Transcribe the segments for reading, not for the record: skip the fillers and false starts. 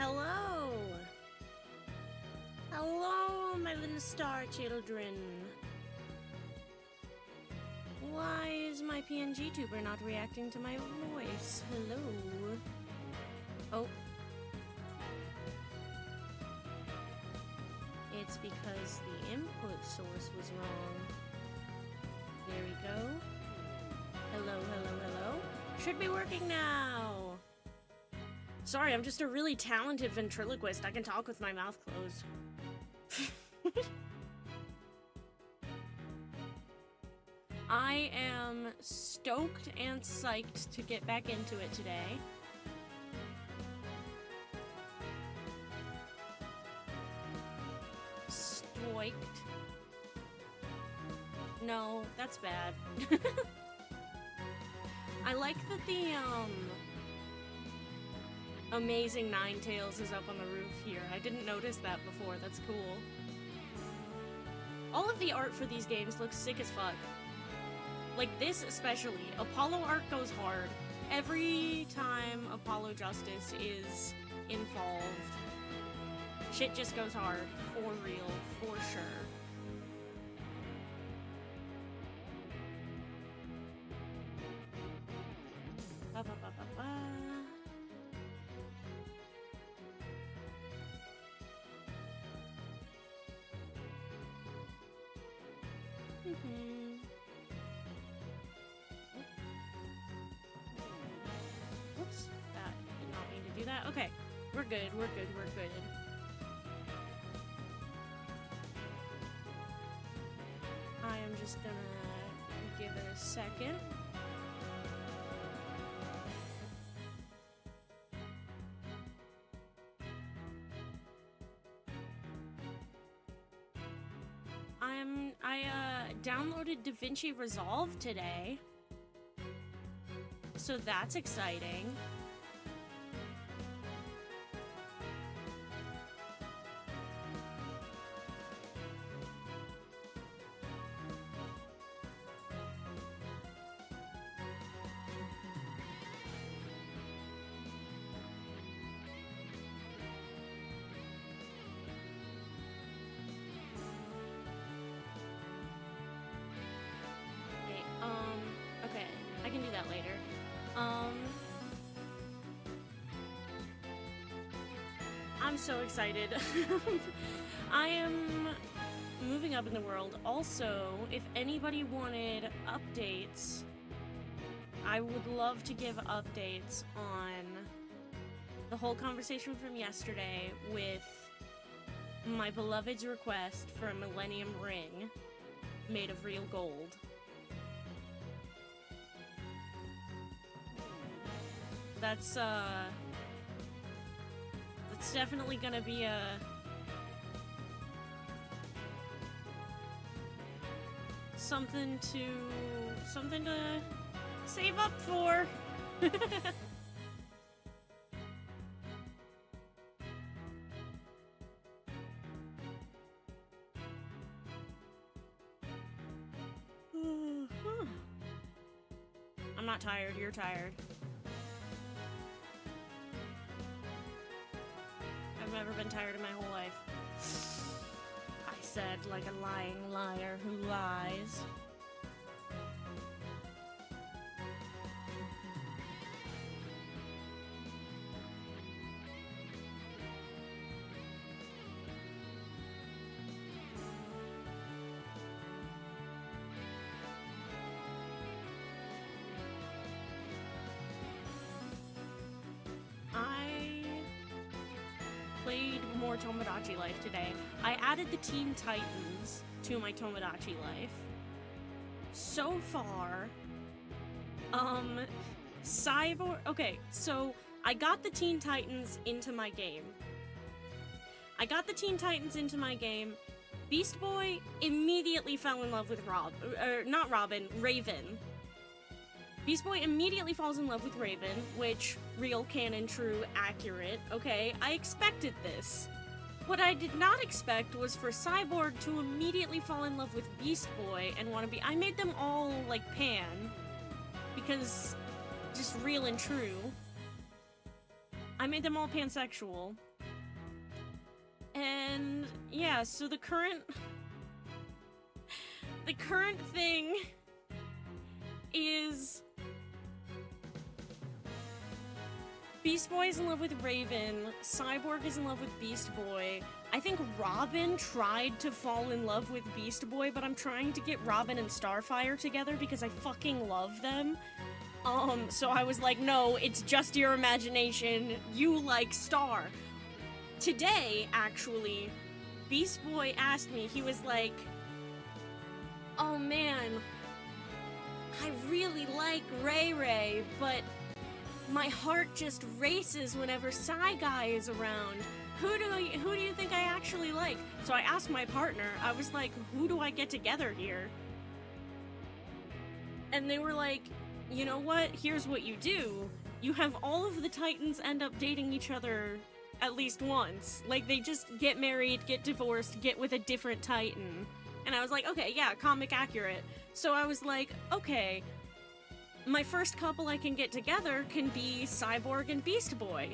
Hello! Hello, my little star children. Why is my PNG tuber not reacting to my voice? Hello? Oh. It's because the input source was wrong. There we go. Hello, hello, hello. Should be working now! Sorry, I'm just a really talented ventriloquist. I can talk with my mouth closed. I am stoked and psyched to get back into it today. Stoiked. No, that's bad. I like that the, Amazing Ninetales is up on the roof here. I didn't notice that before. That's cool. All of the art for these games looks sick as fuck. Like this especially. Apollo art goes hard. Every time Apollo Justice is involved, shit just goes hard. For real. For sure. Ba, ba, ba, ba, ba. Whoops, that did not mean to do that. Okay, we're good, we're good, we're good. I am just gonna give it a second. I downloaded DaVinci Resolve today, so that's exciting. Okay, I can do that later. I'm so excited. I am moving up in the world. Also, if anybody wanted updates, I would love to give updates on the whole conversation from yesterday with my beloved's request for a Millennium Ring made of real gold. That's definitely gonna be something to save up for. I'm not tired, you're tired. I've never been tired in my whole life. I said like a lying liar who lies. Played more Tomodachi Life today. I added the Teen Titans to my Tomodachi Life. So far, Cyborg... Okay, so I got the Teen Titans into my game. Beast Boy immediately fell in love with Raven. Beast Boy immediately falls in love with Raven, which, real, canon, true, accurate, okay? I expected this. What I did not expect was for Cyborg to immediately fall in love with Beast Boy and want to be- I made them all, like, pan, because just real and true. I made them all pansexual. And yeah, so the current thing is Beast Boy is in love with Raven, Cyborg is in love with Beast Boy. I think Robin tried to fall in love with Beast Boy, but I'm trying to get Robin and Starfire together because I fucking love them. So I was like, no, it's just your imagination. You like Star. Today, actually, Beast Boy asked me, he was like, oh man, I really like Ray Ray, but my heart just races whenever Psy Guy is around. Who do you think I actually like? So I asked my partner, I was like, who do I get together here? And they were like, you know what? Here's what you do. You have all of the Titans end up dating each other at least once. Like, they just get married, get divorced, get with a different Titan. And I was like, okay, yeah, comic accurate. So I was like, okay, my first couple I can get together can be Cyborg and Beast Boy.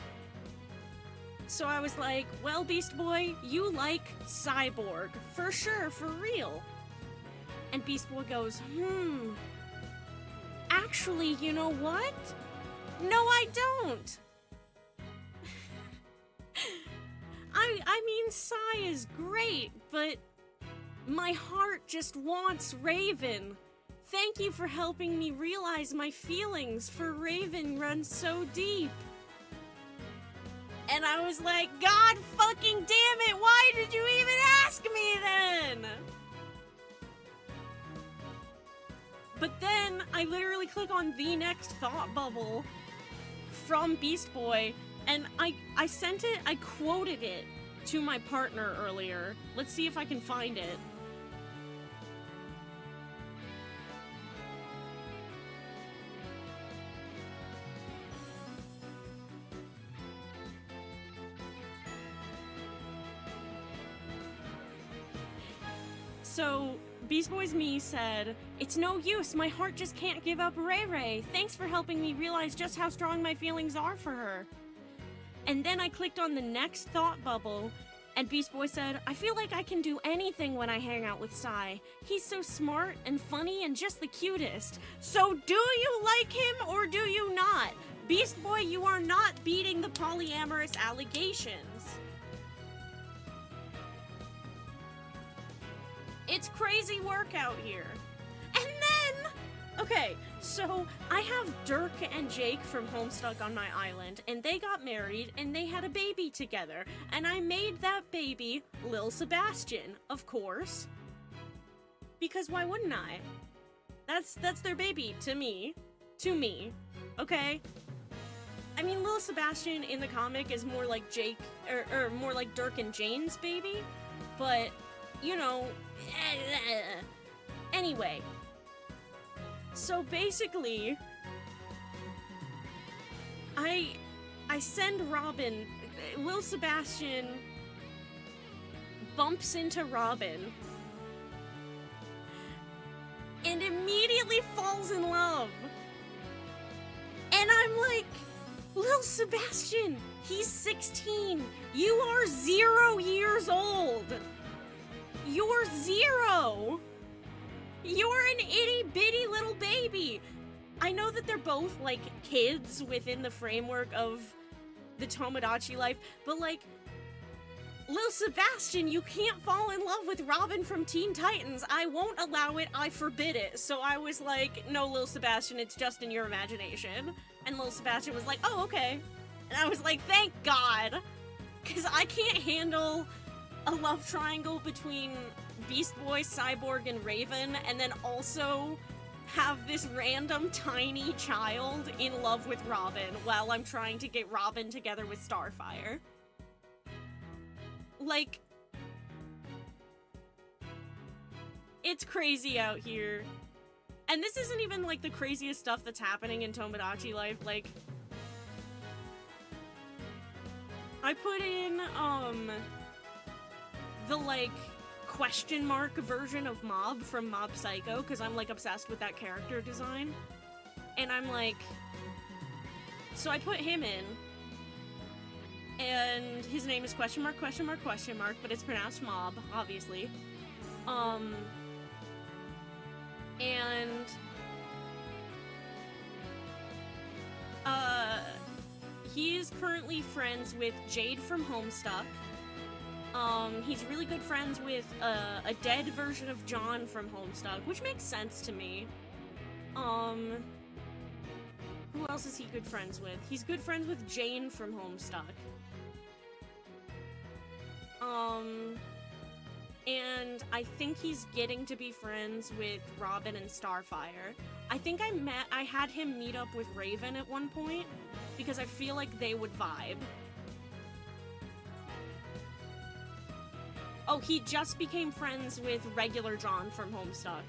So I was like, well, Beast Boy, you like Cyborg. For sure, for real. And Beast Boy goes, actually, you know what? No, I don't. I mean, Psy is great, but my heart just wants Raven. Thank you for helping me realize my feelings for Raven run so deep. And I was like, God fucking damn it, why did you even ask me then? But then I literally click on the next thought bubble from Beast Boy, and I sent it, I quoted it to my partner earlier. Let's see if I can find it. So, Beast Boy's me said, it's no use, my heart just can't give up Ray Ray. Thanks for helping me realize just how strong my feelings are for her. And then I clicked on the next thought bubble, and Beast Boy said, I feel like I can do anything when I hang out with Psy. He's so smart and funny and just the cutest. So do you like him or do you not? Beast Boy, you are not beating the polyamorous allegations. It's crazy work out here. And then, okay, so I have Dirk and Jake from Homestuck on my island, and they got married, and they had a baby together, and I made that baby Lil Sebastian, of course. Because why wouldn't I? That's their baby to me, okay? I mean, Lil Sebastian in the comic is more like Jake, or more like Dirk and Jane's baby, but, you know, anyway. So basically, I send Robin, Lil Sebastian bumps into Robin and immediately falls in love. And I'm like, Lil Sebastian, he's 16. You are 0 years old. You're 0. You're an itty-bitty little baby. I know that they're both, like, kids within the framework of the Tomodachi life, but, like, Lil Sebastian, you can't fall in love with Robin from Teen Titans. I won't allow it. I forbid it. So I was like, no, Lil Sebastian, it's just in your imagination. And Lil Sebastian was like, oh, okay. And I was like, thank God. Because I can't handle a love triangle between Beast Boy, Cyborg, and Raven, and then also have this random tiny child in love with Robin while I'm trying to get Robin together with Starfire. Like, it's crazy out here. And this isn't even, like, the craziest stuff that's happening in Tomodachi life. Like, I put in, the, like, question mark version of Mob from Mob Psycho, because I'm, like, obsessed with that character design. And I'm like, so I put him in, And his name is question mark, but it's pronounced Mob, obviously. And he is currently friends with Jade from Homestuck. He's really good friends with a dead version of John from Homestuck, which makes sense to me. Who else is he good friends with? He's good friends with Jane from Homestuck. And I think he's getting to be friends with Robin and Starfire. I think I had him meet up with Raven at one point, because I feel like they would vibe. Oh, he just became friends with regular John from Homestuck.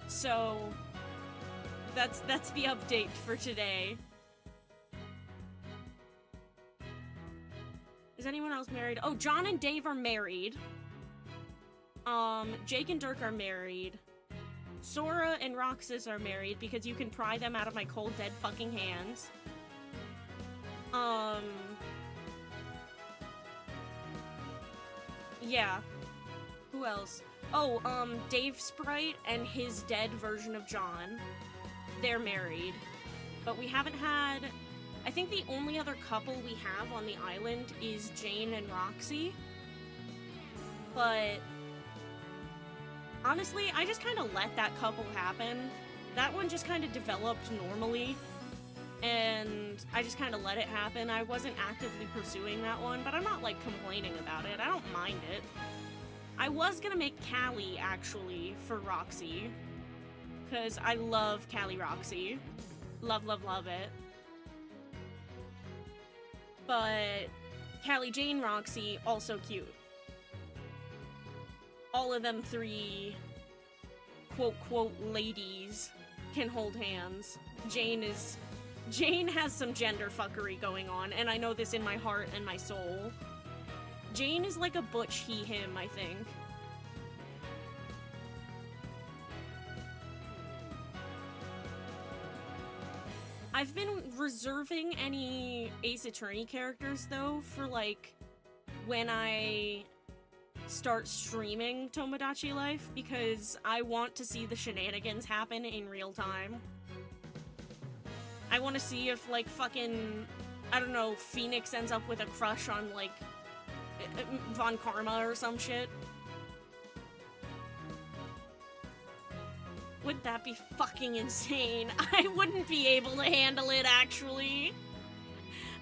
So, that's the update for today. Is anyone else married? Oh, John and Dave are married. Jake and Dirk are married. Sora and Roxas are married because you can pry them out of my cold, dead fucking hands. Yeah. Who else? Oh, Dave Sprite and his dead version of John. They're married. But we haven't had... I think the only other couple we have on the island is Jane and Roxy. But... honestly, I just kind of let that couple happen. That one just kind of developed normally. And I just kind of let it happen. I wasn't actively pursuing that one, but I'm not, like, complaining about it. I don't mind it. I was gonna make Callie, actually, for Roxy. Because I love Callie Roxy. Love, love, love it. But Callie Jane Roxy, also cute. All of them three, quote, ladies can hold hands. Jane has some gender fuckery going on, and I know this in my heart and my soul. Jane is like a butch he-him, I think. I've been reserving any Ace Attorney characters, though, for, like, when I start streaming Tomodachi Life, because I want to see the shenanigans happen in real time. I want to see if, like, fucking, I don't know, Phoenix ends up with a crush on, like, Von Karma or some shit. Wouldn't that be fucking insane? I wouldn't be able to handle it, actually.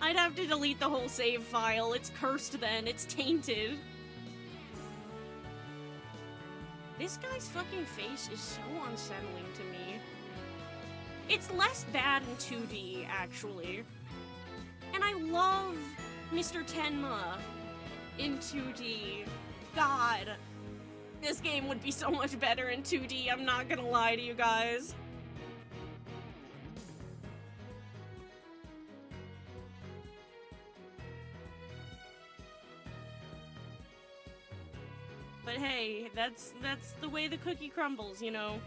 I'd have to delete the whole save file. It's cursed then. It's tainted. This guy's fucking face is so unsettling to me. It's less bad in 2D, actually. And I love Mr. Tenma in 2D. God. This game would be so much better in 2D, I'm not gonna lie to you guys. But hey, that's the way the cookie crumbles, you know?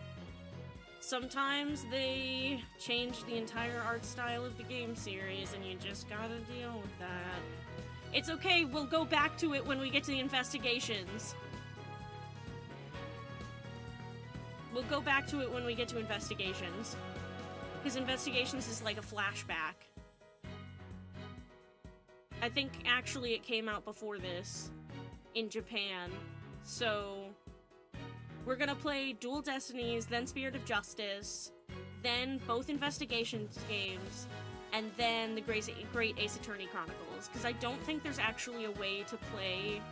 Sometimes they change the entire art style of the game series, and you just gotta deal with that. It's okay, we'll go back to it when we get to the investigations. We'll go back to it when we get to investigations. Because investigations is like a flashback. I think actually it came out before this in Japan. So we're gonna play Dual Destinies, then Spirit of Justice, then both investigations games, and then the Great Ace Attorney Chronicles. Because I don't think there's actually a way to play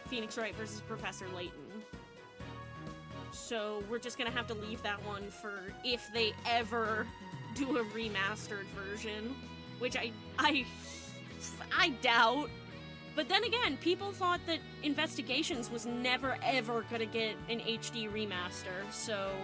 Phoenix Wright versus Professor Layton. So we're just gonna have to leave that one for if they ever do a remastered version, which I doubt. But then again, people thought that Investigations was never ever gonna get an HD remaster, so...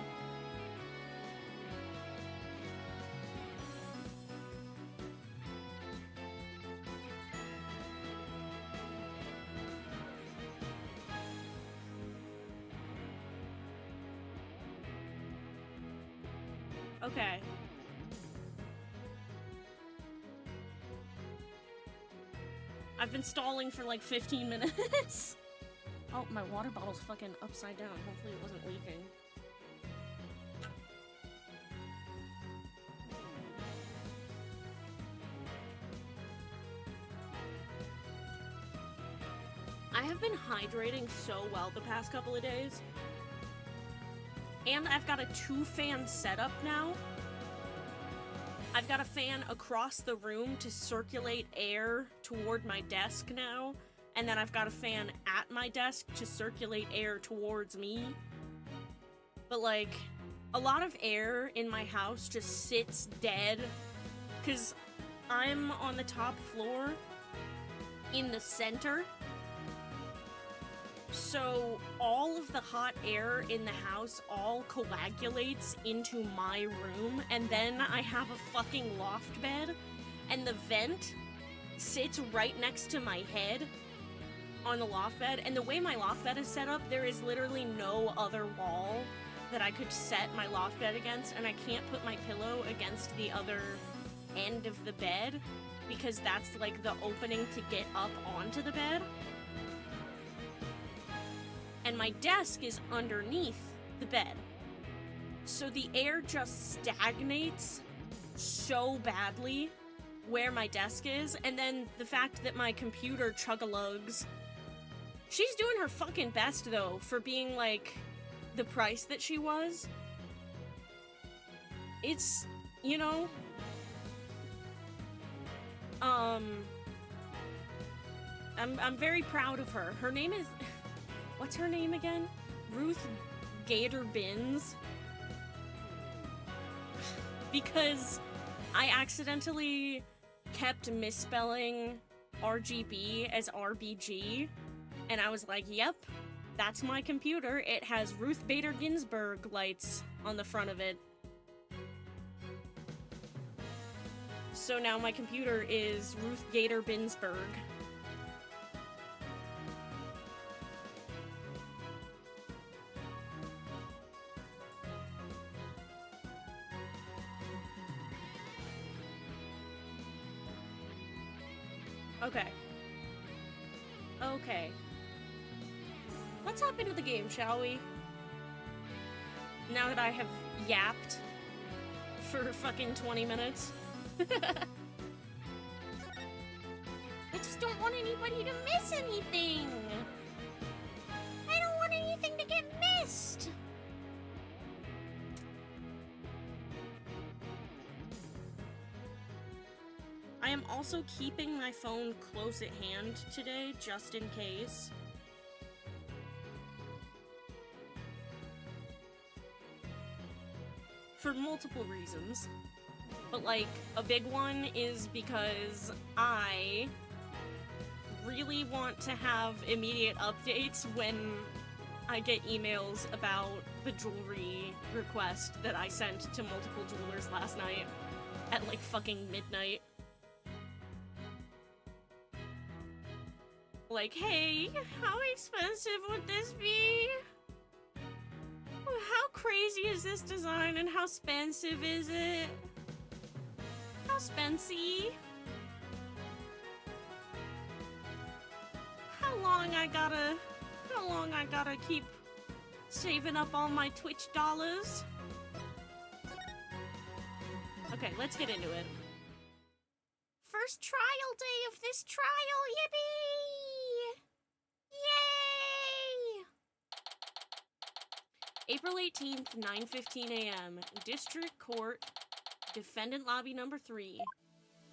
Okay. I've been stalling for like 15 minutes. Oh, my water bottle's fucking upside down. Hopefully it wasn't leaking. I have been hydrating so well the past couple of days. And I've got a 2-fan setup now. I've got a fan across the room to circulate air toward my desk now. And then I've got a fan at my desk to circulate air towards me. But like, a lot of air in my house just sits dead. Because I'm on the top floor in the center. So all of the hot air in the house all coagulates into my room, and then I have a fucking loft bed, and the vent sits right next to my head on the loft bed, and the way my loft bed is set up, there is literally no other wall that I could set my loft bed against, and I can't put my pillow against the other end of the bed, because that's like the opening to get up onto the bed. And my desk is underneath the bed. So the air just stagnates so badly where my desk is, and then the fact that my computer chug-a-lugs. She's doing her fucking best, though, for being, like, the price that she was. It's, you know... I'm very proud of her. Her name is... What's her name again? Ruth Gator Bins. Because I accidentally kept misspelling RGB as RBG, and I was like, yep, that's my computer. It has Ruth Bader Ginsburg lights on the front of it. So now my computer is Ruth Gator Binsburg. Okay. Okay. Let's hop into the game, shall we? Now that I have yapped for fucking 20 minutes. I just don't want anybody to miss anything! I don't want anything to get missed! I am also keeping my phone close at hand today, just in case. For multiple reasons. But, like, a big one is because I really want to have immediate updates when I get emails about the jewelry request that I sent to multiple jewelers last night at, like, fucking midnight. Like, hey, how expensive would this be? How crazy is this design and how expensive is it? How spency? How long I gotta keep saving up all my Twitch dollars? Okay, let's get into it. First trial day of this trial, yippee! Yay! April 18th, 9:15 a.m. District Court, Defendant Lobby number 3.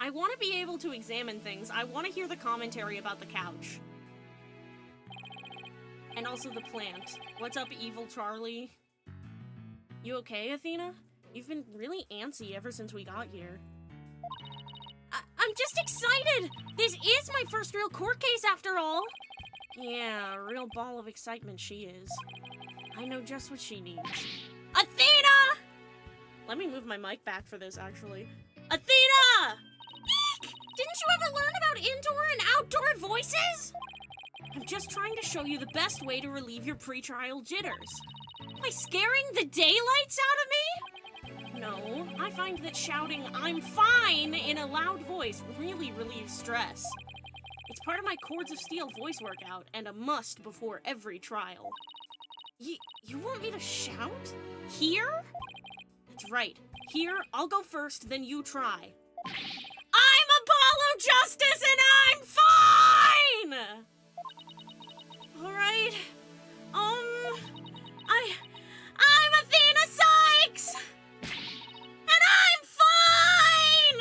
I want to be able to examine things. I want to hear the commentary about the couch. And also the plant. What's up, Evil Charlie? You okay, Athena? You've been really antsy ever since we got here. I'm just excited! This is my first real court case after all! Yeah, a real ball of excitement she is. I know just what she needs. Athena! Let me move my mic back for this, actually. Athena! Eek! Didn't you ever learn about indoor and outdoor voices? I'm just trying to show you the best way to relieve your pre-trial jitters. By scaring the daylights out of me? No, I find that shouting "I'm fine" in a loud voice really relieves stress. It's part of my Chords of Steel voice workout, and a must before every trial. You want me to shout? Here? That's right. Here, I'll go first, then you try. I'm Apollo Justice, and I'm fine! Alright. I'm Athena Sykes! And I'm fine!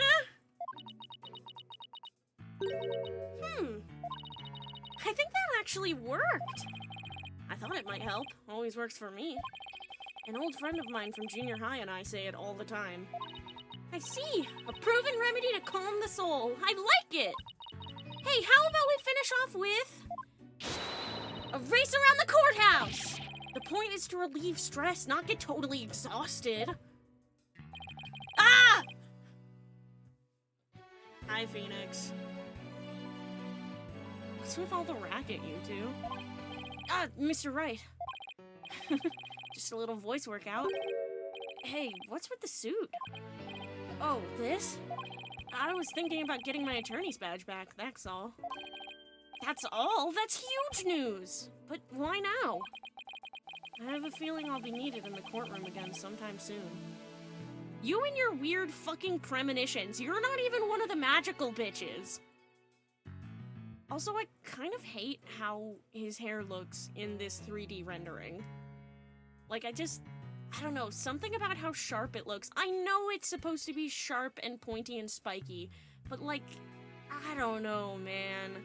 I think that actually worked. I thought it might help. Always works for me. An old friend of mine from junior high and I say it all the time. I see. A proven remedy to calm the soul. I like it. Hey, how about we finish off with a race around the courthouse? The point is to relieve stress, not get totally exhausted. Ah! Hi, Phoenix. What's with all the racket, you two? Ah, Mr. Wright. Just a little voice workout. Hey, what's with the suit? Oh, this? I was thinking about getting my attorney's badge back, that's all. That's all? That's huge news! But why now? I have a feeling I'll be needed in the courtroom again sometime soon. You and your weird fucking premonitions, you're not even one of the magical bitches! Also, I kind of hate how his hair looks in this 3D rendering. Like, I don't know, something about how sharp it looks. I know it's supposed to be sharp and pointy and spiky, but like, I don't know, man.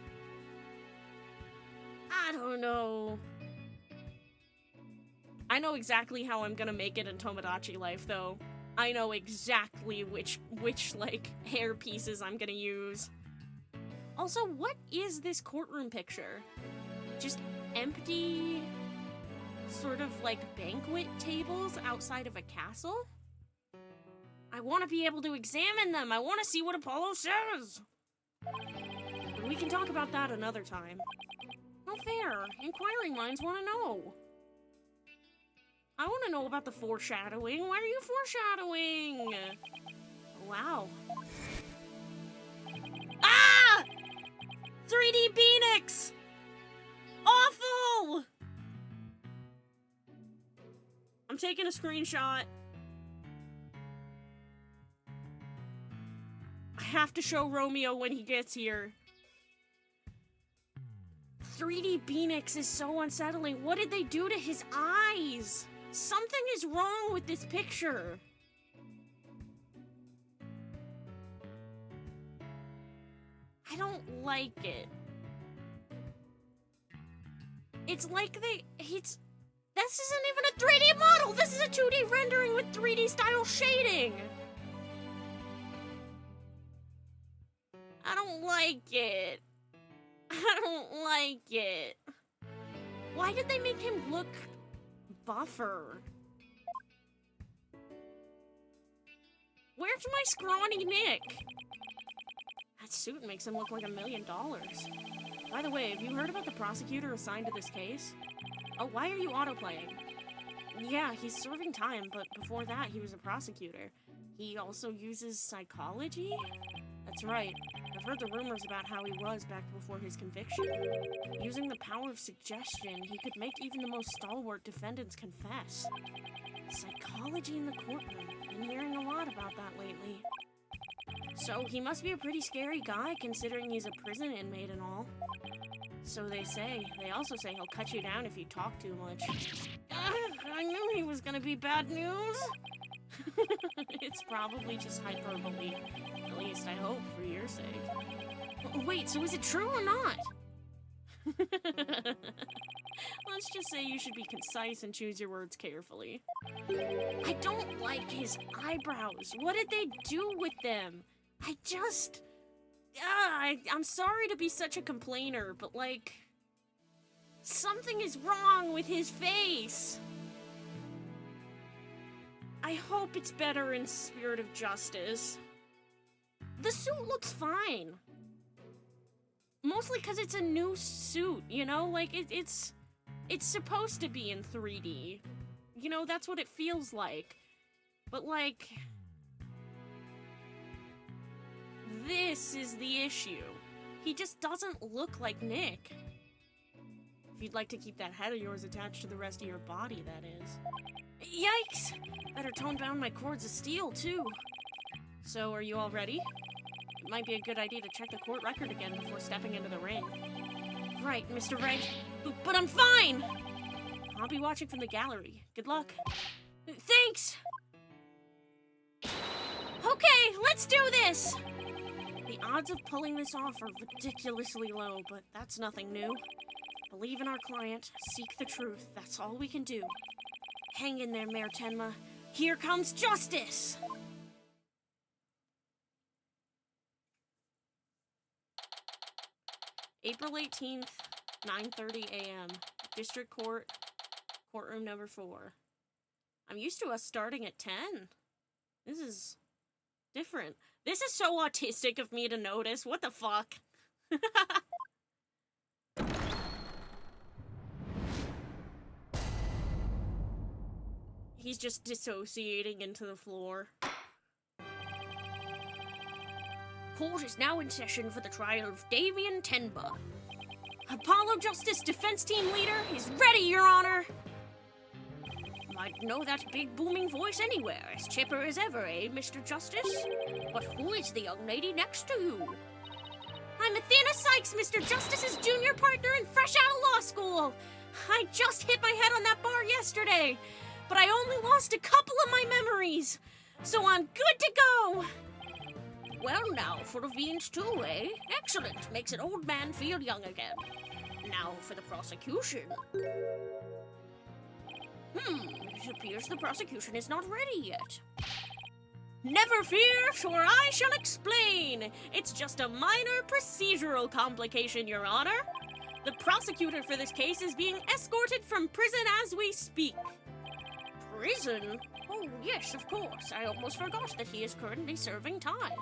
I don't know. I know exactly how I'm gonna make it in Tomodachi Life, though. I know exactly which like, hair pieces I'm gonna use. Also, what is this courtroom picture? Just empty, sort of like banquet tables outside of a castle? I want to be able to examine them. I want to see what Apollo says. But we can talk about that another time. No fair. Inquiring minds want to know. I want to know about the foreshadowing. Why are you foreshadowing? Wow. Ah! 3D Phoenix! Awful! I'm taking a screenshot. I have to show Romeo when he gets here. 3D Phoenix is so unsettling. What did they do to his eyes? Something is wrong with this picture. I don't like it. It's like this isn't even a 3D model! This is a 2D rendering with 3D style shading! I don't like it. I don't like it. Why did they make him look buffer? Where's my scrawny Nick? That suit makes him look like $1 million. By the way, have you heard about the prosecutor assigned to this case? Oh, why are you autoplaying? Yeah, he's serving time, but before that, he was a prosecutor. He also uses psychology? That's right. I've heard the rumors about how he was back before his conviction. Using the power of suggestion, he could make even the most stalwart defendants confess. Psychology in the courtroom. Been hearing a lot about that lately. So, he must be a pretty scary guy, considering he's a prison inmate and all. So they say. They also say he'll cut you down if you talk too much. I knew he was gonna be bad news! It's probably just hyperbole. At least I hope, for your sake. Wait, so is it true or not? Let's just say you should be concise and choose your words carefully. I don't like his eyebrows. What did they do with them? I'm sorry to be such a complainer, but like, something is wrong with his face. I hope it's better in Spirit of Justice. The suit looks fine. Mostly because it's a new suit, you know? Like, it's supposed to be in 3D. You know, that's what it feels like. But, like, this is the issue. He just doesn't look like Nick. If you'd like to keep that head of yours attached to the rest of your body, that is. Yikes! Better tone down my cords of steel, too. So, are you all ready? It might be a good idea to check the court record again before stepping into the ring. Right, Mr. Right. But I'm fine! I'll be watching from the gallery. Good luck. Thanks! Okay, let's do this! The odds of pulling this off are ridiculously low, but that's nothing new. Believe in our client, seek the truth, that's all we can do. Hang in there, Mayor Tenma. Here comes justice! April 18th, 9:30 a.m. District Court, courtroom number 4. I'm used to us starting at 10. This is different. This is so autistic of me to notice. What the fuck? He's just dissociating into the floor. Court is now in session for the trial of Damien Tenba. Apollo Justice Defense Team Leader is ready, Your Honor! Might know that big booming voice anywhere, as chipper as ever, eh, Mr. Justice? But who is the young lady next to you? I'm Athena Sykes, Mr. Justice's junior partner and fresh out of law school. I just hit my head on that bar yesterday, but I only lost a couple of my memories, so I'm good to go. Well, now for the Veens too, eh? Excellent. Makes an old man feel young again. Now for the prosecution. It appears the prosecution is not ready yet. Never fear, for I shall explain. It's just a minor procedural complication, Your Honor. The prosecutor for this case is being escorted from prison as we speak. Prison? Oh, yes, of course. I almost forgot that he is currently serving time.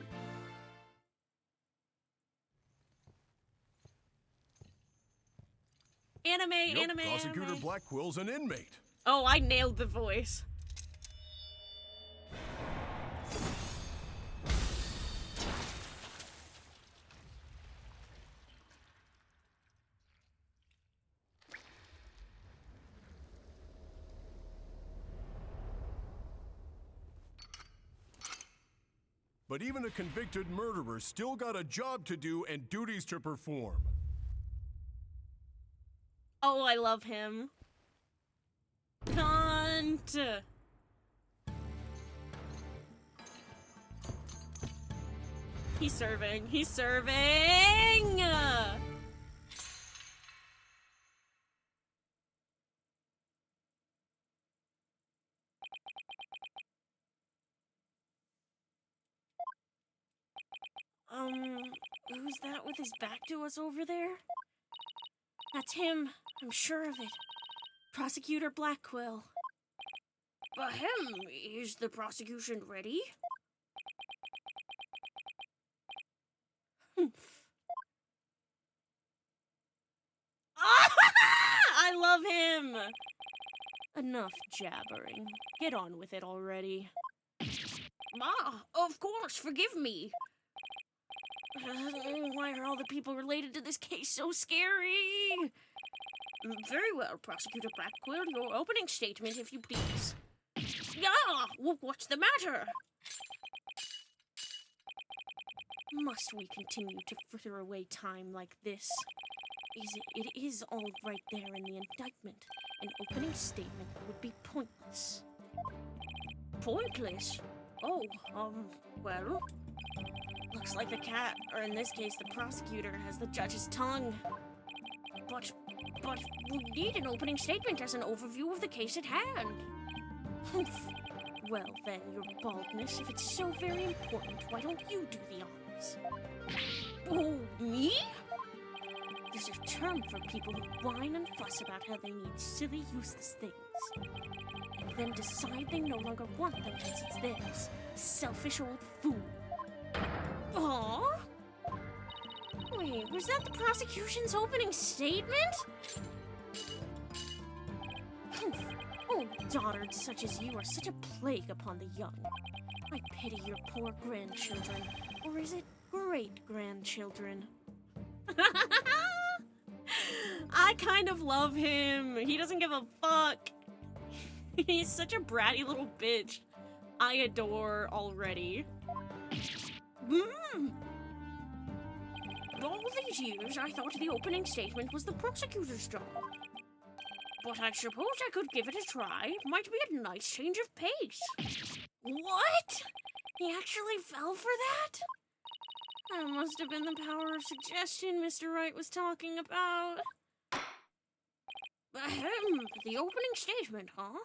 Anime. Prosecutor Blackwell's an inmate. Oh, I nailed the voice. But even a convicted murderer still got a job to do and duties to perform. Oh, I love him. Cunt. He's serving. He's serving! Who's that with his back to us over there? That's him. I'm sure of it. Prosecutor Blackquill. Ahem, is the prosecution ready? I love him! Enough jabbering. Get on with it already. Of course, forgive me. Why are all the people related to this case so scary? Very well, Prosecutor Blackwell, your opening statement, if you please. What's the matter? Must we continue to fritter away time like this? It is all right there in the indictment. An opening statement would be pointless. Pointless? Oh, well... Looks like the cat, or in this case, the prosecutor, has the judge's tongue. But we'll need an opening statement as an overview of the case at hand. Well then, your baldness, if it's so very important, why don't you do the honors? Oh, me? There's a term for people who whine and fuss about how they need silly, useless things. And then decide they no longer want them once it's theirs. Selfish old fool. Aww? Wait, was that the prosecution's opening statement? Oh, daughters such as you are such a plague upon the young. I pity your poor grandchildren. Or is it great-grandchildren? I kind of love him. He doesn't give a fuck. He's such a bratty little bitch. I adore already. All these years, I thought the opening statement was the prosecutor's job. But I suppose I could give it a try. Might be a nice change of pace. What? He actually fell for that? That must have been the power of suggestion Mr. Wright was talking about. The opening statement, huh?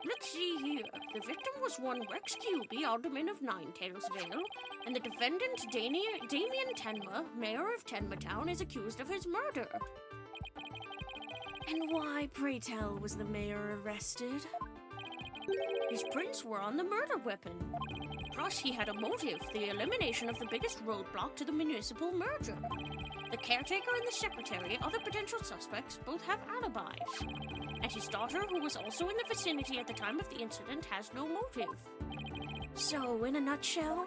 Let's see here. The victim was one Rex QB, alderman of Ninetailsvale, and the defendant, Damien Tenma, mayor of Tenmatown, is accused of his murder. And why, pray tell, was the mayor arrested? His prints were on the murder weapon. Plus, he had a motive, the elimination of the biggest roadblock to the municipal merger. The caretaker and the secretary, other potential suspects, both have alibis. And his daughter, who was also in the vicinity at the time of the incident, has no motive. So, in a nutshell,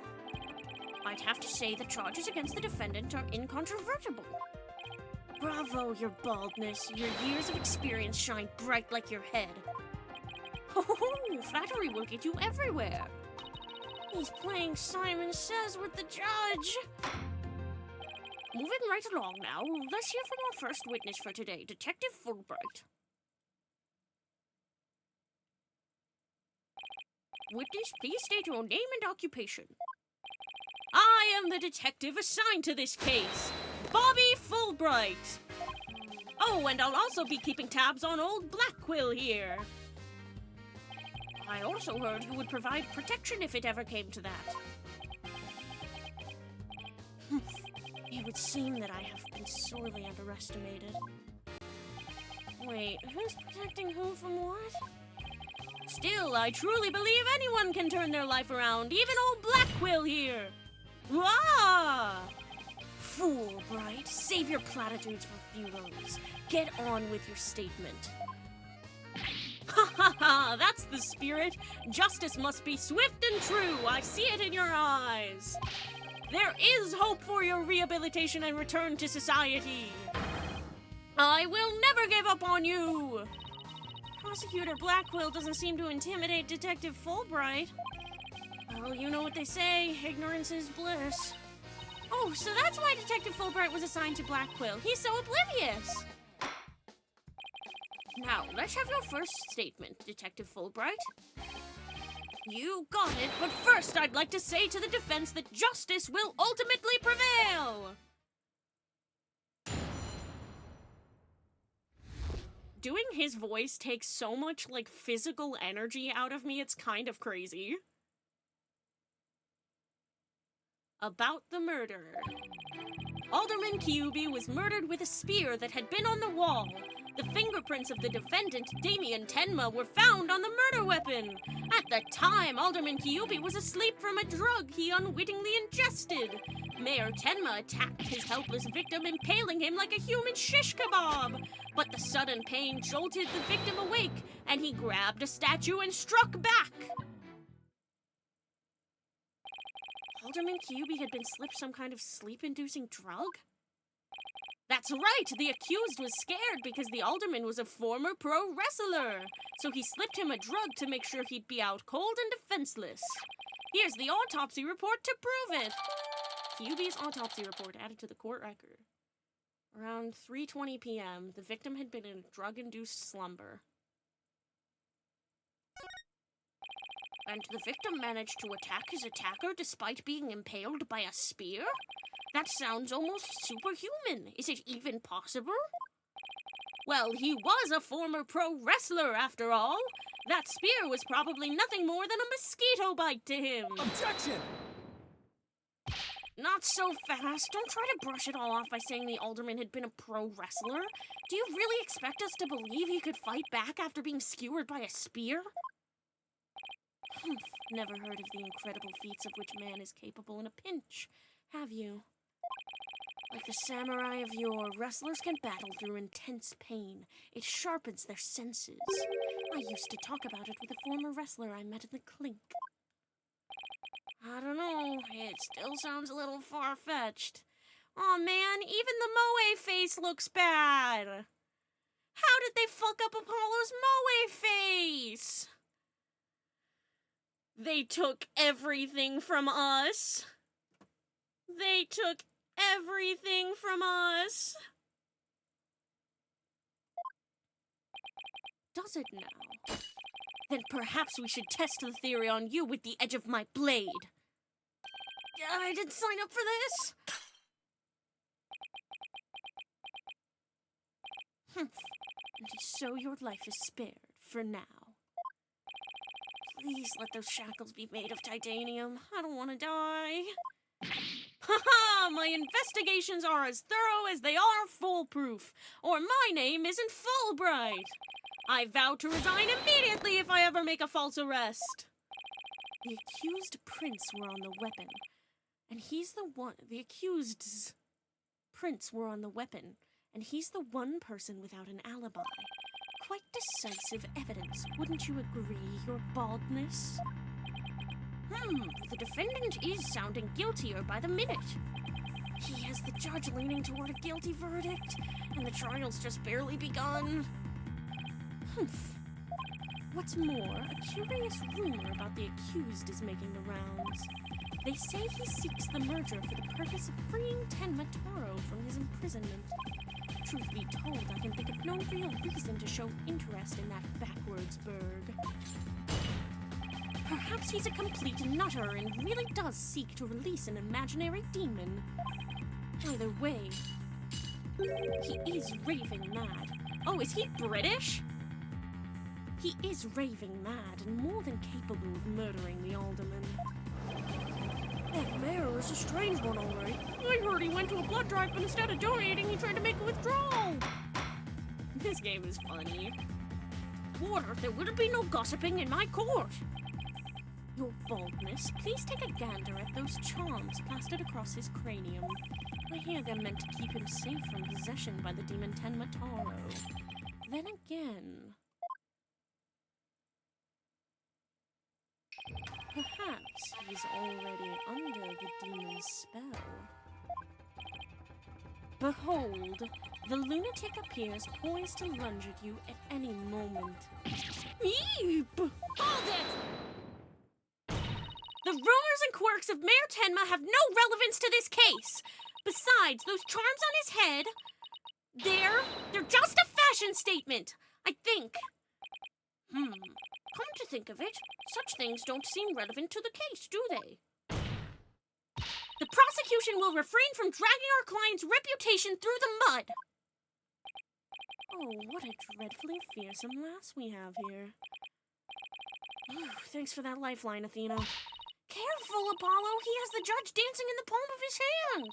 I'd have to say the charges against the defendant are incontrovertible. bravo, your baldness. Your years of experience shine bright like your head. Oh, flattery will get you everywhere. He's playing Simon Says with the judge. Moving right along now, let's hear from our first witness for today, Detective Fulbright. Witness, please state your name and occupation. I am the detective assigned to this case, Bobby Fulbright. Oh, and I'll also be keeping tabs on old Black Quill here. I also heard you would provide protection if it ever came to that. It would seem that I have been sorely underestimated. Wait, who's protecting who from what? Still, I truly believe anyone can turn their life around, even old Black Quill here. Wah! Fool, Bright. Save your platitudes for funerals. Get on with your statement. Ha ha ha! That's the spirit. Justice must be swift and true. I see it in your eyes. There is hope for your rehabilitation and return to society. I will never give up on you. Prosecutor Blackwell doesn't seem to intimidate Detective Fulbright. Well, you know what they say, ignorance is bliss. Oh, so that's why Detective Fulbright was assigned to Blackquill. He's so oblivious. Now, let's have your first statement, Detective Fulbright. You got it, but first I'd like to say to the defense that justice will ultimately prevail. Doing his voice takes so much, like, physical energy out of me, it's kind of crazy. About the murder. Alderman Kyubi was murdered with a spear that had been on the wall. The fingerprints of the defendant, Damien Tenma, were found on the murder weapon. At the time, Alderman Kyubi was asleep from a drug he unwittingly ingested. Mayor Tenma attacked his helpless victim, impaling him like a human shish kebab. But the sudden pain jolted the victim awake, and he grabbed a statue and struck back. Alderman Kyubi had been slipped some kind of sleep-inducing drug? That's right! The accused was scared because the alderman was a former pro wrestler. So he slipped him a drug to make sure he'd be out cold and defenseless. Here's the autopsy report to prove it. Kyubi's autopsy report added to the court record. Around 3:20 p.m., the victim had been in a drug-induced slumber. And the victim managed to attack his attacker despite being impaled by a spear? That sounds almost superhuman. Is it even possible? Well, he was a former pro wrestler, after all. That spear was probably nothing more than a mosquito bite to him. Objection! Not so fast. Don't try to brush it all off by saying the alderman had been a pro wrestler. Do you really expect us to believe he could fight back after being skewered by a spear? Never heard of the incredible feats of which man is capable in a pinch, have you? Like the samurai of yore, wrestlers can battle through intense pain. It sharpens their senses. I used to talk about it with a former wrestler I met in the clink. I don't know, it still sounds a little far-fetched. Aw, man, even the Moe face looks bad. How did they fuck up Apollo's Moe face? They took everything from us. They took everything from us. Does it now? Then perhaps we should test the theory on you with the edge of my blade. I didn't sign up for this. And so your life is spared for now. Please let those shackles be made of titanium. I don't want to die. Haha! My investigations are as thorough as they are foolproof, or my name isn't Fulbright. I vow to resign immediately if I ever make a false arrest. The accused prints were on the weapon, and he's the one. The accused's prints were on the weapon, and he's the one person without an alibi. Quite decisive evidence, wouldn't you agree, your baldness? The defendant is sounding guiltier by the minute. He has the judge leaning toward a guilty verdict, and the trial's just barely begun. What's more, a curious rumor about the accused is making the rounds. They say he seeks the merger for the purpose of freeing Tenma Taro from his imprisonment. Truth be told, I can think of no real reason to show interest in that backwards burg. Perhaps he's a complete nutter and really does seek to release an imaginary demon. Either way, he is raving mad. Oh, is he British? He is raving mad and more than capable of murdering the alderman. That mayor is a strange one, all right. I heard he went to a blood drive, but instead of donating, he tried to make a withdrawal. This game is funny. Warder, there will be no gossiping in my court. Your baldness, please take a gander at those charms plastered across his cranium. I hear they're meant to keep him safe from possession by the demon Tenma Taro. Then again, perhaps he's already under the demon's spell. Behold, the lunatic appears poised to lunge at you at any moment. Eep! Hold it! The rumors and quirks of Mayor Tenma have no relevance to this case. Besides, those charms on his head, they're just a fashion statement, I think. Come to think of it, such things don't seem relevant to the case, do they? The prosecution will refrain from dragging our client's reputation through the mud. Oh, what a dreadfully fearsome lass we have here. Thanks for that lifeline, Athena. Careful, Apollo! He has the judge dancing in the palm of his hand!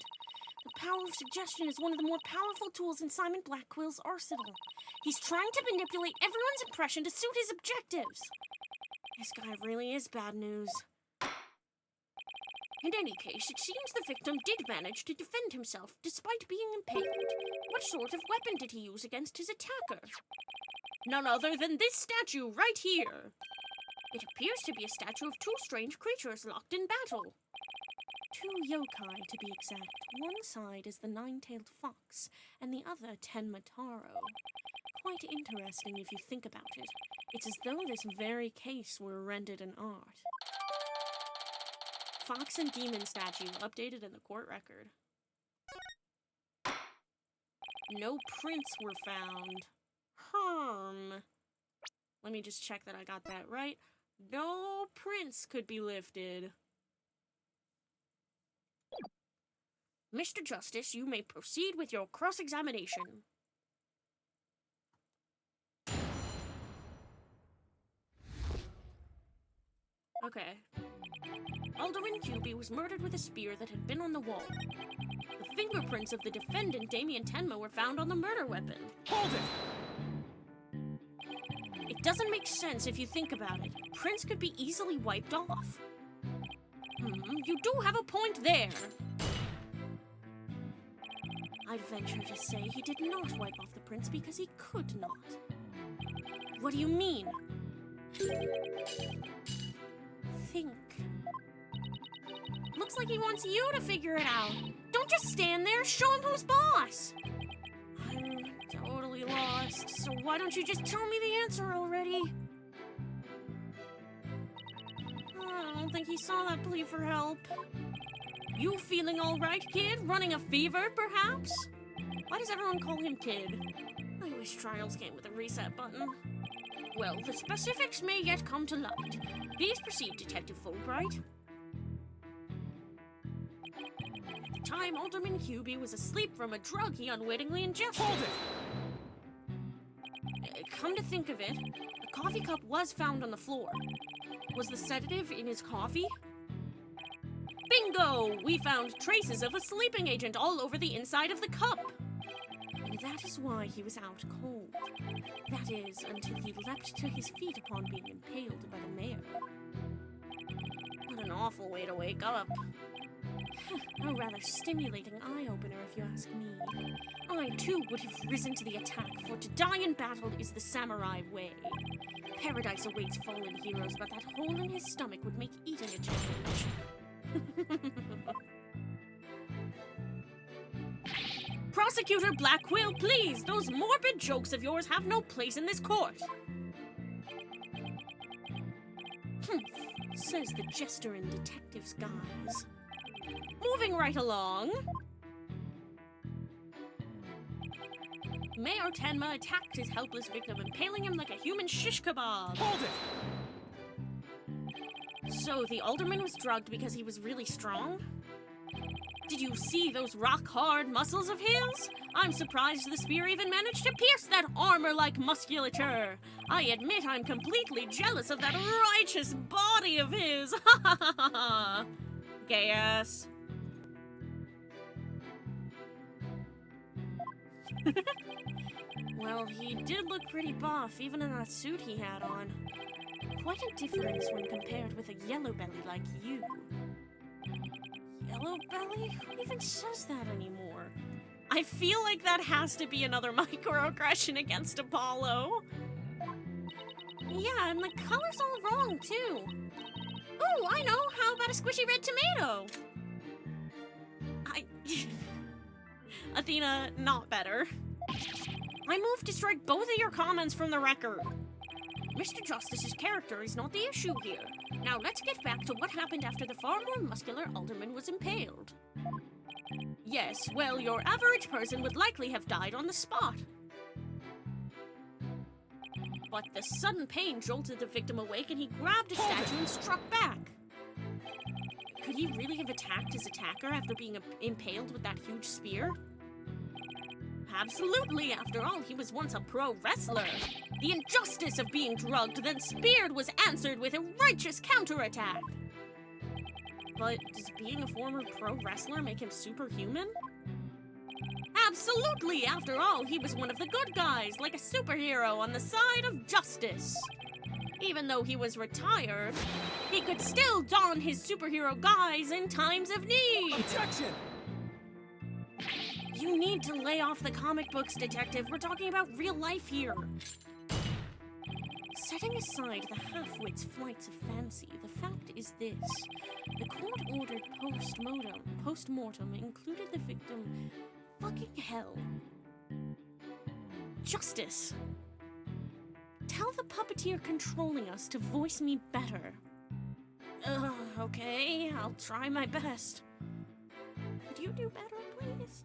The power of suggestion is one of the more powerful tools in Simon Blackquill's arsenal. He's trying to manipulate everyone's impression to suit his objectives. This guy really is bad news. In any case, it seems the victim did manage to defend himself despite being impaled. What sort of weapon did he use against his attacker? None other than this statue right here. It appears to be a statue of two strange creatures locked in battle. Two yokai, to be exact. One side is the nine-tailed fox, and the other Tenma Taro. Quite interesting if you think about it. It's as though this very case were rendered an art. Fox and demon statue updated in the court record. No prints were found. Let me just check that I got that right. No prints could be lifted. Mr. Justice, you may proceed with your cross-examination. Okay. Alderman Cubey was murdered with a spear that had been on the wall. The fingerprints of the defendant, Damien Tenma, were found on the murder weapon. Hold it! It doesn't make sense if you think about it. Prints could be easily wiped off. You do have a point there. I'd venture to say he did not wipe off the prints because he could not. What do you mean? Think. Looks like he wants you to figure it out. Don't just stand there, show him who's boss. I'm totally lost, so why don't you just tell me the answer already? I don't think he saw that plea for help. You feeling all right, kid? Running a fever, perhaps? Why does everyone call him kid? I wish Trials came with a reset button. Well, the specifics may yet come to light. Please proceed, Detective Fulbright. At the time, Alderman Hubie was asleep from a drug he unwittingly ingested. Hold it! Come to think of it, a coffee cup was found on the floor. Was the sedative in his coffee? Bingo! We found traces of a sleeping agent all over the inside of the cup. And that is why he was out cold. That is, until he leapt to his feet upon being impaled by the mayor. What an awful way to wake up. A rather stimulating eye-opener, if you ask me. I, too, would have risen to the attack, for to die in battle is the samurai way. Paradise awaits fallen heroes, but that hole in his stomach would make eating a challenge. Prosecutor Black Quill, please! Those morbid jokes of yours have no place in this court! Says the jester in detective's guise. Moving right along. Mayor Tenma attacked his helpless victim, impaling him like a human shish kebab. Hold it! So the alderman was drugged because he was really strong? Did you see those rock-hard muscles of his? I'm surprised the spear even managed to pierce that armor-like musculature. I admit I'm completely jealous of that righteous body of his. Ha ha ha ha! Gay ass. Well, he did look pretty buff, even in that suit he had on. Quite a difference when compared with a yellow belly like you. Yellow belly? Who even says that anymore? I feel like that has to be another microaggression against Apollo. Yeah, and the color's all wrong, too. Oh, I know! How about a squishy red tomato? Athena, not better. I move to strike both of your comments from the record. Mr. Justice's character is not the issue here. Now let's get back to what happened after the far more muscular alderman was impaled. Yes, well, your average person would likely have died on the spot. But the sudden pain jolted the victim awake and he grabbed a statue and struck back. Could he really have attacked his attacker after being impaled with that huge spear? Absolutely, after all, he was once a pro wrestler. The injustice of being drugged, then speared, was answered with a righteous counterattack. But does being a former pro wrestler make him superhuman? Absolutely, after all, he was one of the good guys, like a superhero on the side of justice. Even though he was retired, he could still don his superhero guise in times of need. Objection! You need to lay off the comic books, Detective. We're talking about real life here. Setting aside the half-wit's flights of fancy, the fact is this. The court-ordered post-mortem included the victim... Fucking hell. Justice. Tell the puppeteer controlling us to voice me better. Okay, I'll try my best. Could you do better, please?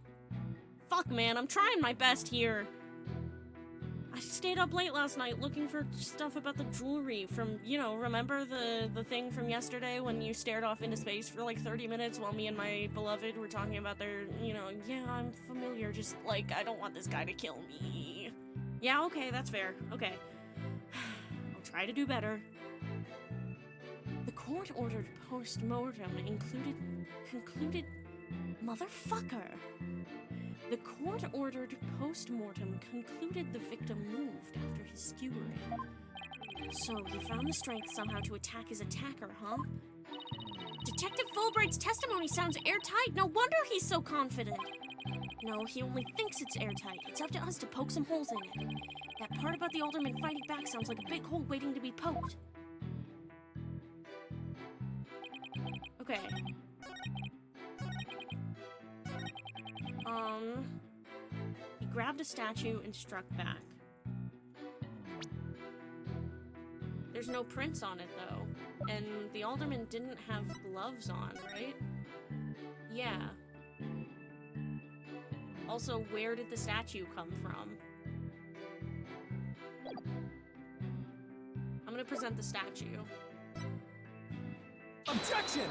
Fuck, man, I'm trying my best here. I stayed up late last night looking for stuff about the jewelry from, you know, remember the thing from yesterday when you stared off into space for like 30 minutes while me and my beloved were talking about their, you know, yeah, I'm familiar, just like, I don't want this guy to kill me. Yeah, okay, that's fair. Okay. I'll try to do better. The court-ordered post-mortem concluded... Motherfucker! The court-ordered post-mortem concluded the victim moved after his skewering. So he found the strength somehow to attack his attacker, huh? Detective Fulbright's testimony sounds airtight. No wonder he's so confident. No, he only thinks it's airtight. It's up to us to poke some holes in it. That part about the alderman fighting back sounds like a big hole waiting to be poked. Okay. He grabbed a statue and struck back. There's no prints on it, though. And the alderman didn't have gloves on, right? Yeah. Also, where did the statue come from? I'm gonna present the statue. Objection!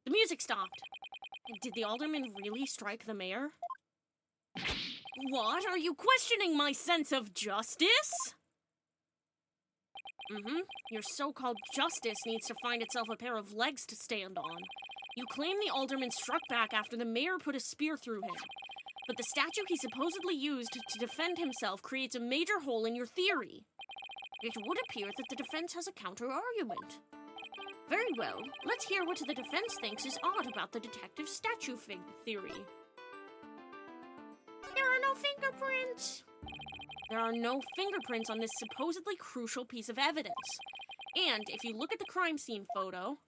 The music stopped. Did the alderman really strike the mayor? What? Are you questioning my sense of justice? Your so-called justice needs to find itself a pair of legs to stand on. You claim the alderman struck back after the mayor put a spear through him. But the statue he supposedly used to defend himself creates a major hole in your theory. It would appear that the defense has a counter-argument. Very well, let's hear what the defense thinks is odd about the detective statue theory. There are no fingerprints! There are no fingerprints on this supposedly crucial piece of evidence. And if you look at the crime scene photo,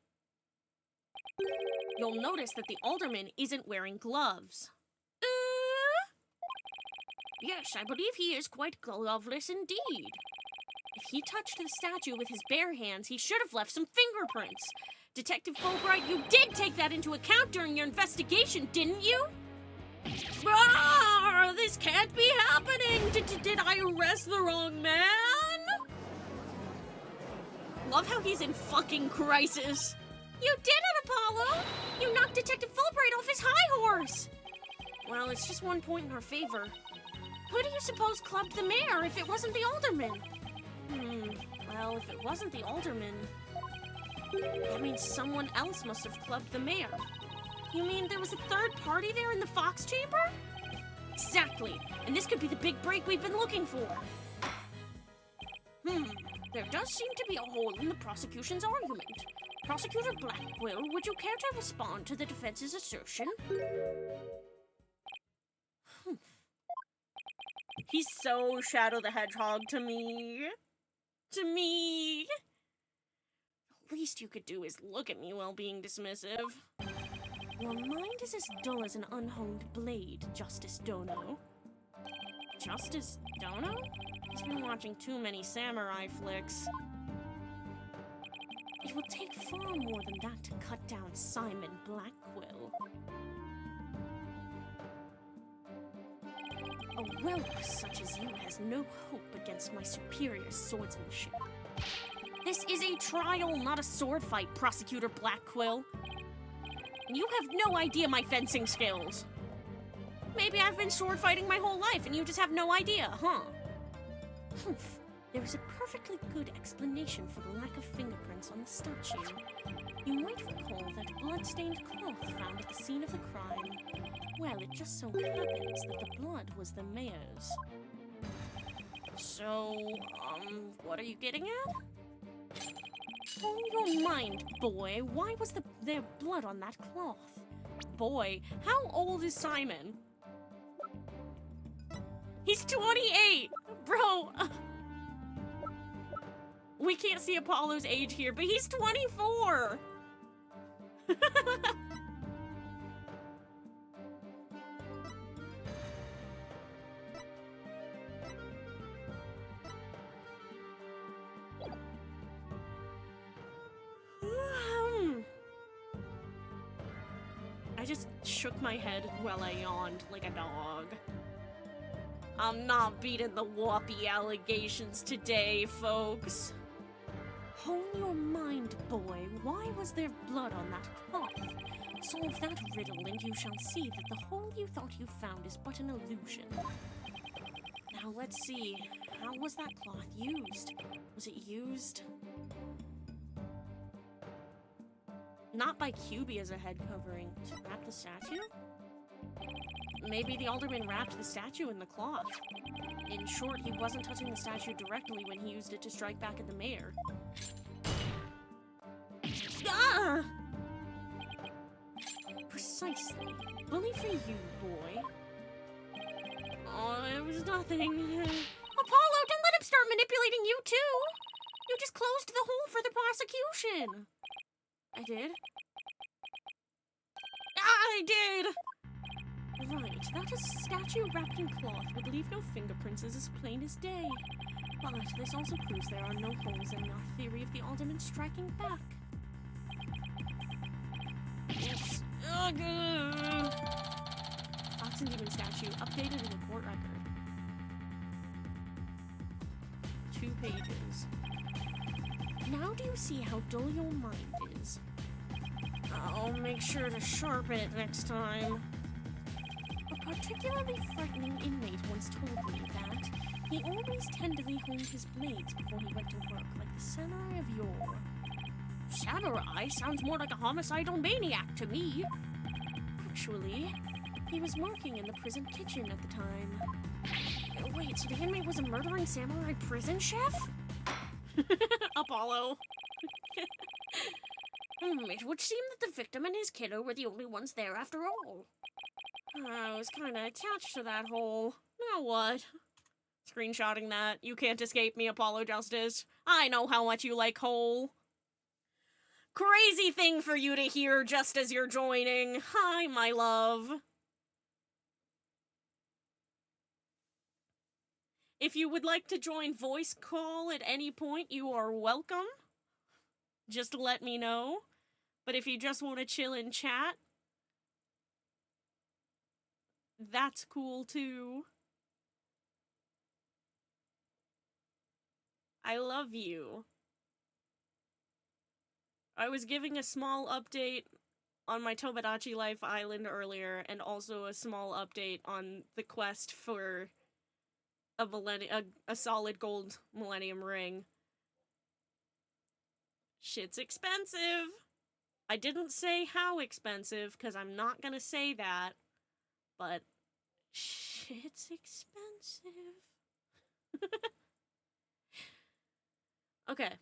you'll notice that the alderman isn't wearing gloves. Yes, I believe he is quite gloveless indeed. If he touched the statue with his bare hands, he should have left some fingerprints. Detective Fulbright, you did take that into account during your investigation, didn't you? Ah, this can't be happening! Did I arrest the wrong man? Love how he's in fucking crisis. You did it, Apollo! You knocked Detective Fulbright off his high horse! Well, it's just 1 point in our favor. Who do you suppose clubbed the mayor if it wasn't the alderman? Well, if it wasn't the alderman, that means someone else must have clubbed the mayor. You mean there was a third party there in the Fox Chamber? Exactly, and this could be the big break we've been looking for. There does seem to be a hole in the prosecution's argument. Prosecutor Blackwell, would you care to respond to the defense's assertion? He's so Shadow the Hedgehog to me. To me. The least you could do is look at me while being dismissive. Your mind is as dull as an unhoned blade, Justice Dono. Justice Dono? He's been watching too many samurai flicks. It will take far more than that to cut down Simon Blackwell. A whelp such as you has no hope against my superior swordsmanship. This is a trial, not a sword fight, Prosecutor Blackwell. And you have no idea my fencing skills. Maybe I've been sword fighting my whole life and you just have no idea, huh? There is a perfectly good explanation for the lack of fingerprints on the statue. You might recall that blood-stained cloth found at the scene of the crime. Well, it just so happens that the blood was the mayor's. So, what are you getting at? On your mind, boy. Why was there blood on that cloth? Boy, how old is Simon? He's 28! Bro! We can't see Apollo's age here, but he's 24! I just shook my head while I yawned like a dog. I'm not beating the whoppy allegations today, folks. Hone your mind, boy. Why was there blood on that cloth? Solve that riddle and you shall see that the hole you thought you found is but an illusion. Now let's see. How was that cloth used? Was it used? Not by QB as a head covering. To wrap the statue? Maybe the alderman wrapped the statue in the cloth. In short, he wasn't touching the statue directly when he used it to strike back at the mayor. Ah! Precisely. Bully for you, boy. Oh, it was nothing. Apollo, don't let him start manipulating you too! You just closed the hole for the prosecution! I did? I did! Right, That a statue wrapped in cloth would leave no fingerprints is as plain as day. But this also proves there are no holes in our theory of the alderman striking back. Oops. Fox and Demon statue updated in report record. 2 pages. Now do you see how dull your mind is? I'll make sure to sharpen it next time. A particularly frightening inmate once told me that he always tenderly honed his blades before he went to work, like the samurai of yore. Samurai sounds more like a homicidal maniac to me. Actually, he was working in the prison kitchen at the time. Wait, so the inmate was a murdering samurai prison chef? Apollo. It would seem that the victim and his killer were the only ones there after all. I was kinda attached to that hole. Now what? Screenshotting that. You can't escape me, Apollo Justice. I know how much you like hole. Crazy thing for you to hear just as you're joining. Hi, my love. If you would like to join voice call at any point, you are welcome. Just let me know. But if you just want to chill and chat, that's cool too. I love you. I was giving a small update on my Tomodachi Life Island earlier, and also a small update on the quest for a solid gold Millennium Ring. Shit's expensive. I didn't say how expensive, because I'm not gonna say that, but shit's expensive. Okay.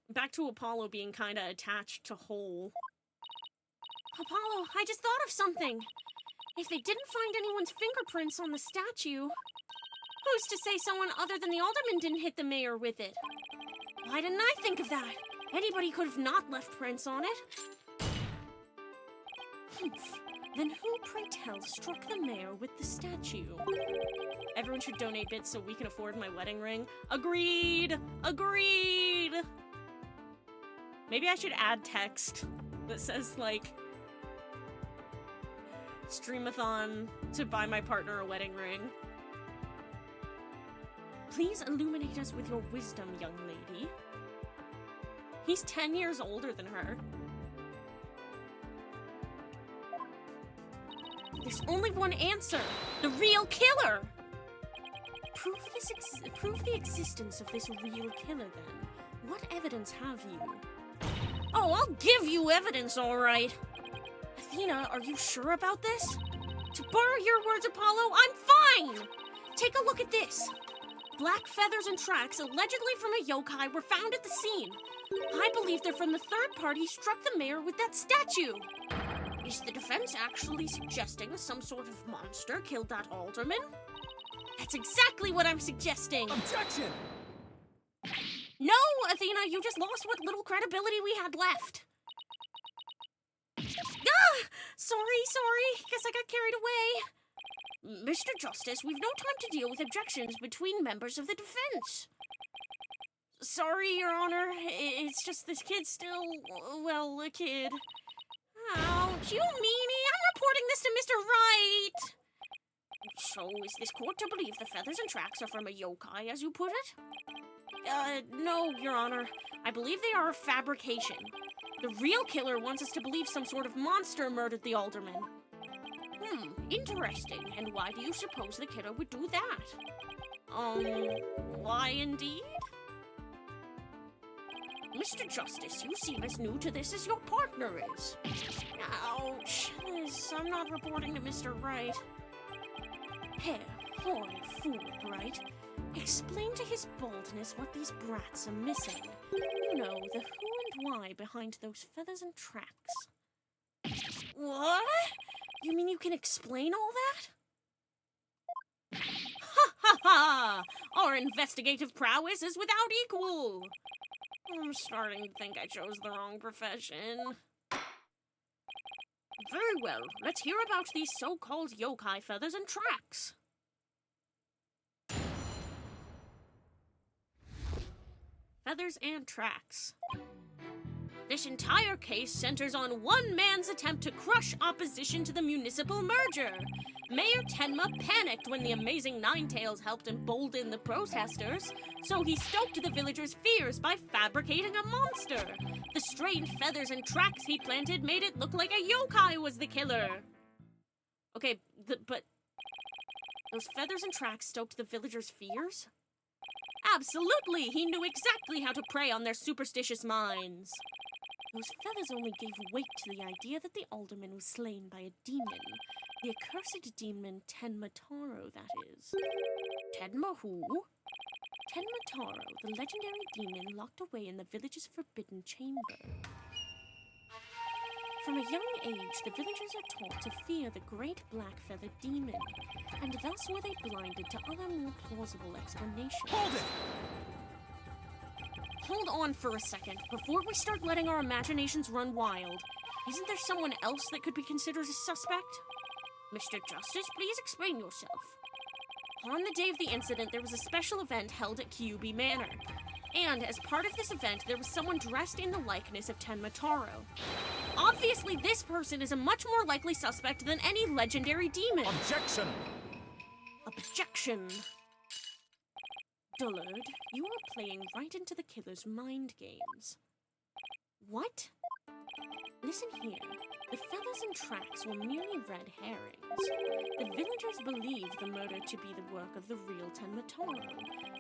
Back to Apollo being kinda attached to Hole. Apollo, I just thought of something. If they didn't find anyone's fingerprints on the statue, who's to say someone other than the alderman didn't hit the mayor with it? Why didn't I think of that? Anybody could have not left prints on it. Humph. Then who, pray tell, struck the mayor with the statue? Everyone should donate bits so we can afford my wedding ring. Agreed! Agreed! Maybe I should add text that says, like, streamathon to buy my partner a wedding ring. Please illuminate us with your wisdom, young lady. He's 10 years older than her. There's only one answer. The real killer! Prove the existence of this real killer, then. What evidence have you? Oh, I'll give you evidence, all right. Athena, are you sure about this? To borrow your words, Apollo, I'm fine! Take a look at this. Black feathers and tracks, allegedly from a yokai, were found at the scene. I believe they're from the third party who struck the mayor with that statue. Is the defense actually suggesting some sort of monster killed that alderman? That's exactly what I'm suggesting! Objection! No, Athena, you just lost what little credibility we had left. Ah! Sorry. Guess I got carried away. Mr. Justice, we've no time to deal with objections between members of the defense. Sorry, Your Honor. It's just this kid's still, well, a kid. Ouch, you meanie! I'm reporting this to Mr. Wright! So, is this court to believe the feathers and tracks are from a yokai, as you put it? No, Your Honor. I believe they are a fabrication. The real killer wants us to believe some sort of monster murdered the alderman. Interesting. And why do you suppose the killer would do that? Why indeed? Mr. Justice, you seem as new to this as your partner is. Ouch. I'm not reporting to Mr. Wright. Hair, horrid fool, Wright. Explain to his baldness what these brats are missing. You know, the who and why behind those feathers and tracks. What? You mean you can explain all that? Ha! Our investigative prowess is without equal! I'm starting to think I chose the wrong profession. Very well, let's hear about these so-called yokai feathers and tracks. Feathers and tracks. This entire case centers on one man's attempt to crush opposition to the municipal merger. Mayor Tenma panicked when the amazing Ninetails helped embolden the protesters, so he stoked the villagers' fears by fabricating a monster. The strange feathers and tracks he planted made it look like a yokai was the killer. Okay, but those feathers and tracks stoked the villagers' fears? Absolutely! He knew exactly how to prey on their superstitious minds. Those feathers only gave weight to the idea that the alderman was slain by a demon. The accursed demon Tenmataro, that is. Tenma who? Tenmataro, the legendary demon locked away in the village's forbidden chamber. From a young age, the villagers are taught to fear the great black-feathered demon, and thus were they blinded to other more plausible explanations. Hold it! Hold on for a second. Before we start letting our imaginations run wild, isn't there someone else that could be considered a suspect? Mr. Justice, please explain yourself. On the day of the incident, there was a special event held at Kyubi Manor. And as part of this event, there was someone dressed in the likeness of Tenmataro. Obviously, this person is a much more likely suspect than any legendary demon. Objection! Objection. Dullard, you are playing right into the killer's mind games. What? Listen here. The feathers and tracks were merely red herrings. The villagers believed the murder to be the work of the real Tenmataro.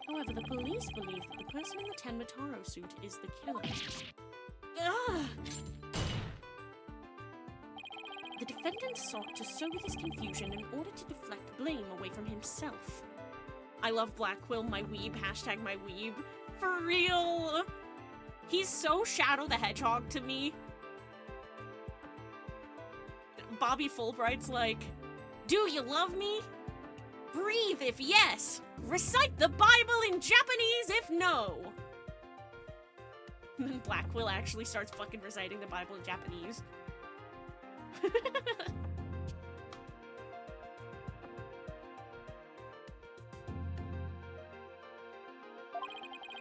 However, the police believe that the person in the Tenmataro suit is the killer. Ugh! The defendant sought to sow this confusion in order to deflect blame away from himself. I love Black Quill, my weeb, hashtag my weeb. For real! He's so Shadow the Hedgehog to me. Bobby Fulbright's like, do you love me? Breathe if yes. Recite the Bible in Japanese if no. And then Black Quill actually starts fucking reciting the Bible in Japanese.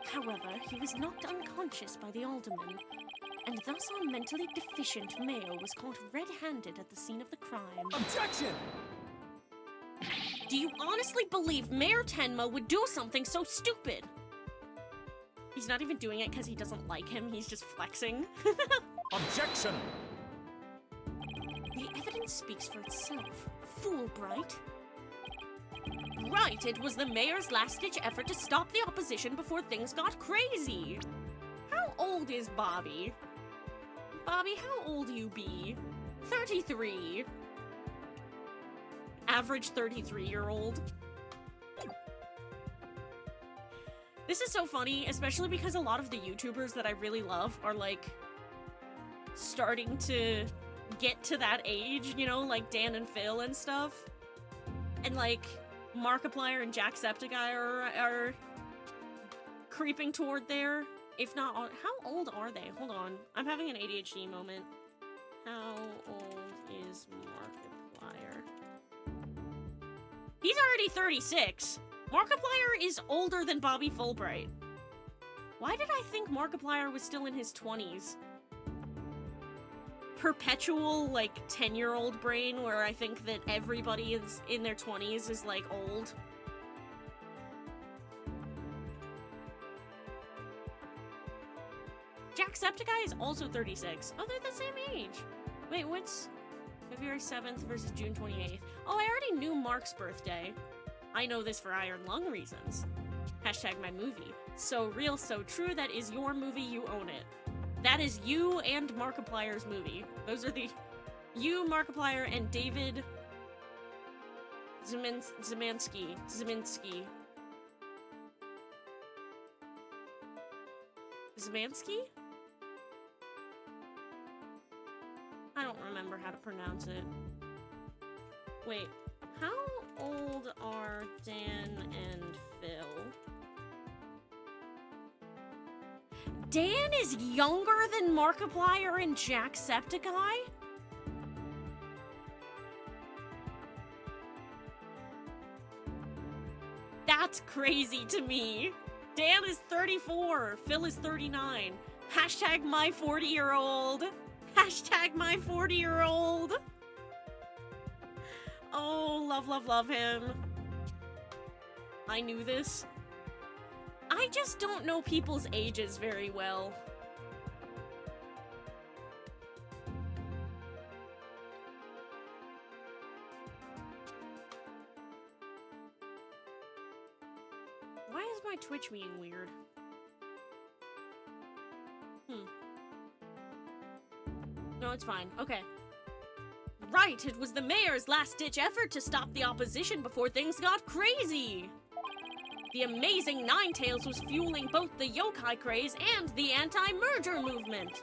However, he was knocked unconscious by the alderman, and thus our mentally deficient Mayo was caught red-handed at the scene of the crime. Objection! Do you honestly believe Mayor Tenma would do something so stupid? He's not even doing it because he doesn't like him, he's just flexing. Objection! The evidence speaks for itself. Fulbright. Right, it was the mayor's last-ditch effort to stop the opposition before things got crazy. How old is Bobby? Bobby, how old you be? 33. Average 33-year-old. This is so funny, especially because a lot of the YouTubers that I really love are, like, starting to get to that age, you know, like Dan and Phil and stuff. And, like, Markiplier and Jacksepticeye are creeping toward there. If not, how old are they? Hold on. I'm having an ADHD moment. How old is Markiplier? He's already 36. Markiplier is older than Bobby Fulbright. Why did I think Markiplier was still in his 20s? Perpetual, like, 10-year-old brain where I think that everybody is in their 20s is, like, old. Jacksepticeye is also 36. Oh, they're the same age. Wait, what's February 7th versus June 28th? Oh, I already knew Mark's birthday. I know this for Iron Lung reasons. Hashtag my movie. So real, so true, that is your movie, you own it. That is you and Markiplier's movie. Those are the... You, Markiplier, and David... Zeminski. Zemansky? I don't remember how to pronounce it. Wait, how old are Dan and Phil? Dan is younger than Markiplier and Jacksepticeye? That's crazy to me. Dan is 34. Phil is 39. Hashtag my 40-year-old. Hashtag my 40-year-old. Oh, love, love, love him. I knew this. I just don't know people's ages very well. Why is my Twitch being weird? No, it's fine. Okay. Right, it was the mayor's last-ditch effort to stop the opposition before things got crazy. The amazing Ninetales was fueling both the yokai craze and the anti-merger movement.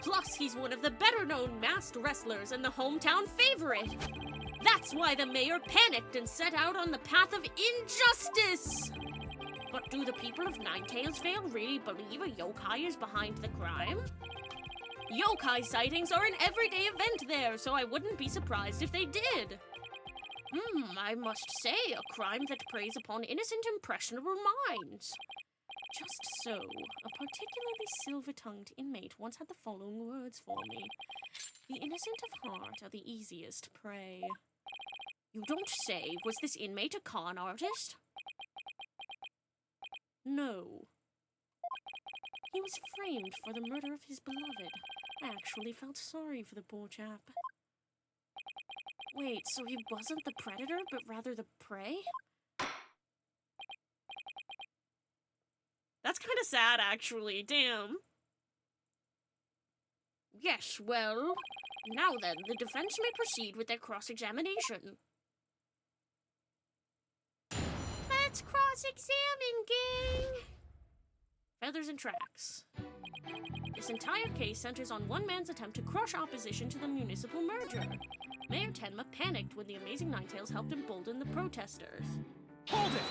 Plus, he's one of the better-known masked wrestlers and the hometown favorite. That's why the mayor panicked and set out on the path of injustice. But do the people of Ninetales Vale really believe a yokai is behind the crime? Yokai sightings are an everyday event there, so I wouldn't be surprised if they did. I must say, a crime that preys upon innocent, impressionable minds. Just so, a particularly silver-tongued inmate once had the following words for me. The innocent of heart are the easiest prey. You don't say, was this inmate a con artist? No. He was framed for the murder of his beloved. I actually felt sorry for the poor chap. Wait, so he wasn't the predator, but rather the prey? That's kind of sad, actually. Damn. Yes, well, now then, the defense may proceed with their cross-examination. Let's cross-examine, gang! Feathers and tracks. This entire case centers on one man's attempt to crush opposition to the municipal merger. Mayor Tenma panicked when the Amazing Ninetales helped embolden the protesters. Hold it!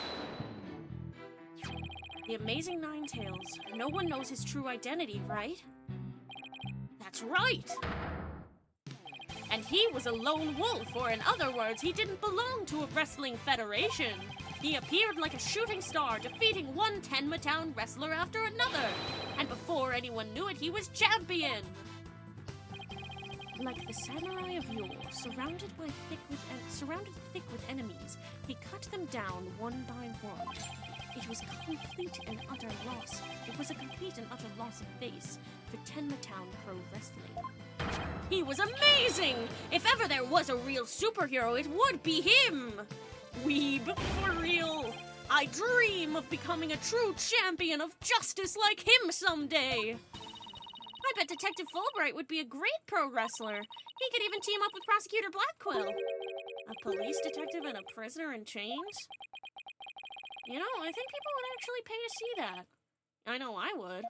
The Amazing Ninetales. No one knows his true identity, right? That's right! And he was a lone wolf, or in other words, he didn't belong to a wrestling federation. He appeared like a shooting star, defeating one Tenma Town wrestler after another. And before anyone knew it, he was champion! Like the samurai of yore, surrounded thick with enemies, he cut them down one by one. It was a complete and utter loss of face for Tenma Town Pro Wrestling. He was amazing! If ever there was a real superhero, it would be him! Weeb, for real! I dream of becoming a true champion of justice like him someday! I bet Detective Fulbright would be a great pro wrestler. He could even team up with Prosecutor Blackquill. A police detective and a prisoner in chains? You know, I think people would actually pay to see that. I know I would.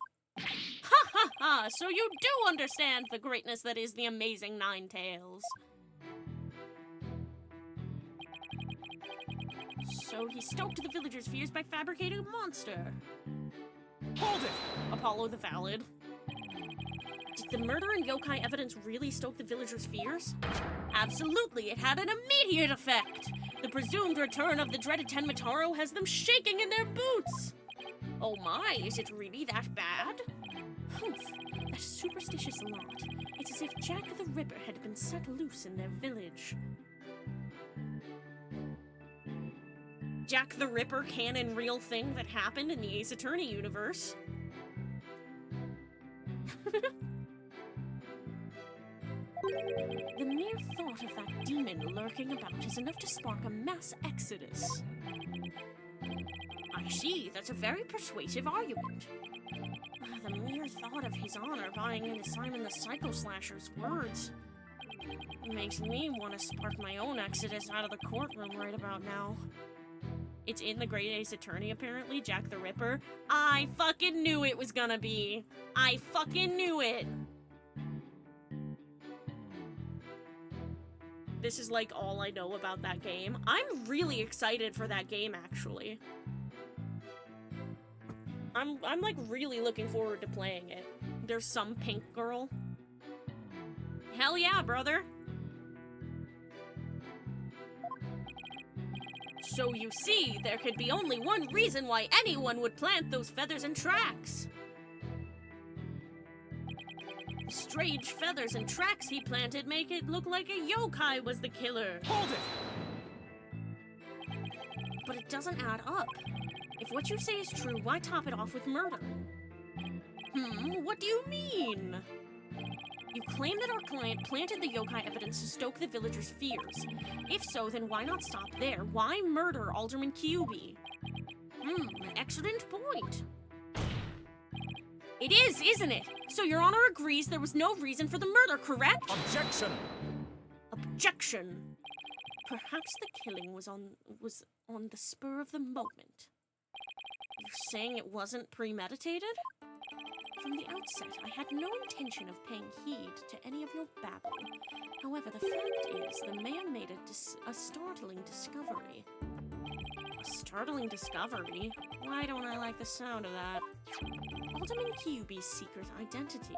Ha ha ha! So you do understand the greatness that is the Amazing Ninetales. So he stoked the villagers' fears by fabricating a monster. Hold it! Apollo the Valid. Did the murder and yokai evidence really stoke the villagers' fears? Absolutely, it had an immediate effect! The presumed return of the dreaded Tenmataro has them shaking in their boots! Oh my, is it really that bad? Humph, that superstitious lot. It's as if Jack the Ripper had been set loose in their village. Jack the Ripper canon real thing that happened in the Ace Attorney universe. The mere thought of that demon lurking about is enough to spark a mass exodus. I see, that's a very persuasive argument. The mere thought of His Honor buying into Simon the Psycho Slasher's words makes me want to spark my own exodus out of the courtroom right about now. It's in the Great Ace Attorney, apparently, Jack the Ripper. I fucking knew it was gonna be. I fucking knew it. This is like all I know about that game. I'm really excited for that game, actually. I'm like really looking forward to playing it. There's some pink girl. Hell yeah, brother. So you see, there could be only one reason why anyone would plant those feathers and tracks. The strange feathers and tracks he planted make it look like a yokai was the killer. Hold it! But it doesn't add up. If what you say is true, why top it off with murder? What do you mean? You claim that our client planted the yokai evidence to stoke the villagers' fears. If so, then why not stop there? Why murder Alderman Kyubi? Excellent point. It is, isn't it? So Your Honor agrees there was no reason for the murder, correct? Objection! Objection. Perhaps the killing was on the spur of the moment. You're saying it wasn't premeditated? From the outset, I had no intention of paying heed to any of your babble. However, the fact is, the mayor made a startling discovery. A startling discovery? Why don't I like the sound of that? Alderman Kyubi's secret identity.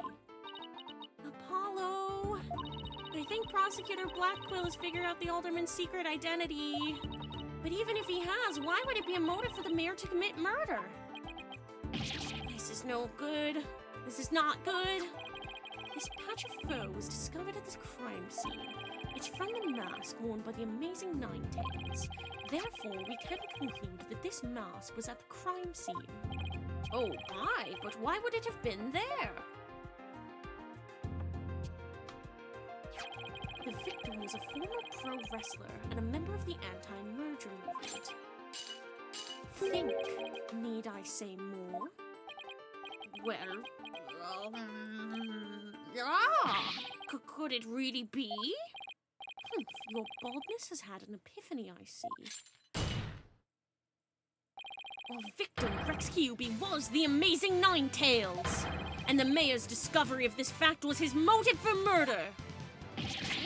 Apollo! I think Prosecutor Blackquill has figured out the Alderman's secret identity. But even if he has, why would it be a motive for the mayor to commit murder? This is no good. This is not good. This patch of fur was discovered at this crime scene. It's from the mask worn by the amazing Ninetales. Therefore, we can conclude that this mask was at the crime scene. Oh, my, but why would it have been there? The victim was a former pro wrestler and a member of the anti-merger movement. Think, need I say more? Well, could it really be? Your baldness has had an epiphany, I see. Our victim, Rex Kyubi, was the amazing Ninetales, and the mayor's discovery of this fact was his motive for murder.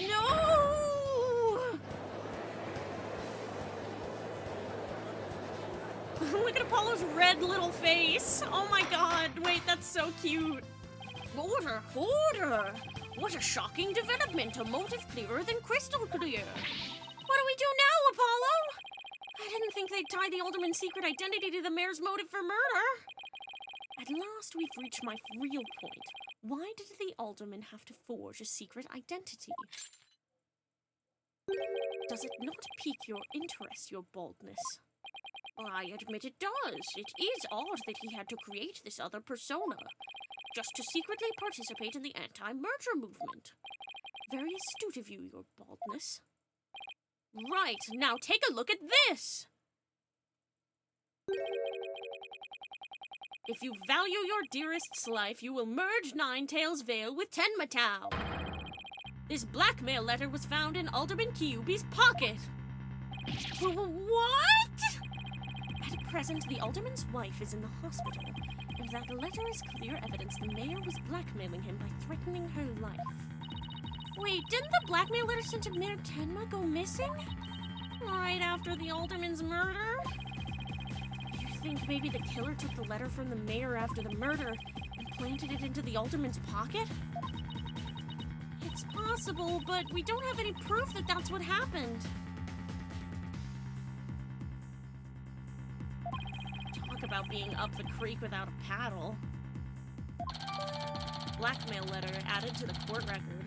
No! Look at Apollo's red little face. Oh my god, wait, that's so cute. Order! What a shocking development, a motive clearer than crystal clear. What do we do now, Apollo? I didn't think they'd tie the Alderman's secret identity to the mayor's motive for murder. At last, we've reached my real point. Why did the Alderman have to forge a secret identity? Does it not pique your interest, your baldness? I admit it does. It is odd that he had to create this other persona, just to secretly participate in the anti-merger movement. Very astute of you, your baldness. Right, now take a look at this! If you value your dearest's life, you will merge Ninetales Vale with Tenma. This blackmail letter was found in Alderman Kyubi's pocket. What? At present, the Alderman's wife is in the hospital, and that letter is clear evidence the mayor was blackmailing him by threatening her life. Wait, didn't the blackmail letter sent to Mayor Tenma go missing? Right after the Alderman's murder? You think maybe the killer took the letter from the mayor after the murder and planted it into the Alderman's pocket? It's possible, but we don't have any proof that that's what happened. Talk about being up the creek without a paddle. Blackmail letter added to the court record.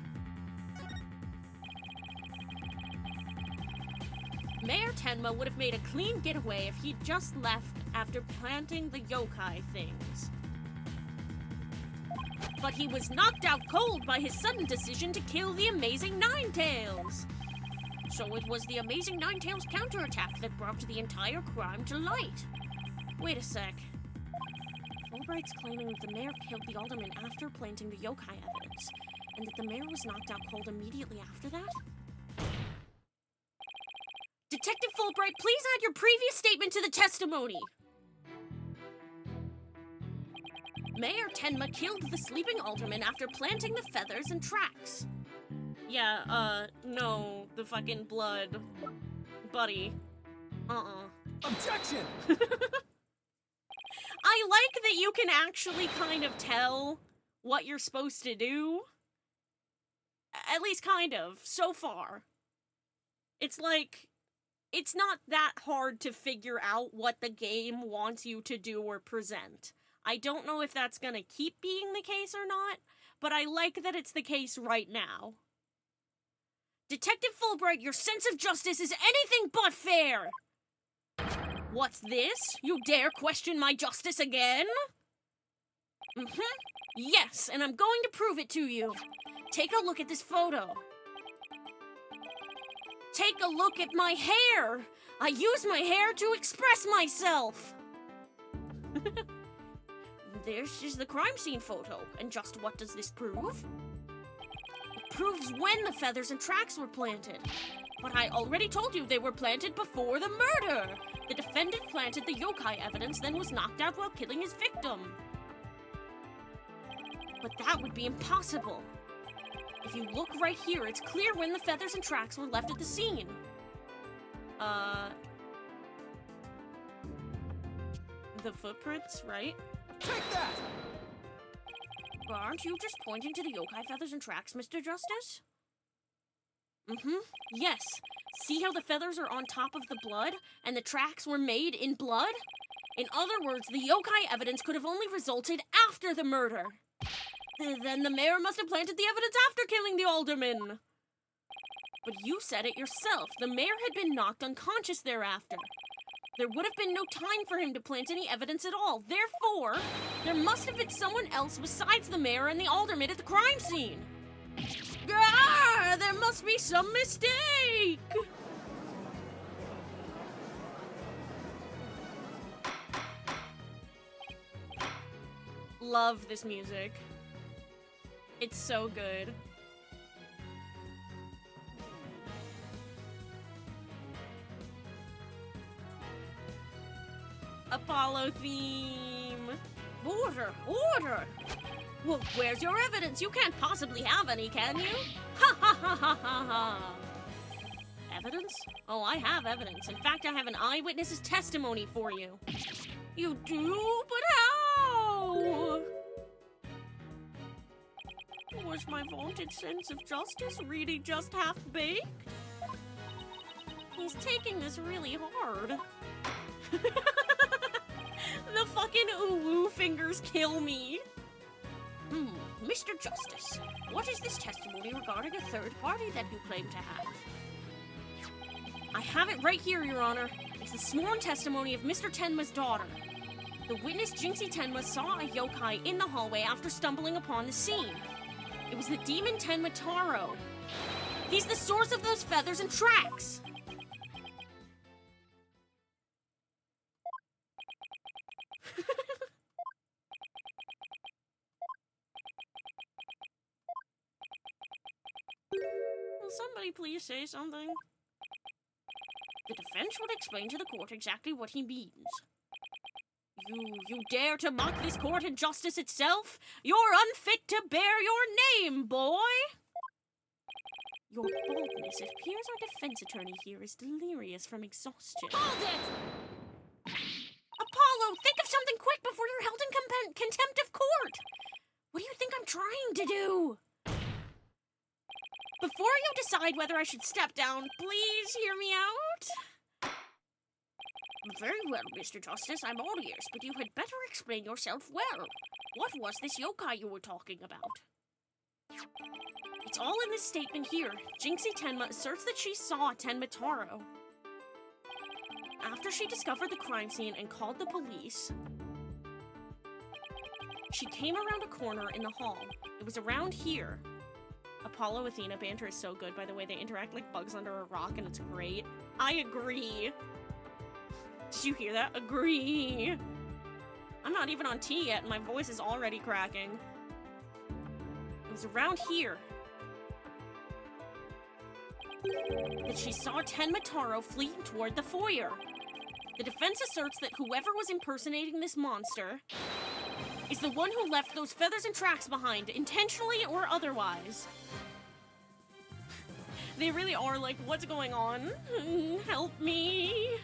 Mayor Tenma would have made a clean getaway if he'd just left after planting the yokai things. But he was knocked out cold by his sudden decision to kill the Amazing Ninetales. So it was the Amazing Ninetales counterattack that brought the entire crime to light. Wait a sec. Fulbright's claiming that the mayor killed the alderman after planting the yokai evidence, and that the mayor was knocked out cold immediately after that? Detective Fulbright, please add your previous statement to the testimony! Mayor Tenma killed the sleeping alderman after planting the feathers and tracks. Yeah, no, the fucking blood. Buddy. Objection! I like that you can actually kind of tell what you're supposed to do. At least kind of, so far. It's like, it's not that hard to figure out what the game wants you to do or present. I don't know if that's gonna keep being the case or not, but I like that it's the case right now. Detective Fulbright, your sense of justice is anything but fair! What's this? You dare question my justice again? Yes, and I'm going to prove it to you. Take a look at this photo. Take a look at my hair! I use my hair to express myself! This is the crime scene photo, and just what does this prove? It proves when the feathers and tracks were planted. But I already told you they were planted before the murder! The defendant planted the yokai evidence, then was knocked out while killing his victim. But that would be impossible. If you look right here, it's clear when the feathers and tracks were left at the scene. The footprints, right? Take that! But aren't you just pointing to the yokai feathers and tracks, Mr. Justice? Yes. See how the feathers are on top of the blood, and the tracks were made in blood? In other words, the yokai evidence could have only resulted after the murder. Then the mayor must have planted the evidence after killing the alderman. But you said it yourself. The mayor had been knocked unconscious thereafter. There would have been no time for him to plant any evidence at all. Therefore, there must have been someone else besides the mayor and the alderman at the crime scene. Ah, there must be some mistake! Love this music. It's so good. Apollo theme. Order, order. Well, where's your evidence? You can't possibly have any, can you? Ha ha ha ha ha ha. Evidence? Oh, I have evidence. In fact, I have an eyewitness's testimony for you. You do? But how? Was my vaunted sense of justice really just half-baked? He's taking this really hard. The fucking ooh-woo fingers kill me. Mr. Justice, what is this testimony regarding a third party that you claim to have? I have it right here, Your Honor. It's the sworn testimony of Mr. Tenma's daughter. The witness, Jinxie Tenma, saw a yokai in the hallway after stumbling upon the scene. It was the demon Tenma Taro. He's the source of those feathers and tracks! Will somebody please say something? The defense would explain to the court exactly what he means. You dare to mock this court and justice itself? You're unfit to bear your name, boy! Your boldness. It appears our defense attorney here is delirious from exhaustion. Hold it! Apollo, think of something quick before you're held in contempt of court! What do you think I'm trying to do? Before you decide whether I should step down, please hear me out. Very well, Mr. Justice, I'm all ears, but you had better explain yourself well. What was this yokai you were talking about? It's all in this statement here. Jinxie Tenma asserts that she saw Tenma Taro. After she discovered the crime scene and called the police, she came around a corner in the hall. It was around here. Apollo Athena banter is so good, by the way. They interact like bugs under a rock, and it's great. I agree. Did you hear that? Agree. I'm not even on tea yet, and my voice is already cracking. It was around here that she saw Tenma Taro fleeing toward the foyer. The defense asserts that whoever was impersonating this monster is the one who left those feathers and tracks behind, intentionally or otherwise. They really are like, what's going on? Help me.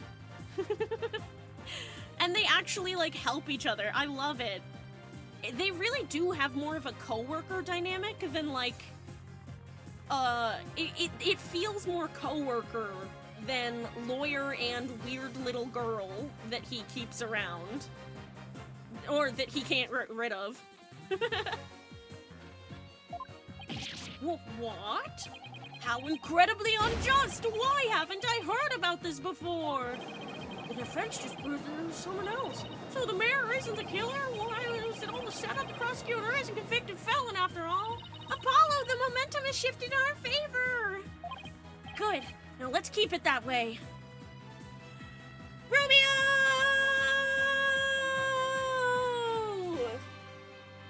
And they actually, like, help each other. I love it. They really do have more of a coworker dynamic than, like, it feels more coworker than lawyer and weird little girl that he keeps around. Or that he can't get rid of. What? How incredibly unjust! Why haven't I heard about this before? The defense just proved it was someone else. So the mayor isn't the killer? Why was it all a setup? The prosecutor is a convicted felon after all. Apollo, the momentum has shifted in our favor! Good. Now let's keep it that way. Romeo!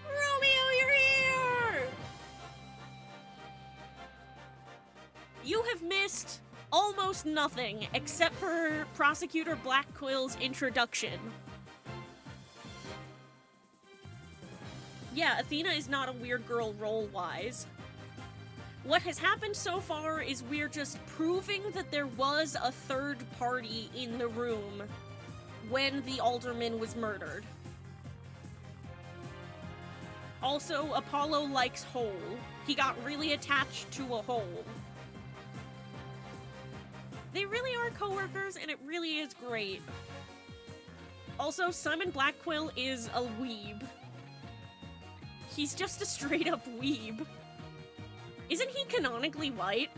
Romeo, you're here! You have missed almost nothing except for Prosecutor Blackquill's introduction. Yeah, Athena is not a weird girl role-wise. What has happened so far is we're just proving that there was a third party in the room when the alderman was murdered. Also, Apollo likes hole. He got really attached to a hole. They really are coworkers, and it really is great. Also, Simon Blackquill is a weeb. He's just a straight-up weeb. Isn't he canonically white?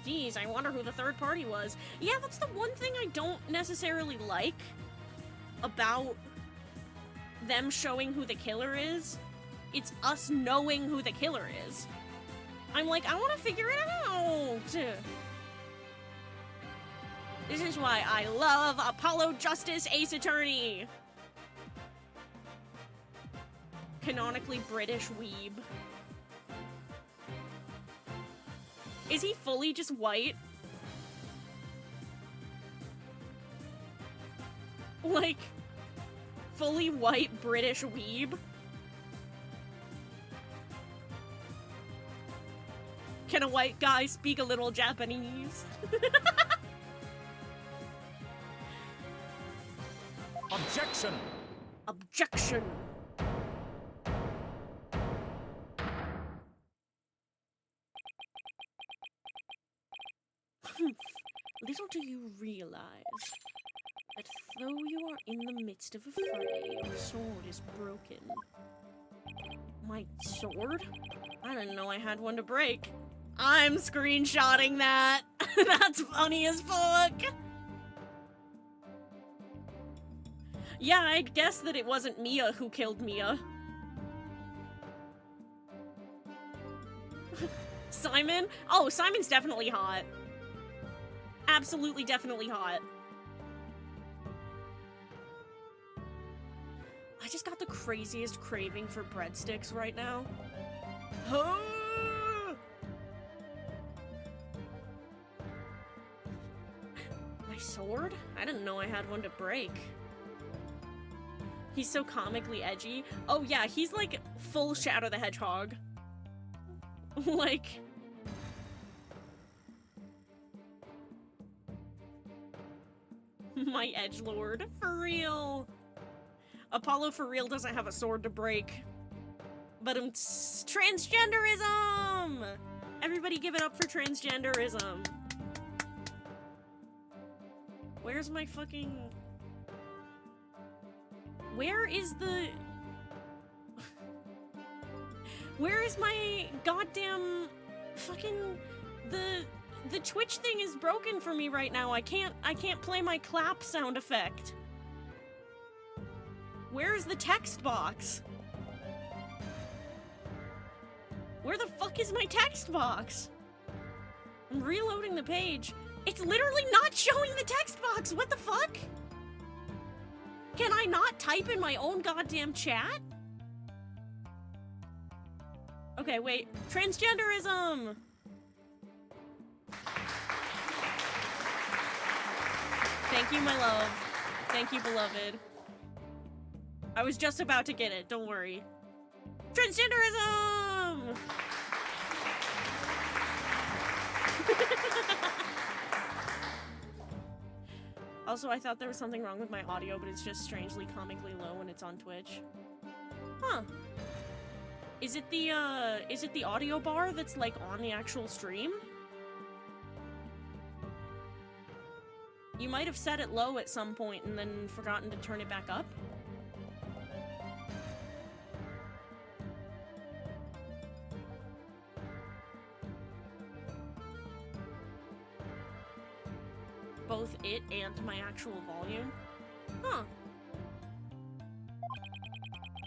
Geez, I wonder who the third party was. Yeah, that's the one thing I don't necessarily like about them showing who the killer is. It's us knowing who the killer is. I'm like, I want to figure it out. This is why I love Apollo Justice Ace Attorney. Canonically British weeb. Is he fully just white? Like, fully white British weeb? Can a white guy speak a little Japanese? Objection! Objection! Little do you realize that though you are in the midst of a fray, your sword is broken. My sword? I didn't know I had one to break. I'm screenshotting that. That's funny as fuck. Yeah, I'd guess that it wasn't Mia who killed Mia. Simon? Oh, Simon's definitely hot. Absolutely, definitely hot. I just got the craziest craving for breadsticks right now. My sword? I didn't know I had one to break. He's so comically edgy. Oh yeah, he's like full Shadow the Hedgehog. Like... my edgelord, for real. Apollo for real doesn't have a sword to break. But transgenderism! Everybody give it up for transgenderism. Where's my fucking... Where is the... Where is my goddamn fucking... The Twitch thing is broken for me right now. I can't play my clap sound effect. Where's the text box? Where the fuck is my text box? I'm reloading the page. It's literally not showing the text box. What the fuck? Can I not type in my own goddamn chat? Okay, wait. Transgenderism! Thank you, my love. Thank you, beloved. I was just about to get it, don't worry. Transgenderism! Also, I thought there was something wrong with my audio, but it's just strangely comically low when it's on Twitch. Huh. Is it the audio bar that's, like, on the actual stream? You might have set it low at some point and then forgotten to turn it back up. Both it and my actual volume. Huh.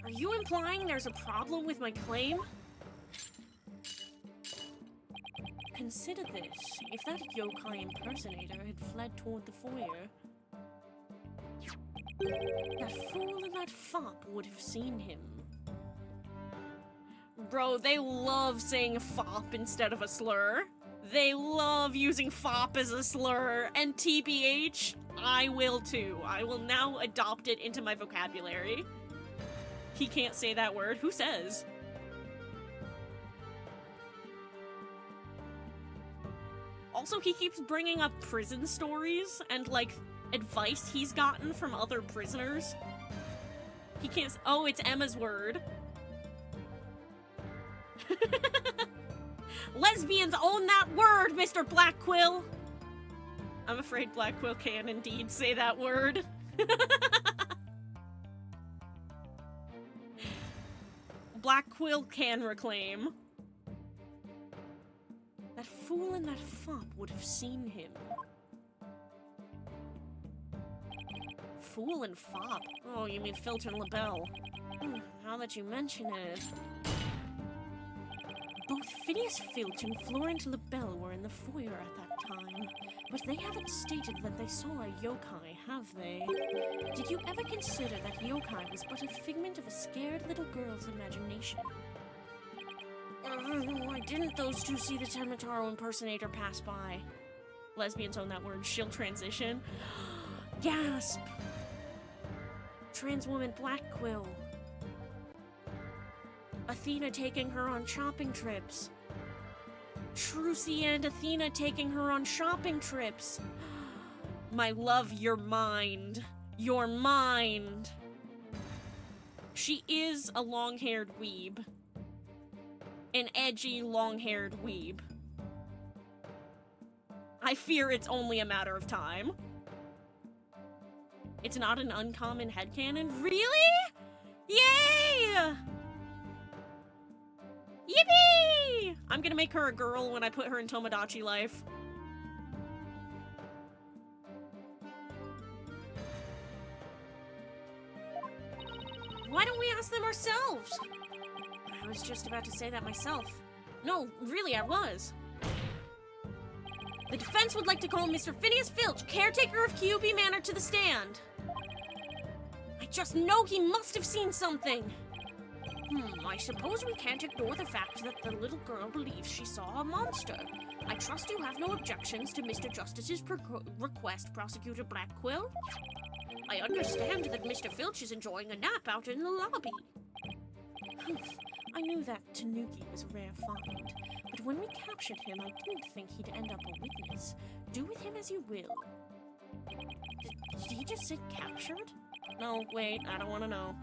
Are you implying there's a problem with my claim? Consider this. If that yokai impersonator had fled toward the foyer, that fool and that fop would have seen him. Bro, they love saying fop instead of a slur. They love using fop as a slur, and TBH, I will too. I will now adopt it into my vocabulary. He can't say that word. Who says? Also, he keeps bringing up prison stories and, like, advice he's gotten from other prisoners. He can't oh, it's Emma's word. Lesbians own that word, Mr. Blackquill! I'm afraid Blackquill can indeed say that word. Blackquill can reclaim. That fool and that fop would have seen him. Fool and fop? Oh, you mean Filch and LaBelle. Now that you mention it... Both Phineas Filch and Florent LaBelle were in the foyer at that time, but they haven't stated that they saw a yokai, have they? Did you ever consider that yokai was but a figment of a scared little girl's imagination? Why didn't those two see the Temitaro impersonator pass by? Lesbians own that word. She'll transition. Gasp! Trans woman Blackquill. Athena taking her on shopping trips. Trucy and Athena taking her on shopping trips. My love, your mind. Your mind. She is a long-haired weeb. An edgy, long-haired weeb. I fear it's only a matter of time. It's not an uncommon headcanon? Really? Yay! Yippee! I'm gonna make her a girl when I put her in Tomodachi Life. Why don't we ask them ourselves? I was just about to say that myself. No, really, I was. The defense would like to call Mr. Phineas Filch, caretaker of Kyuubi Manor, to the stand. I just know he must have seen something. I suppose we can't ignore the fact that the little girl believes she saw a monster. I trust you have no objections to Mr. Justice's request, Prosecutor Blackquill. I understand that Mr. Filch is enjoying a nap out in the lobby. I knew that Tanuki was a rare find, but when we captured him, I didn't think he'd end up a witness. Do with him as you will. Did he just say captured? No, wait, I don't want to know.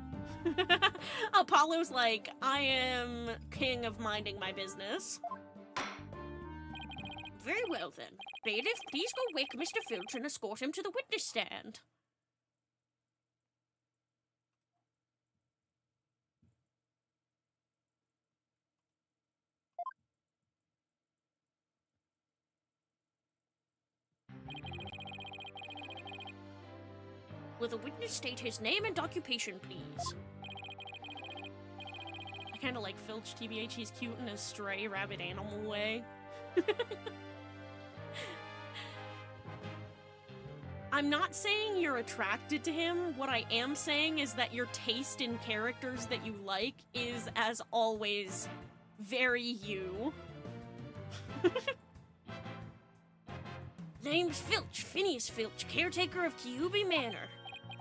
Apollo's like, I am king of minding my business. Very well then. Bailiff, please go wake Mr. Filch and escort him to the witness stand. Will the witness state his name and occupation, please? I kind of like Filch, TBH. He's cute in a stray rabbit animal way. I'm not saying you're attracted to him. What I am saying is that your taste in characters that you like is, as always, very you. Name's Filch, Phineas Filch, caretaker of Kyuubi Manor.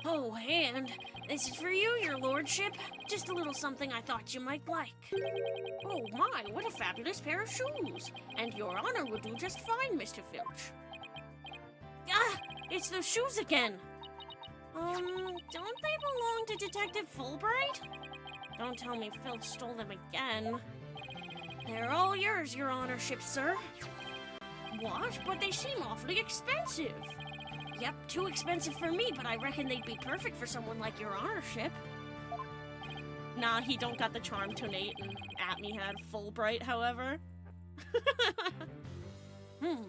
Oh, and this is for you, your lordship. Just a little something I thought you might like. Oh my, what a fabulous pair of shoes. And your honor would do just fine, Mr. Filch. Ah, it's those shoes again. Don't they belong to Detective Fulbright? Don't tell me Filch stole them again. They're all yours, your honorship, sir. What? But they seem awfully expensive. Yep, too expensive for me, but I reckon they'd be perfect for someone like your honorship. Nah, he don't got the charm to Nate and Atme had Fulbright, however.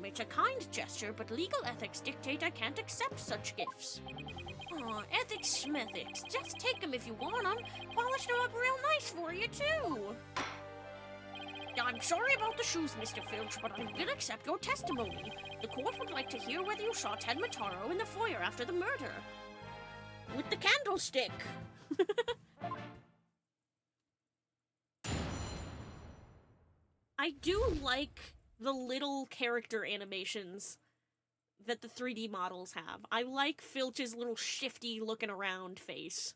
It's a kind gesture, but legal ethics dictate I can't accept such gifts. Aw, ethics schmethics. Just take them if you want them. Polish them up real nice for you, too. I'm sorry about the shoes, Mr. Filch, but I will accept your testimony. The court would like to hear whether you saw Ted Mataro in the foyer after the murder. With the candlestick. I do like the little character animations that the 3D models have. I like Filch's little shifty looking around face.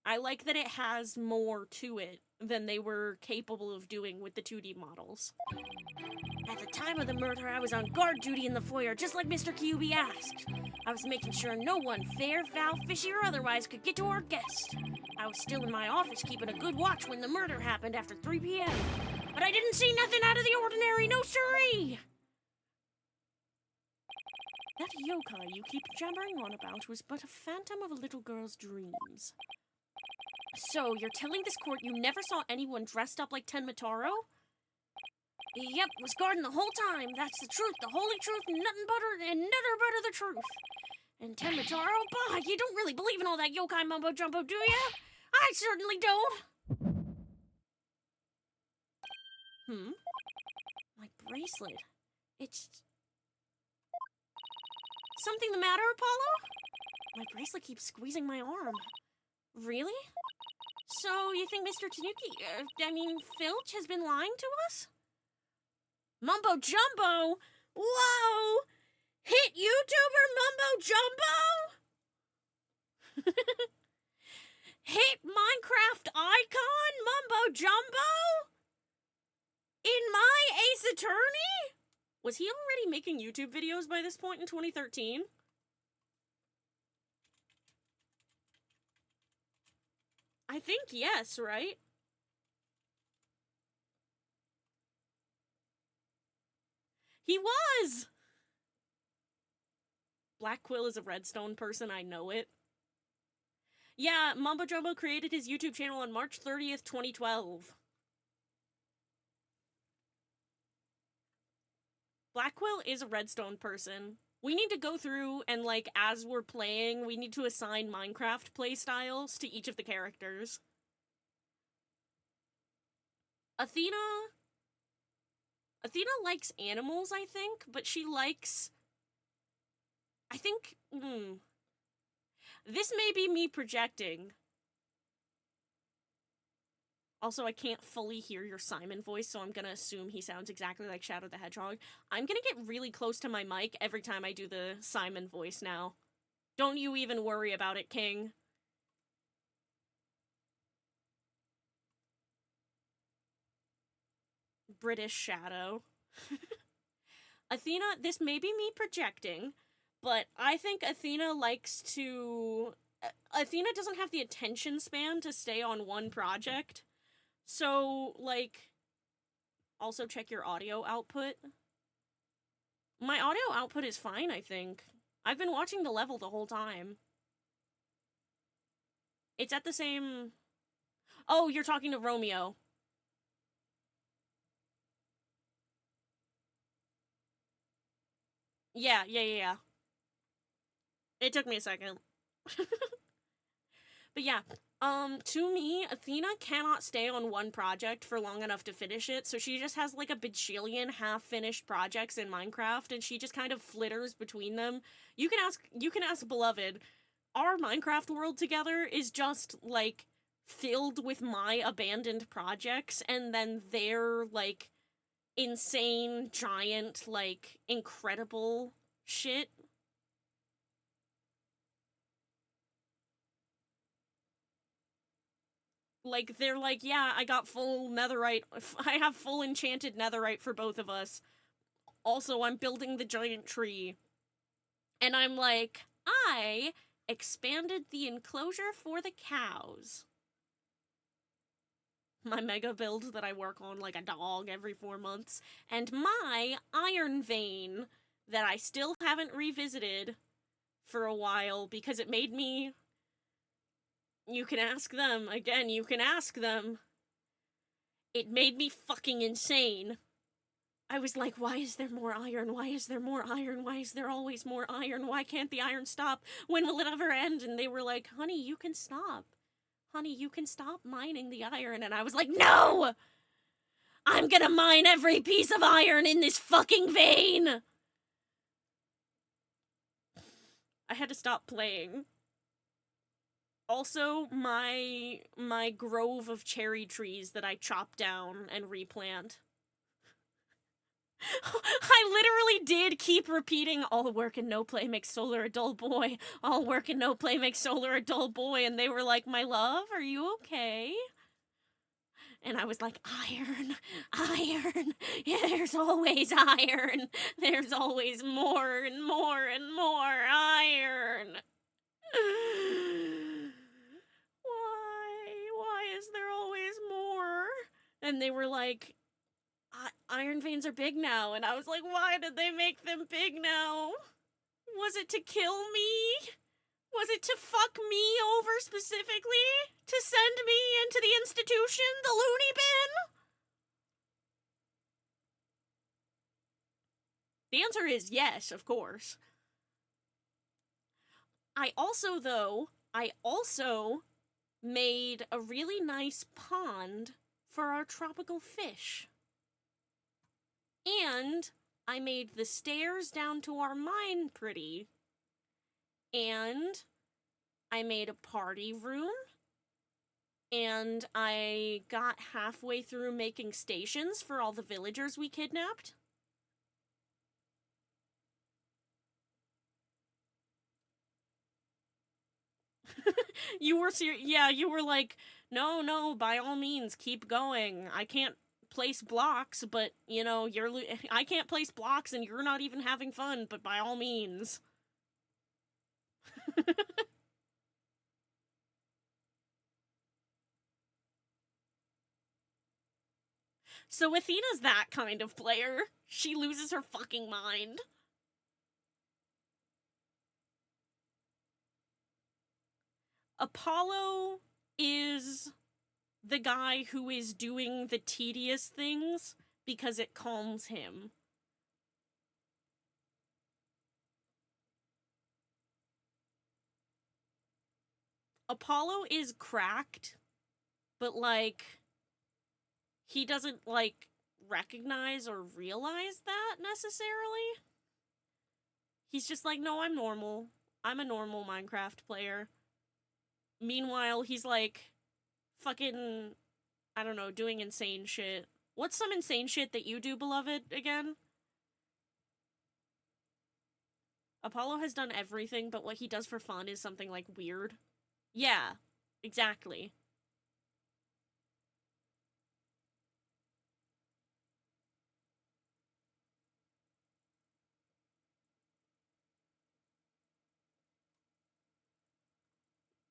I like that it has more to it than they were capable of doing with the 2D models. At the time of the murder, I was on guard duty in the foyer, just like Mr. QB asked. I was making sure no one, fair, foul, fishy, or otherwise, could get to our guest. I was still in my office keeping a good watch when the murder happened after 3 p.m. But I didn't see nothing out of the ordinary, no siree! That yokai you keep jabbering on about was but a phantom of a little girl's dreams. So, you're telling this court you never saw anyone dressed up like Ten Mataro? Yep, was guarding the whole time. That's the truth, the holy truth, nothing but and nutter but the truth. And Ten Mataro, bah, you don't really believe in all that yokai mumbo-jumbo, do ya? I certainly don't. My bracelet. It's... Something the matter, Apollo? My bracelet keeps squeezing my arm. Really? So, you think Mr. Tanuki, Filch has been lying to us? Mumbo Jumbo? Whoa! Hit YouTuber Mumbo Jumbo? Hit Minecraft icon Mumbo Jumbo? In my Ace Attorney? Was he already making YouTube videos by this point in 2013? I think yes, right? He was! Black Quill is a Redstone person, I know it. Yeah, Mumbo Jumbo created his YouTube channel on March 30th, 2012. Black Quill is a Redstone person. We need to go through and, like, as we're playing, we need to assign Minecraft playstyles to each of the characters. Athena likes animals, I think, but she likes... I think... This may be me projecting. Also, I can't fully hear your Simon voice, so I'm gonna assume he sounds exactly like Shadow the Hedgehog. I'm gonna get really close to my mic every time I do the Simon voice now. Don't you even worry about it, King. British Shadow. Athena, this may be me projecting, but I think Athena likes to... Athena doesn't have the attention span to stay on one project. So, like, also check your audio output. My audio output is fine, I think. I've been watching the level the whole time. It's at the same... Oh, you're talking to Romeo. Yeah. It took me a second. But yeah, to me, Athena cannot stay on one project for long enough to finish it, so she just has like a bajillion half-finished projects in Minecraft, and she just kind of flitters between them. You can ask Beloved. Our Minecraft world together is just, like, filled with my abandoned projects, and then their, like, insane, giant, like, incredible shit. Like, they're like, yeah, I got full netherite. I have full enchanted netherite for both of us. Also, I'm building the giant tree. And I'm like, I expanded the enclosure for the cows. My mega build that I work on like a dog every 4 months. And my iron vein that I still haven't revisited for a while because it made me... You can ask them. Again, you can ask them. It made me fucking insane. I was like, why is there more iron? Why is there more iron? Why is there always more iron? Why can't the iron stop? When will it ever end? And they were like, honey, you can stop. Honey, you can stop mining the iron. And I was like, no! I'm gonna mine every piece of iron in this fucking vein! I had to stop playing. Also, my grove of cherry trees that I chop down and replant. I literally did keep repeating, all work and no play makes Solar a dull boy. All work and no play makes Solar a dull boy. And they were like, my love, are you okay? And I was like, iron, iron, yeah, there's always iron. There's always more and more and more iron. Why is there always more? And they were like, iron veins are big now. And I was like, why did they make them big now? Was it to kill me? Was it to fuck me over specifically? To send me into the institution? The loony bin? The answer is yes, of course. I also made a really nice pond for our tropical fish. And I made the stairs down to our mine pretty. And I made a party room. And I got halfway through making stations for all the villagers we kidnapped. You were like, no, by all means, keep going. I can't place blocks, but, you know, I can't place blocks and you're not even having fun, but by all means. So Athena's that kind of player. She loses her fucking mind. Apollo is the guy who is doing the tedious things because it calms him. Apollo is cracked, but, like, he doesn't, like, recognize or realize that, necessarily. He's just like, no, I'm normal. I'm a normal Minecraft player. Meanwhile, he's, like, fucking, I don't know, doing insane shit. What's some insane shit that you do, beloved, again? Apollo has done everything, but what he does for fun is something, like, weird. Yeah, exactly.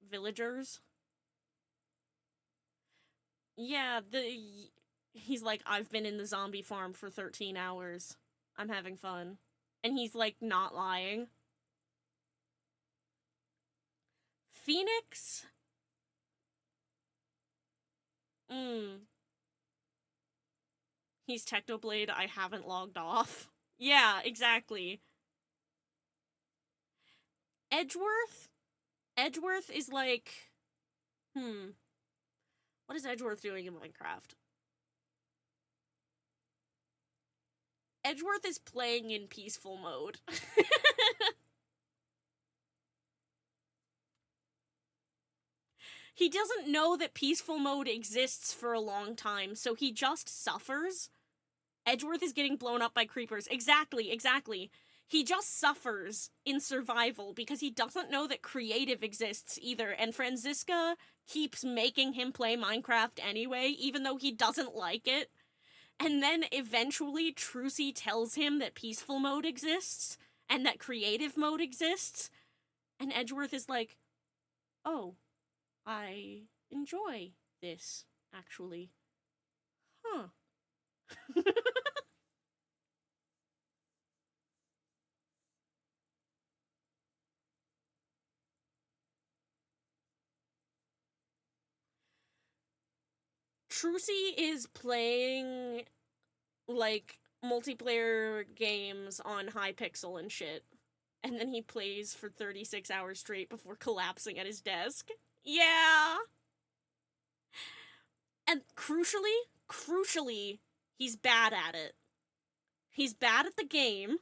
Villagers. Yeah, he's like, I've been in the zombie farm for 13 hours. I'm having fun. And he's, like, not lying. Phoenix? He's Technoblade, I haven't logged off. Yeah, exactly. Edgeworth? Edgeworth is like... What is Edgeworth doing in Minecraft? Edgeworth is playing in peaceful mode. He doesn't know that peaceful mode exists for a long time, so he just suffers. Edgeworth is getting blown up by creepers. Exactly. He just suffers in survival because he doesn't know that creative exists either, and Franziska keeps making him play Minecraft anyway, even though he doesn't like it. And then eventually Trucy tells him that peaceful mode exists, and that creative mode exists, and Edgeworth is like, oh, I enjoy this, actually. Huh. Trucy is playing, like, multiplayer games on Hypixel and shit. And then he plays for 36 hours straight before collapsing at his desk. Yeah! And crucially, he's bad at it. He's bad at the game.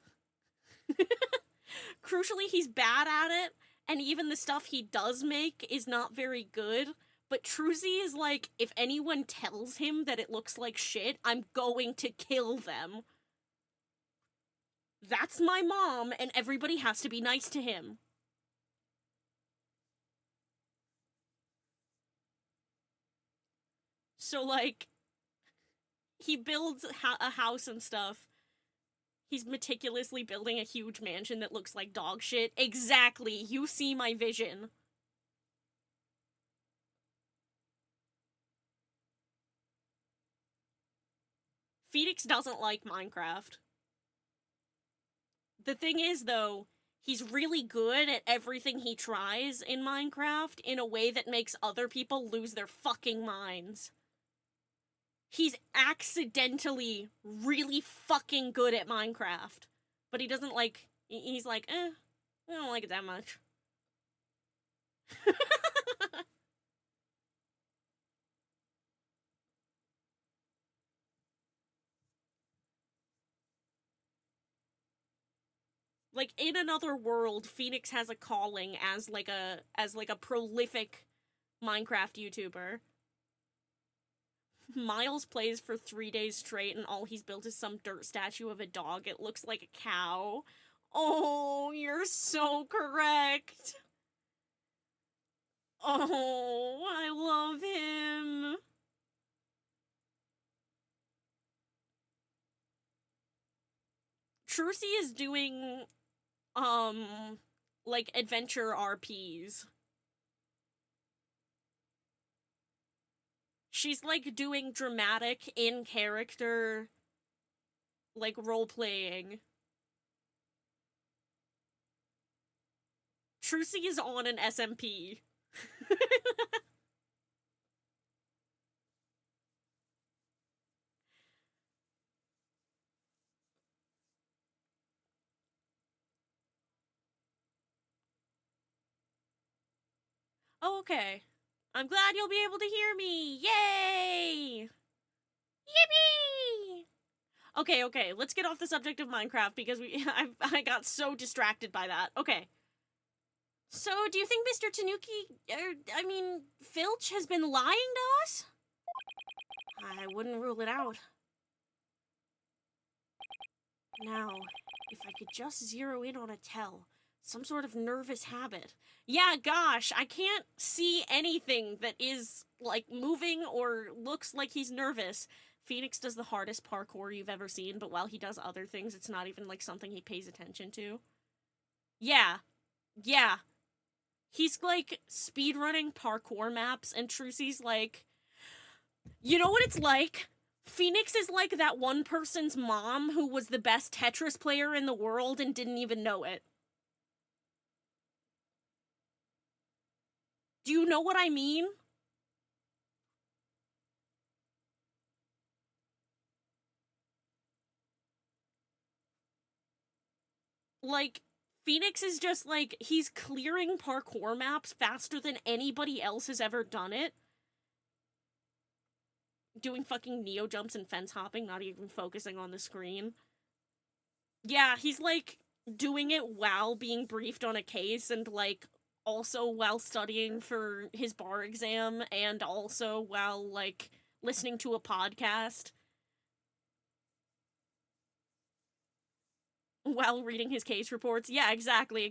Crucially, he's bad at it, and even the stuff he does make is not very good. But Trucy is like, if anyone tells him that it looks like shit, I'm going to kill them. That's my mom, and everybody has to be nice to him. So, like, he builds a house and stuff. He's meticulously building a huge mansion that looks like dog shit. Exactly, you see my vision. Phoenix doesn't like Minecraft. The thing is, though, he's really good at everything he tries in Minecraft in a way that makes other people lose their fucking minds. He's accidentally really fucking good at Minecraft. But he doesn't like... He's like, I don't like it that much. Like, in another world, Phoenix has a calling as like a prolific Minecraft YouTuber. Miles plays for 3 days straight and all he's built is some dirt statue of a dog. It looks like a cow. Oh, you're so correct. Oh, I love him. Trucy is doing, like, adventure RPs. She's, like, doing dramatic, in-character, like, role-playing. Trucy is on an SMP. Oh, okay. I'm glad you'll be able to hear me! Yay! Yippee! Okay, let's get off the subject of Minecraft because I got so distracted by that. Okay. So, do you think Mr. Filch has been lying to us? I wouldn't rule it out. Now, if I could just zero in on a tell, some sort of nervous habit. Yeah, gosh, I can't see anything that is, like, moving or looks like he's nervous. Phoenix does the hardest parkour you've ever seen, but while he does other things, it's not even, like, something he pays attention to. Yeah. He's, like, speedrunning parkour maps, and Trucy's like, you know what it's like? Phoenix is like that one person's mom who was the best Tetris player in the world and didn't even know it. Do you know what I mean? Like, Phoenix is just like, he's clearing parkour maps faster than anybody else has ever done it. Doing fucking neo jumps and fence hopping, not even focusing on the screen. Yeah, he's like doing it while being briefed on a case and like also while studying for his bar exam and also while like listening to a podcast. While reading his case reports. Yeah, exactly.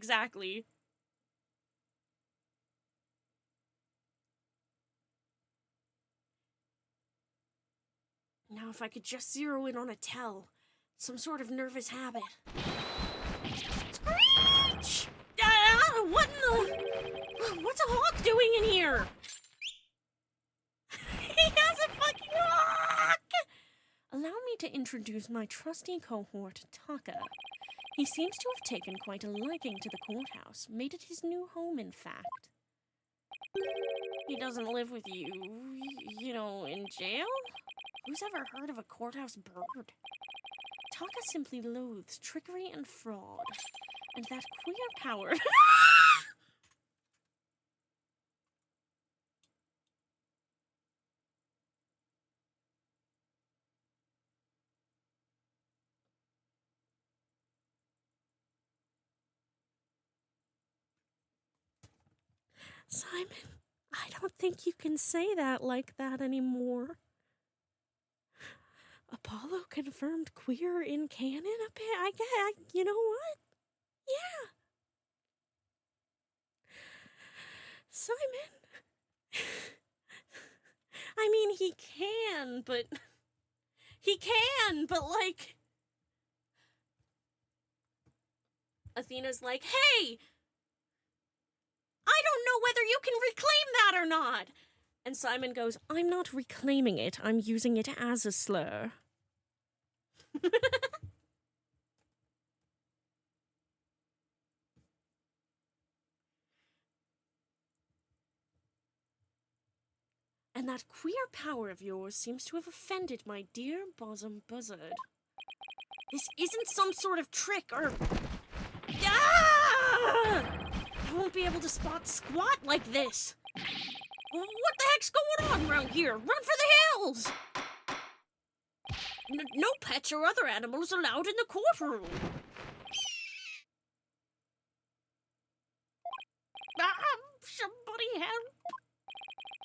Now if I could just zero in on a tell. Some sort of nervous habit. Screech! What in the... What's a hawk doing in here? He has a fucking hawk! Allow me to introduce my trusty cohort, Taka. He seems to have taken quite a liking to the courthouse, made it his new home, in fact. He doesn't live with you, you know, in jail? Who's ever heard of a courthouse bird? Taka simply loathes trickery and fraud, and that queer power. Simon, I don't think you can say that like that anymore. Apollo confirmed queer in canon a bit. I get, you know what? Yeah. Simon. I mean, he can, but like, Athena's like, hey, I don't know whether you can reclaim that or not. And Simon goes, I'm not reclaiming it, I'm using it as a slur. And that queer power of yours seems to have offended my dear bosom buzzard. This isn't some sort of trick or... Ah! I won't be able to spot squat like this. What the heck's going on around here? Run for the hills! No pets or other animals allowed in the courtroom. Somebody help!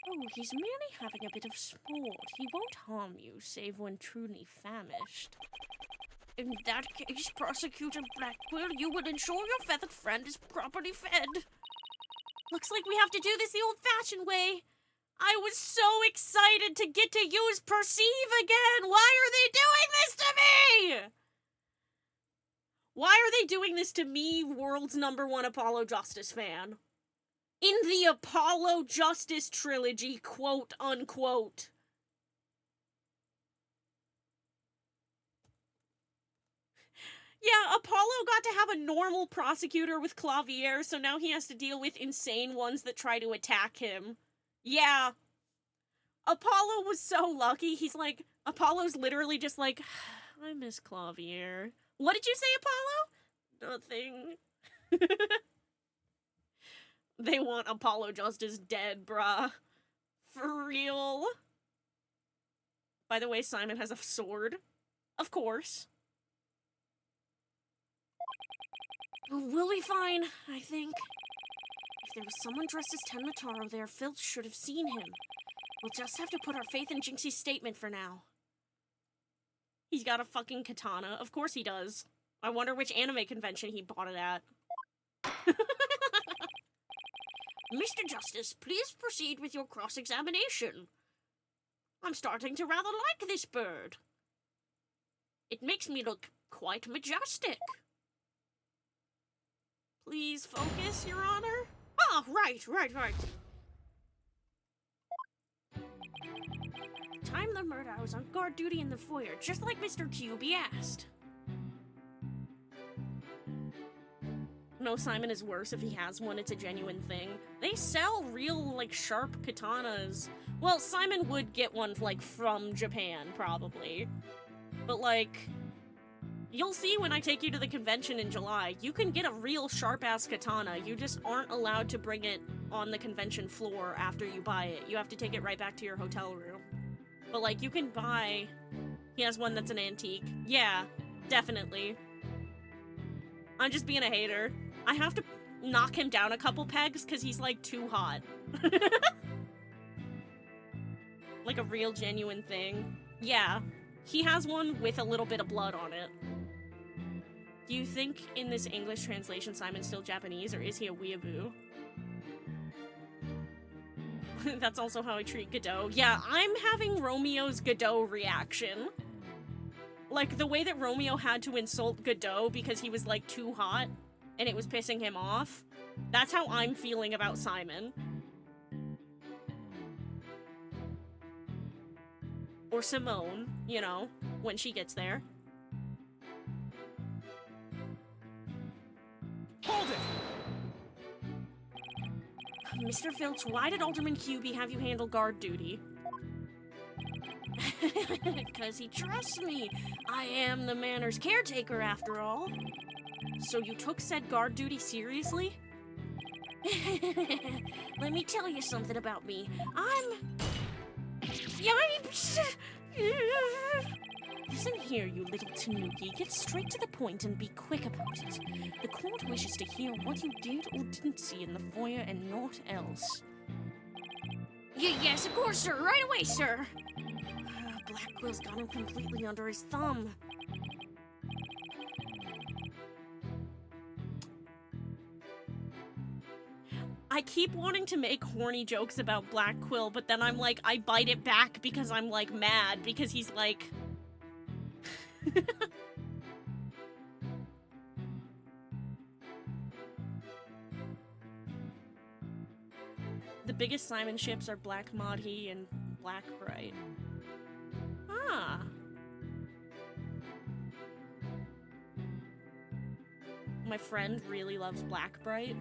Oh, he's merely having a bit of sport. He won't harm you, save when truly famished. In that case, Prosecutor Blackwell, you will ensure your feathered friend is properly fed. Looks like we have to do this the old-fashioned way. I was so excited to get to use perceive again! Why are they doing this to me? Why are they doing this to me, world's #1 Apollo Justice fan? In the Apollo Justice trilogy, quote unquote. Yeah, Apollo got to have a normal prosecutor with Clavier, so now he has to deal with insane ones that try to attack him. Yeah. Apollo was so lucky. He's like, Apollo's literally just like, I miss Clavier. What did you say, Apollo? Nothing. They want Apollo Justice dead, bruh. For real. By the way, Simon has a sword. Of course. We'll be fine, I think. If there was someone dressed as Tenmataro there, Filch should have seen him. We'll just have to put our faith in Jinxie's statement for now. He's got a fucking katana. Of course he does. I wonder which anime convention he bought it at. Mr. Justice, please proceed with your cross-examination. I'm starting to rather like this bird. It makes me look quite majestic. Please focus, Your Honor. Ah, right. Time the murder, I was on guard duty in the foyer, just like Mr. QB asked. No, Simon is worse if he has one, it's a genuine thing. They sell real, like, sharp katanas. Well, Simon would get one, like, from Japan, probably. But, like, you'll see when I take you to the convention in July, you can get a real sharp-ass katana. You just aren't allowed to bring it on the convention floor after you buy it. You have to take it right back to your hotel room. But, like, you can buy... He has one that's an antique. Yeah, definitely. I'm just being a hater. I have to knock him down a couple pegs because he's, like, too hot. Like a real genuine thing. Yeah, he has one with a little bit of blood on it. Do you think in this English translation Simon's still Japanese, or is he a weeaboo? That's also how I treat Godot. Yeah, I'm having Romeo's Godot reaction. Like, the way that Romeo had to insult Godot because he was, like, too hot, and it was pissing him off. That's how I'm feeling about Simon. Or Simone, you know, when she gets there. Hold it! Mr. Filch, why did Alderman Hubie have you handle guard duty? Because he trusts me. I am the manor's caretaker, after all. So you took said guard duty seriously? Let me tell you something about me. Listen here, you little tanuki. Get straight to the point and be quick about it. The court wishes to hear what you did or didn't see in the foyer and naught else. Yes, of course, sir. Right away, sir. Blackwell's got him completely under his thumb. I keep wanting to make horny jokes about Black Quill, but then I'm like, I bite it back because I'm like mad because he's like... The biggest Simon ships are Black Modhi and Black Bright. Ah. My friend really loves Black Bright.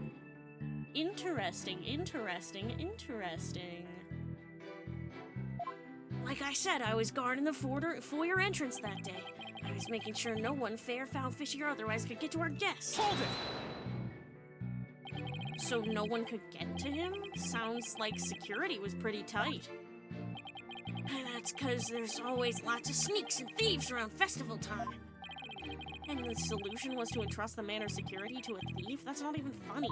Interesting. Like I said, I was guarding the foyer entrance that day. I was making sure no one, fair, foul, fishy, or otherwise, could get to our guests. Hold it! So no one could get to him? Sounds like security was pretty tight. And that's because there's always lots of sneaks and thieves around festival time. And the solution was to entrust the manor's security to a thief? That's not even funny.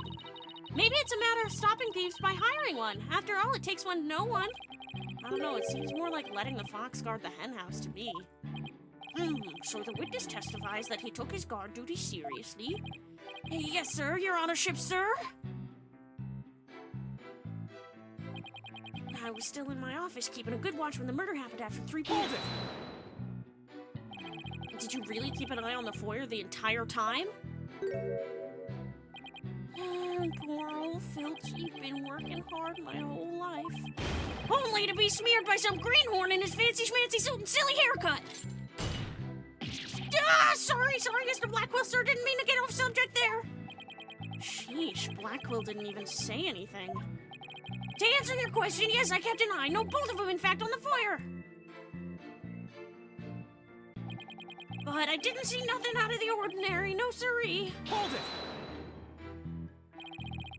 Maybe it's a matter of stopping thieves by hiring one. After all, it takes one to know one. I don't know, it seems more like letting the fox guard the henhouse to me. So the witness testifies that he took his guard duty seriously. Yes, sir, your honorship, sir. I was still in my office keeping a good watch when the murder happened after 3 p.m. Hold it! Did you really keep an eye on the foyer the entire time? Poor old Filch, he's been working hard my whole life. Only to be smeared by some greenhorn in his fancy schmancy suit and silly haircut! Sorry, Mr. Blackwell, sir, didn't mean to get off subject there. Sheesh, Blackwell didn't even say anything. To answer your question, yes, I kept an eye. No, both of them, in fact, on the foyer. But I didn't see nothing out of the ordinary, no siree. Hold it!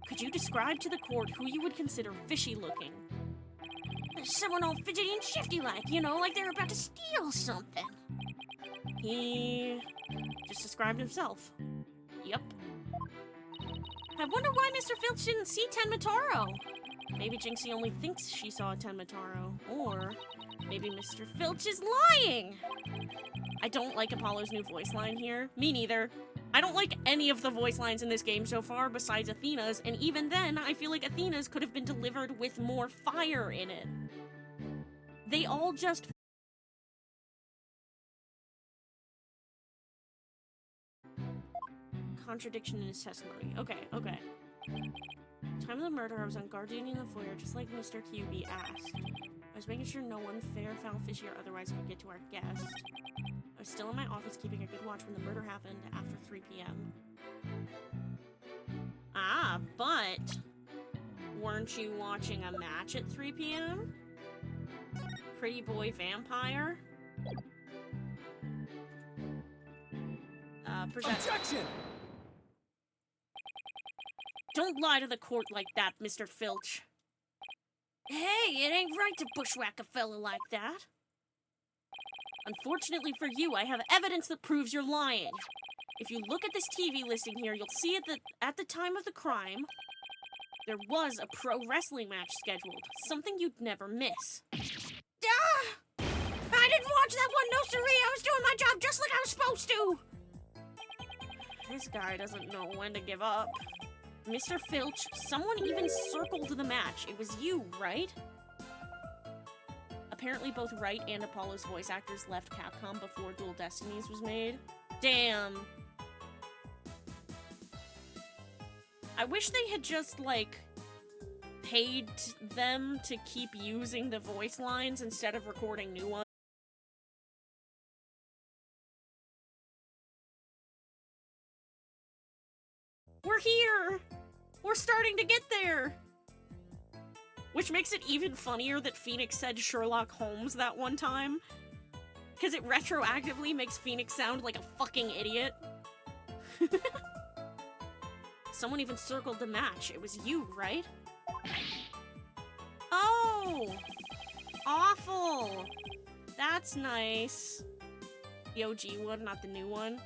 Could you describe to the court who you would consider fishy-looking? Someone all fidgety and shifty-like, you know, like they're about to steal something. He just described himself. Yep. I wonder why Mr. Filch didn't see Tenmataro. Maybe Jinxie only thinks she saw Tenmataro. Or maybe Mr. Filch is lying! I don't like Apollo's new voice line here. Me neither. I don't like any of the voice lines in this game so far besides Athena's, and even then, I feel like Athena's could have been delivered with more fire in it. They all just... Contradiction in his testimony. Okay. Time of the murder, I was on guard duty in the foyer, just like Mr. QB asked. I was making sure no one, fair, foul, fishy, or otherwise could get to our guest. I was still in my office keeping a good watch when the murder happened after 3 p.m. Ah, but weren't you watching a match at 3 p.m.? Pretty boy vampire? Present. Objection! Don't lie to the court like that, Mr. Filch. Hey, it ain't right to bushwhack a fella like that. Unfortunately for you, I have evidence that proves you're lying. If you look at this TV listing here, you'll see that at the time of the crime, there was a pro wrestling match scheduled. Something you'd never miss. I didn't watch that one, no siree. I was doing my job just like I was supposed to. This guy doesn't know when to give up. Mr. Filch, someone even circled the match. It was you, right? Apparently both Wright and Apollo's voice actors left Capcom before Dual Destinies was made. Damn. I wish they had just, like, paid them to keep using the voice lines instead of recording new ones. We're here! We're starting to get there! Which makes it even funnier that Phoenix said Sherlock Holmes that one time. Because it retroactively makes Phoenix sound like a fucking idiot. Someone even circled the match. It was you, right? Oh! Awful! That's nice. The OG one, not the new one.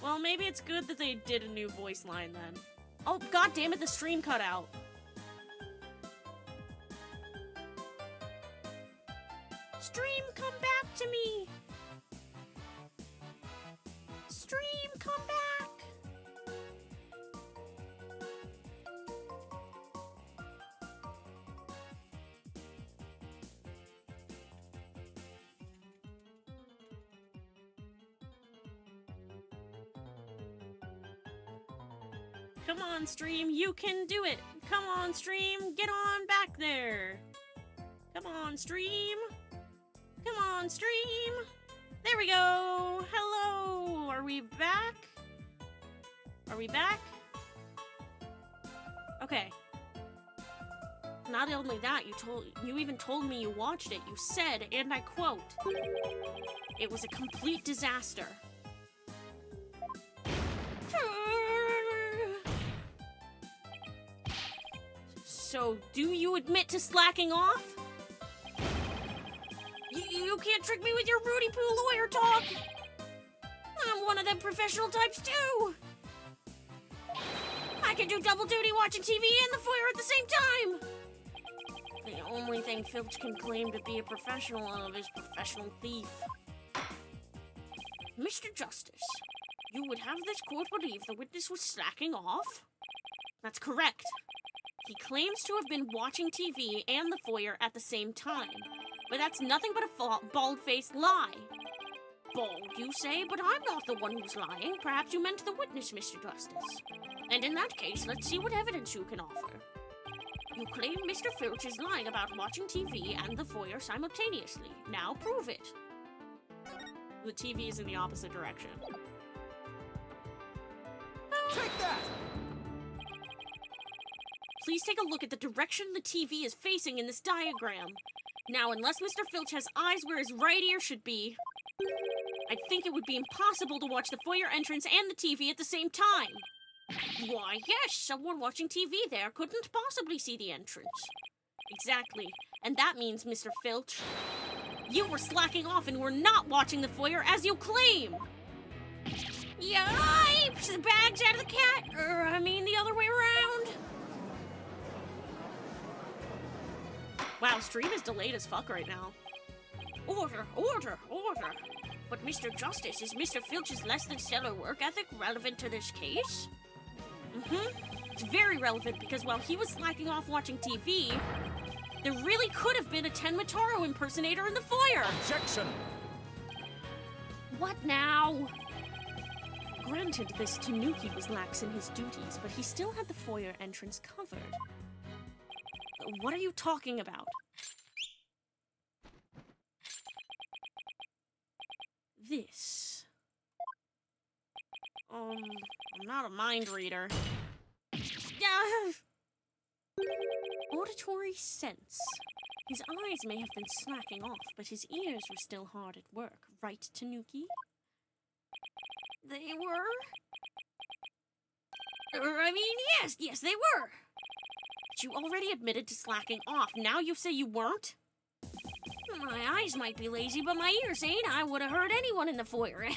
Well, maybe it's good that they did a new voice line then. Oh, god damn it, the stream cut out. Stream, come back to me! Stream, come back! Come on, stream, you can do it! Come on, stream, get on back there! Come on, stream! Come on, stream! There we go! Hello! Are we back? Are we back? Okay. Not only that, you even told me you watched it. You said, and I quote, "It was a complete disaster." So, do you admit to slacking off? You can't trick me with your Rudy Poo lawyer talk! I'm one of them professional types too! I can do double duty watching TV and the foyer at the same time! The only thing Filch can claim to be a professional of is professional thief. Mr. Justice, you would have this court believe the witness was slacking off? That's correct. He claims to have been watching TV and the foyer at the same time, but that's nothing but a bald-faced lie. Bald, you say, but I'm not the one who's lying. Perhaps you meant the witness, Mr. Justice. And in that case, let's see what evidence you can offer. You claim Mr. Filch is lying about watching TV and the foyer simultaneously. Now prove it. The TV is in the opposite direction. Take that! Please take a look at the direction the TV is facing in this diagram. Now, unless Mr. Filch has eyes where his right ear should be, I think it would be impossible to watch the foyer entrance and the TV at the same time. Why, yes, someone watching TV there couldn't possibly see the entrance. Exactly, and that means, Mr. Filch, you were slacking off and were not watching the foyer as you claim. Yipes! The bag's out of the cat, I mean the other way around. Wow, stream is delayed as fuck right now. Order, order, order. But Mr. Justice, is Mr. Filch's less than stellar work ethic relevant to this case? It's very relevant because while he was slacking off watching TV, there really could have been a Ten Mataro impersonator in the foyer. Objection! What now? Granted, this Tanuki was lax in his duties, but he still had the foyer entrance covered. What are you talking about? This. I'm not a mind reader. Auditory sense. His eyes may have been slacking off, but his ears were still hard at work, right, Tanuki? They were? I mean, yes, they were. But you already admitted to slacking off. Now you say you weren't? My eyes might be lazy, but my ears ain't. I would have heard anyone in the foyer.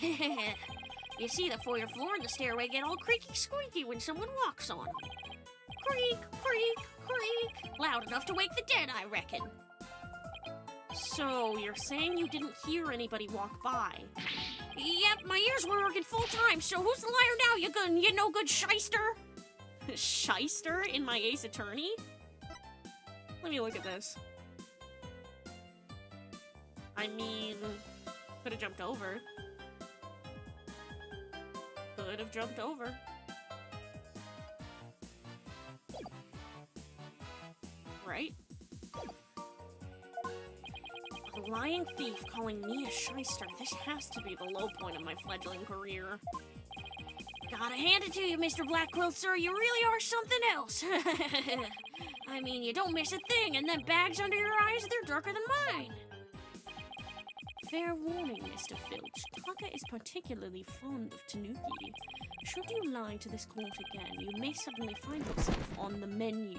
You see, the foyer floor and the stairway get all creaky squeaky when someone walks on them. Creak, creak, creak. Loud enough to wake the dead, I reckon. So, you're saying you didn't hear anybody walk by? Yep, my ears were working full time, so who's the liar now, you no good shyster? Shyster in my Ace Attorney? Let me look at this. I mean, could have jumped over. Could have jumped over. Right? A lying thief calling me a shyster. This has to be the low point of my fledgling career. Gotta hand it to you, Mr. Black Quilt, sir. You really are something else. I mean, you don't miss a thing, and then bags under your eyes, they're darker than mine. Fair warning, Mr. Filch. Taka is particularly fond of Tanuki. Should you lie to this court again, you may suddenly find yourself on the menu.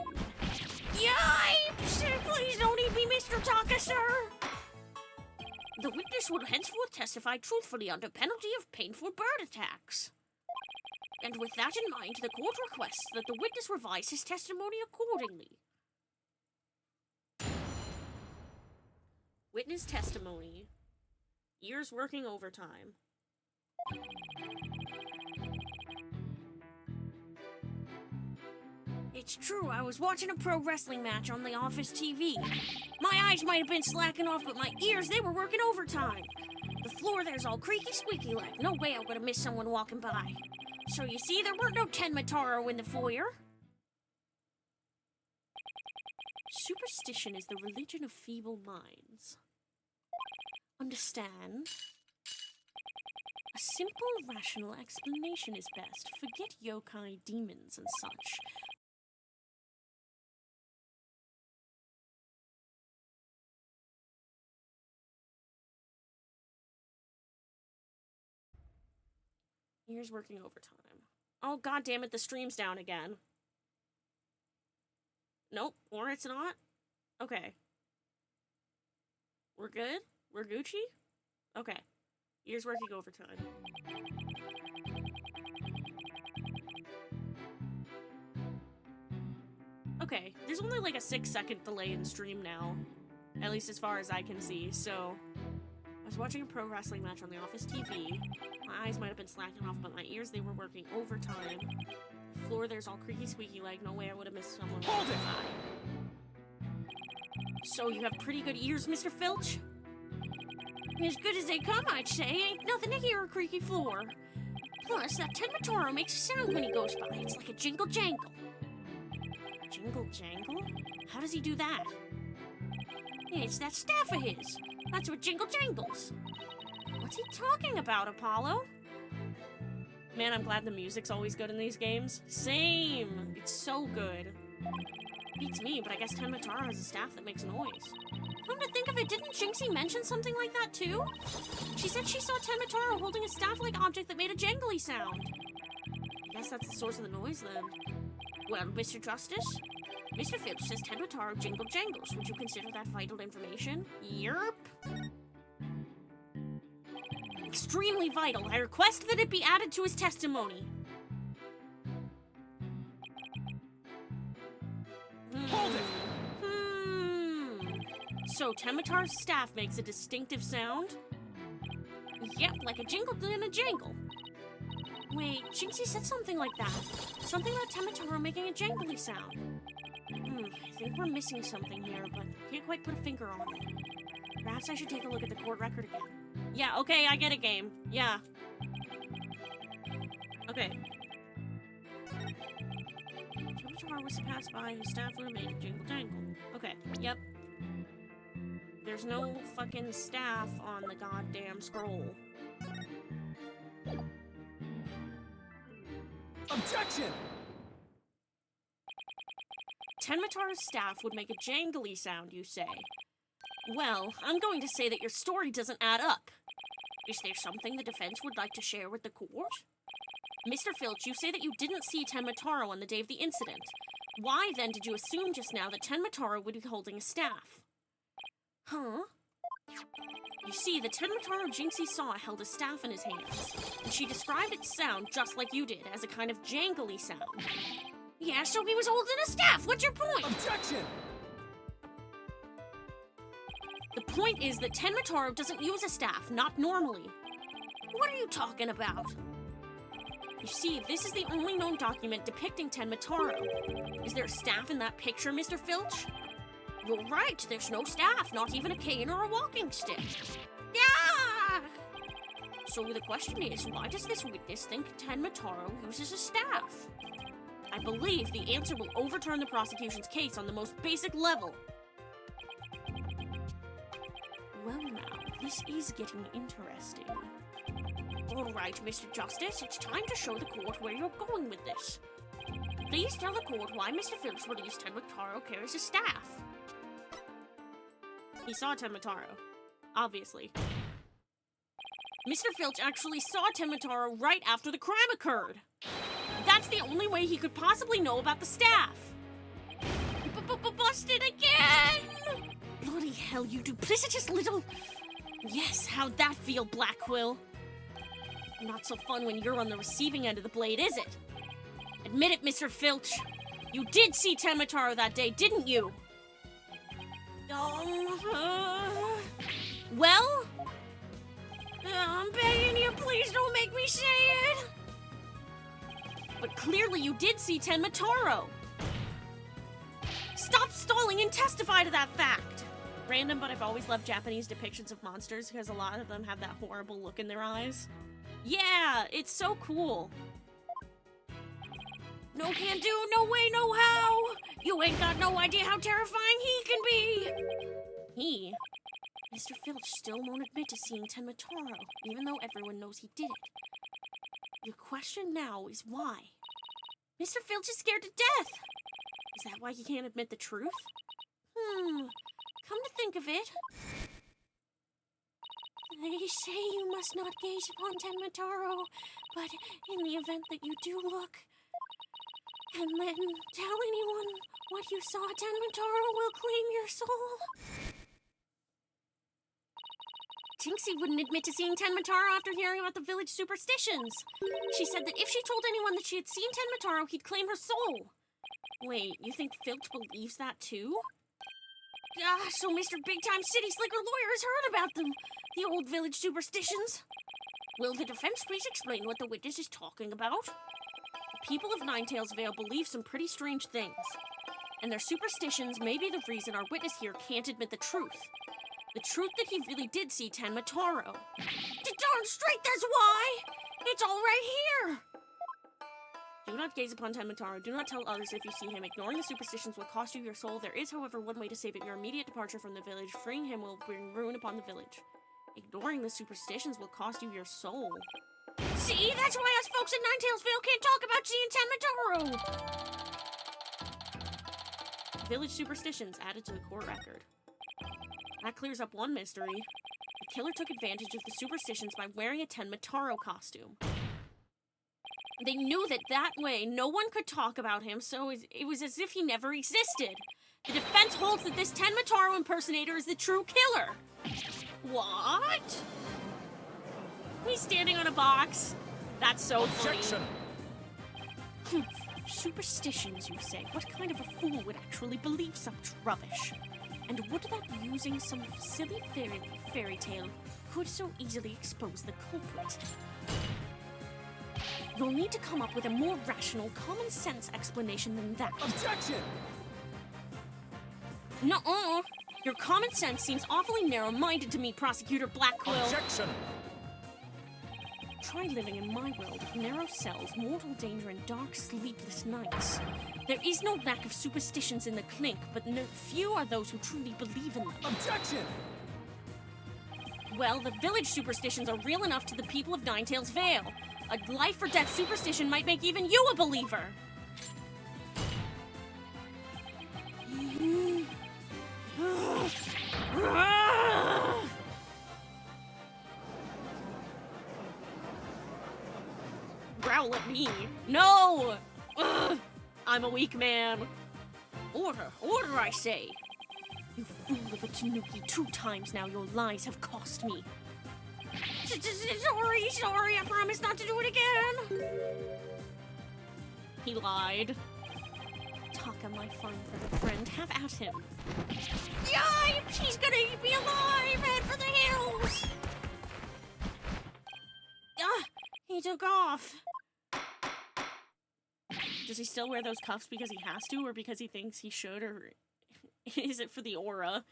Yipes! Please don't eat me, Mr. Taka, sir! The witness will henceforth testify truthfully under penalty of painful bird attacks. And with that in mind, the court requests that the witness revise his testimony accordingly. Witness testimony. Years working overtime. It's true, I was watching a pro wrestling match on the office TV. My eyes might have been slacking off, but my ears, they were working overtime. The floor there's all creaky squeaky like. No way I would have missed someone walking by. So you see, there weren't no Tenmataro in the foyer. Superstition is the religion of feeble minds. Understand? A simple, rational explanation is best. Forget yokai, demons, and such. Here's working overtime. Oh, god damn it, the stream's down again. Nope, or it's not. Okay. We're good? We're Gucci? Okay. Here's working overtime. Okay, there's only like a 6-second delay in stream now. At least as far as I can see, so... I was watching a pro wrestling match on the office TV. My eyes might have been slacking off, but my ears, they were working overtime. The floor, there's all creaky squeaky like. No way I would have missed someone. Hold it! So you have pretty good ears, Mr. Filch? As good as they come, I'd say. Ain't nothing to hear a creaky floor. Plus, that Tenmataro makes a sound when he goes by. It's like a jingle-jangle. Jingle-jangle? How does he do that? It's that staff of his. That's what jingle-jangles. What's he talking about, Apollo? Man, I'm glad the music's always good in these games. Same! It's so good. Beats me, but I guess Tenmataro has a staff that makes noise. Come to think of it, didn't Jinxie mention something like that too? She said she saw Tenmataro holding a staff-like object that made a jangly sound. I guess that's the source of the noise then. Well, Mr. Justice? Mr. Filch says Tenmataro jingle jangles. Would you consider that vital information? Yerp. Extremely vital. I request that it be added to his testimony. Hold it! So Tenmataro's staff makes a distinctive sound? Yep, like a jingle and a jangle. Wait, Jinxie said something like that. Something about Tenmataro making a jangly sound. I think we're missing something here, but I can't quite put a finger on it. Perhaps I should take a look at the court record again. Yeah, okay, I get it, game. Yeah. Okay. Tenmataro was passed by, his staff would have made a jingle-jangle. Okay, yep. There's no fucking staff on the goddamn scroll. Objection! Tenmataro's staff would make a jangly sound, you say? Well, I'm going to say that your story doesn't add up. Is there something the defense would like to share with the court? Mr. Filch, you say that you didn't see Tenmataro on the day of the incident. Why, then, did you assume just now that Tenmataro would be holding a staff? Huh? You see, the Tenmataro Jinxie saw held a staff in his hands, and she described its sound just like you did, as a kind of jangly sound. Yeah, so he was holding a staff. What's your point? Objection! The point is that Tenmataro doesn't use a staff, not normally. What are you talking about? You see, this is the only known document depicting Tenmataro. Is there a staff in that picture, Mr. Filch? You're right, there's no staff, not even a cane or a walking stick. Yeah! So the question is, why does this witness think Tenmataro uses a staff? I believe the answer will overturn the prosecution's case on the most basic level. Well now, this is getting interesting. All right, Mr. Justice, it's time to show the court where you're going with this. Please tell the court why Mr. Filch released Tenmataro carries a staff. He saw Tenmataro, obviously. Mr. Filch actually saw Tenmataro right after the crime occurred. That's the only way he could possibly know about the staff. Busted again! Bloody hell, you duplicitous little... Yes, how'd that feel, Black Quill? Not so fun when you're on the receiving end of the blade, is it? Admit it, Mr. Filch. You did see Tenmataro that day, didn't you? Well? I'm begging you, please don't make me say it. But clearly you did see Tenmataro. Stop stalling and testify to that fact. Random, but I've always loved Japanese depictions of monsters because a lot of them have that horrible look in their eyes. Yeah, it's so cool. No can do, no way, no how. You ain't got no idea how terrifying he can be. He? Mr. Filch still won't admit to seeing Tenmataro, even though everyone knows he did it. Your question now is why? Mr. Filch is scared to death. Is that why he can't admit the truth? Come to think of it. They say you must not gaze upon Tenmataro, but in the event that you do look, and then tell anyone what you saw, Tenmataro will claim your soul. Tinksy wouldn't admit to seeing Tenmataro after hearing about the village superstitions. She said that if she told anyone that she had seen Tenmataro, he'd claim her soul. Wait, you think Filch believes that too? So Mr. Big Time City Slicker Lawyer has heard about them, the old village superstitions. Will the defense please explain what the witness is talking about? The people of Ninetails Vale believe some pretty strange things, and their superstitions may be the reason our witness here can't admit the truth. The truth that he really did see Tenmataro. Darn straight, that's why! It's all right here! Do not gaze upon Tenmataro. Do not tell others if you see him. Ignoring the superstitions will cost you your soul. There is, however, one way to save it. Your immediate departure from the village. Freeing him will bring ruin upon the village. Ignoring the superstitions will cost you your soul. See? That's why us folks in Ninetailsville can't talk about seeing Tenmataro! Village superstitions added to the court record. That clears up one mystery. The killer took advantage of the superstitions by wearing a Tenmataro costume. They knew that way no one could talk about him, so it was as if he never existed. The defense holds that this Tenmataro impersonator is the true killer. What? He's standing on a box. That's so Objection. funny. Superstitions, you say? What kind of a fool would actually believe such rubbish? And would that using some silly fairy tale could so easily expose the culprit? You'll need to come up with a more rational, common-sense explanation than that. Objection! Nuh-uh. Your common sense seems awfully narrow-minded to me, Prosecutor Black Quill. Objection! Try living in my world of narrow cells, mortal danger, and dark, sleepless nights. There is no lack of superstitions in the Clink, but few are those who truly believe in them. Objection! Well, the village superstitions are real enough to the people of Ninetails Vale. A life-or-death superstition might make even you a believer. Growl at me. No! Ugh. I'm a weak man. Order, I say. You fool of a Tanuki, 2 times now your lies have cost me. Sorry, I promise not to do it again. He lied. Taka, my fine friend, have at him. Yipes! He's gonna eat me alive! Head for the hills! He took off. Does he still wear those cuffs because he has to, or because he thinks he should, or is it for the aura?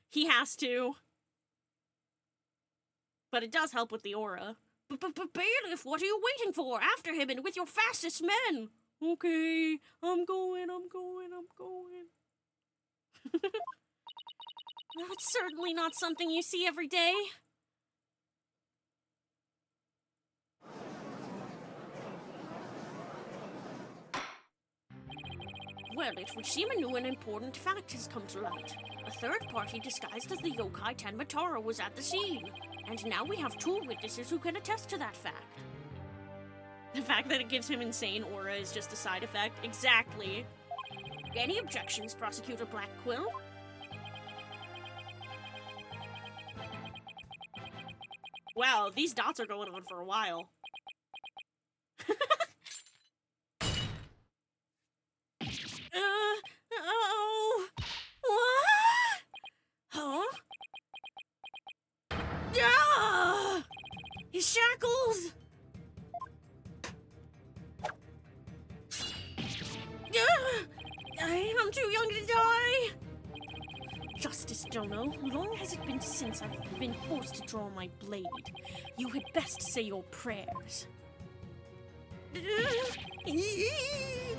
He has to. But it does help with the aura. But bailiff, what are you waiting for? After him and with your fastest men! Okay, I'm going. That's certainly not something you see every day. Well, it would seem a new and important fact has come to light. A third party disguised as the yokai Tenmataro was at the scene. And now we have 2 witnesses who can attest to that fact. The fact that it gives him insane aura is just a side effect. Exactly. Any objections, Prosecutor Black Quill? Wow, these dots are going on for a while. Oh, what? Huh? Ah! His shackles! I'm too young to die! Justice Dono, long has it been since I've been forced to draw my blade. You had best say your prayers. Eek!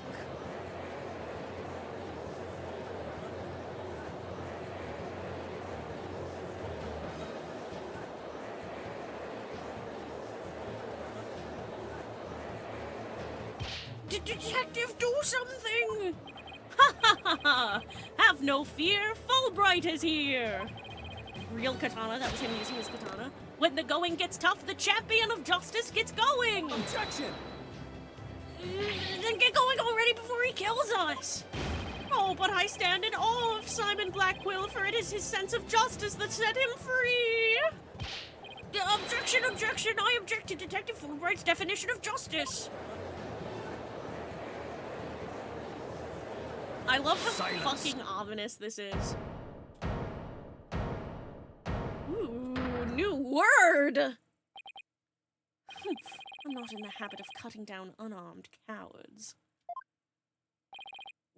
Detective, do something! Ha ha ha ha! Have no fear, Fulbright is here! Real katana, that was him using his katana. When the going gets tough, the champion of justice gets going! Objection! Then get going already before he kills us! Oh, but I stand in awe of Simon Blackquill, for it is his sense of justice that set him free! Objection, objection! I object to Detective Fulbright's definition of justice! I love how fucking ominous this is. Ooh, new word! I'm not in the habit of cutting down unarmed cowards.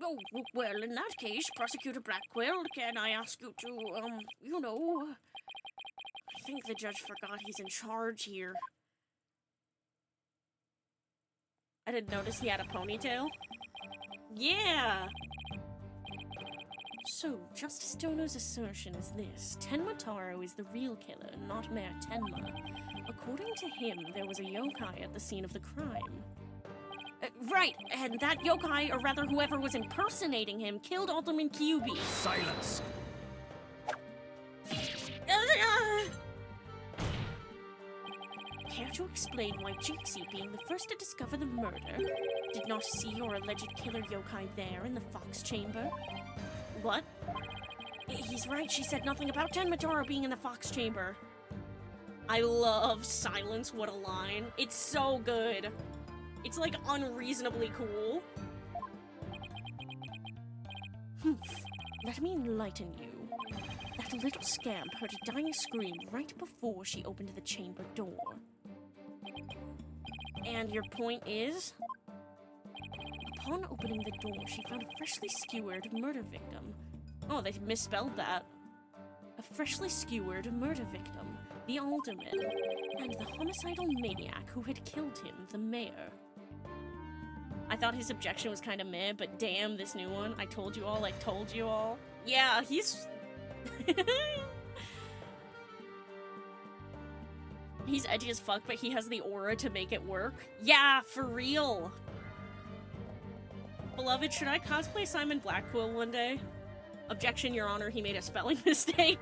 Oh, well, in that case, Prosecutor Blackquill, can I ask you to, you know... I think the judge forgot he's in charge here. I didn't notice he had a ponytail. Yeah! So, Justice Dono's assertion is this. Tenmataro is the real killer, not Mayor Tenma. According to him, there was a yokai at the scene of the crime. Right, and that yokai, or rather whoever was impersonating him, killed Alderman Kyubi. Silence! Care to explain why Jixie, being the first to discover the murder, did not see your alleged killer yokai there in the Fox Chamber? What? He's right, she said nothing about Tenmataro being in the Fox Chamber. I love silence, what a line. It's so good. It's like unreasonably cool. Let me enlighten you. That little scamp heard a dying scream right before she opened the chamber door. And your point is? Upon opening the door, she found a freshly skewered murder victim. Oh, they misspelled that. A freshly skewered murder victim, the alderman, and the homicidal maniac who had killed him, the mayor. I thought his objection was kind of meh, but damn, this new one. I told you all, I told you all. Yeah, he's... He's edgy as fuck, but he has the aura to make it work. Yeah, for real. Beloved, should I cosplay Simon Blackquill one day? Objection, Your Honor, he made a spelling mistake.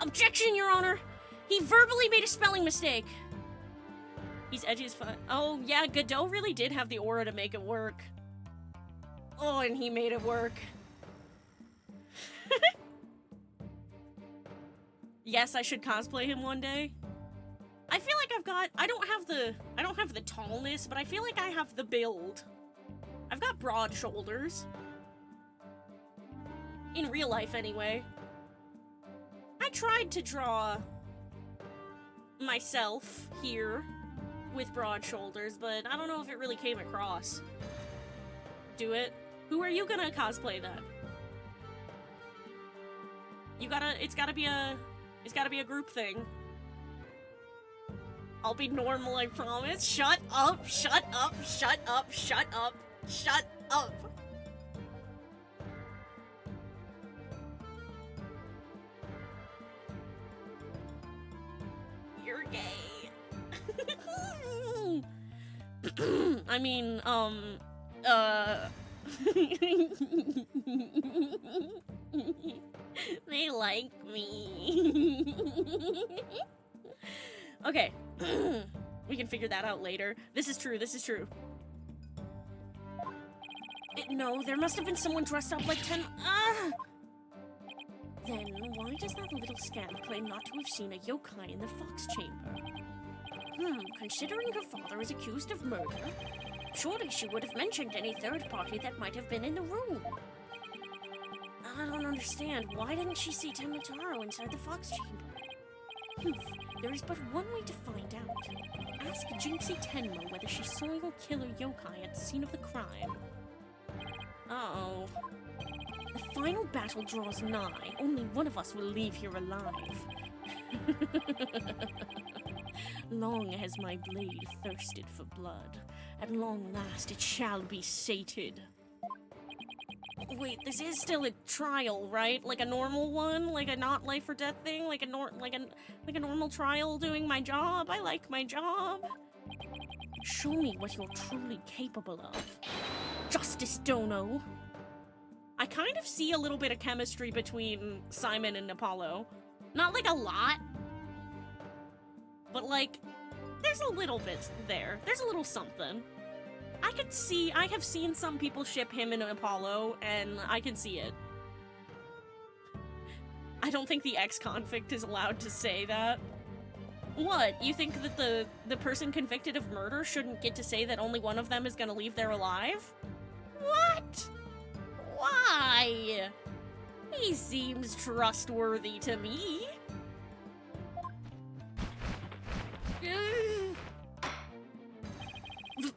Objection, Your Honor! He verbally made a spelling mistake! He's edgy as fuck. Oh, yeah, Godot really did have the aura to make it work. Oh, and he made it work. Yes, I should cosplay him one day. I feel like I've got... I don't have the tallness, but I feel like I have the build. I've got broad shoulders. In real life, anyway. I tried to draw myself here with broad shoulders, but I don't know if it really came across. Do it. Who are you gonna cosplay then? You gotta... It's gotta be a group thing. I'll be normal, I promise. Shut up, shut up, shut up, shut up, shut up. You're gay. I mean, They like me. Okay. We can figure that out later. This is true, this is true. No, there must have been someone dressed up like Then, why does that little scamp claim not to have seen a yokai in the fox chamber? Considering her father is accused of murder, surely she would have mentioned any third party that might have been in the room. I don't understand. Why didn't she see Temotaro inside the fox chamber? There is but one way to find out. Ask Jinxie Tenmo whether she saw your killer yokai at the scene of the crime. Uh-oh. The final battle draws nigh. Only one of us will leave here alive. Long has my blade thirsted for blood. At long last it shall be sated. Wait, this is still a trial, right? Like a normal one? Like a not life or death thing? Like a normal trial doing my job? I like my job. Show me what you're truly capable of. Justice Dono. I kind of see a little bit of chemistry between Simon and Apollo. Not like a lot, but like, there's a little bit there. There's a little something. I have seen some people ship him and Apollo, and I can see it. I don't think the ex-convict is allowed to say that. What? You think that the person convicted of murder shouldn't get to say that only one of them is gonna leave there alive? What? Why? He seems trustworthy to me.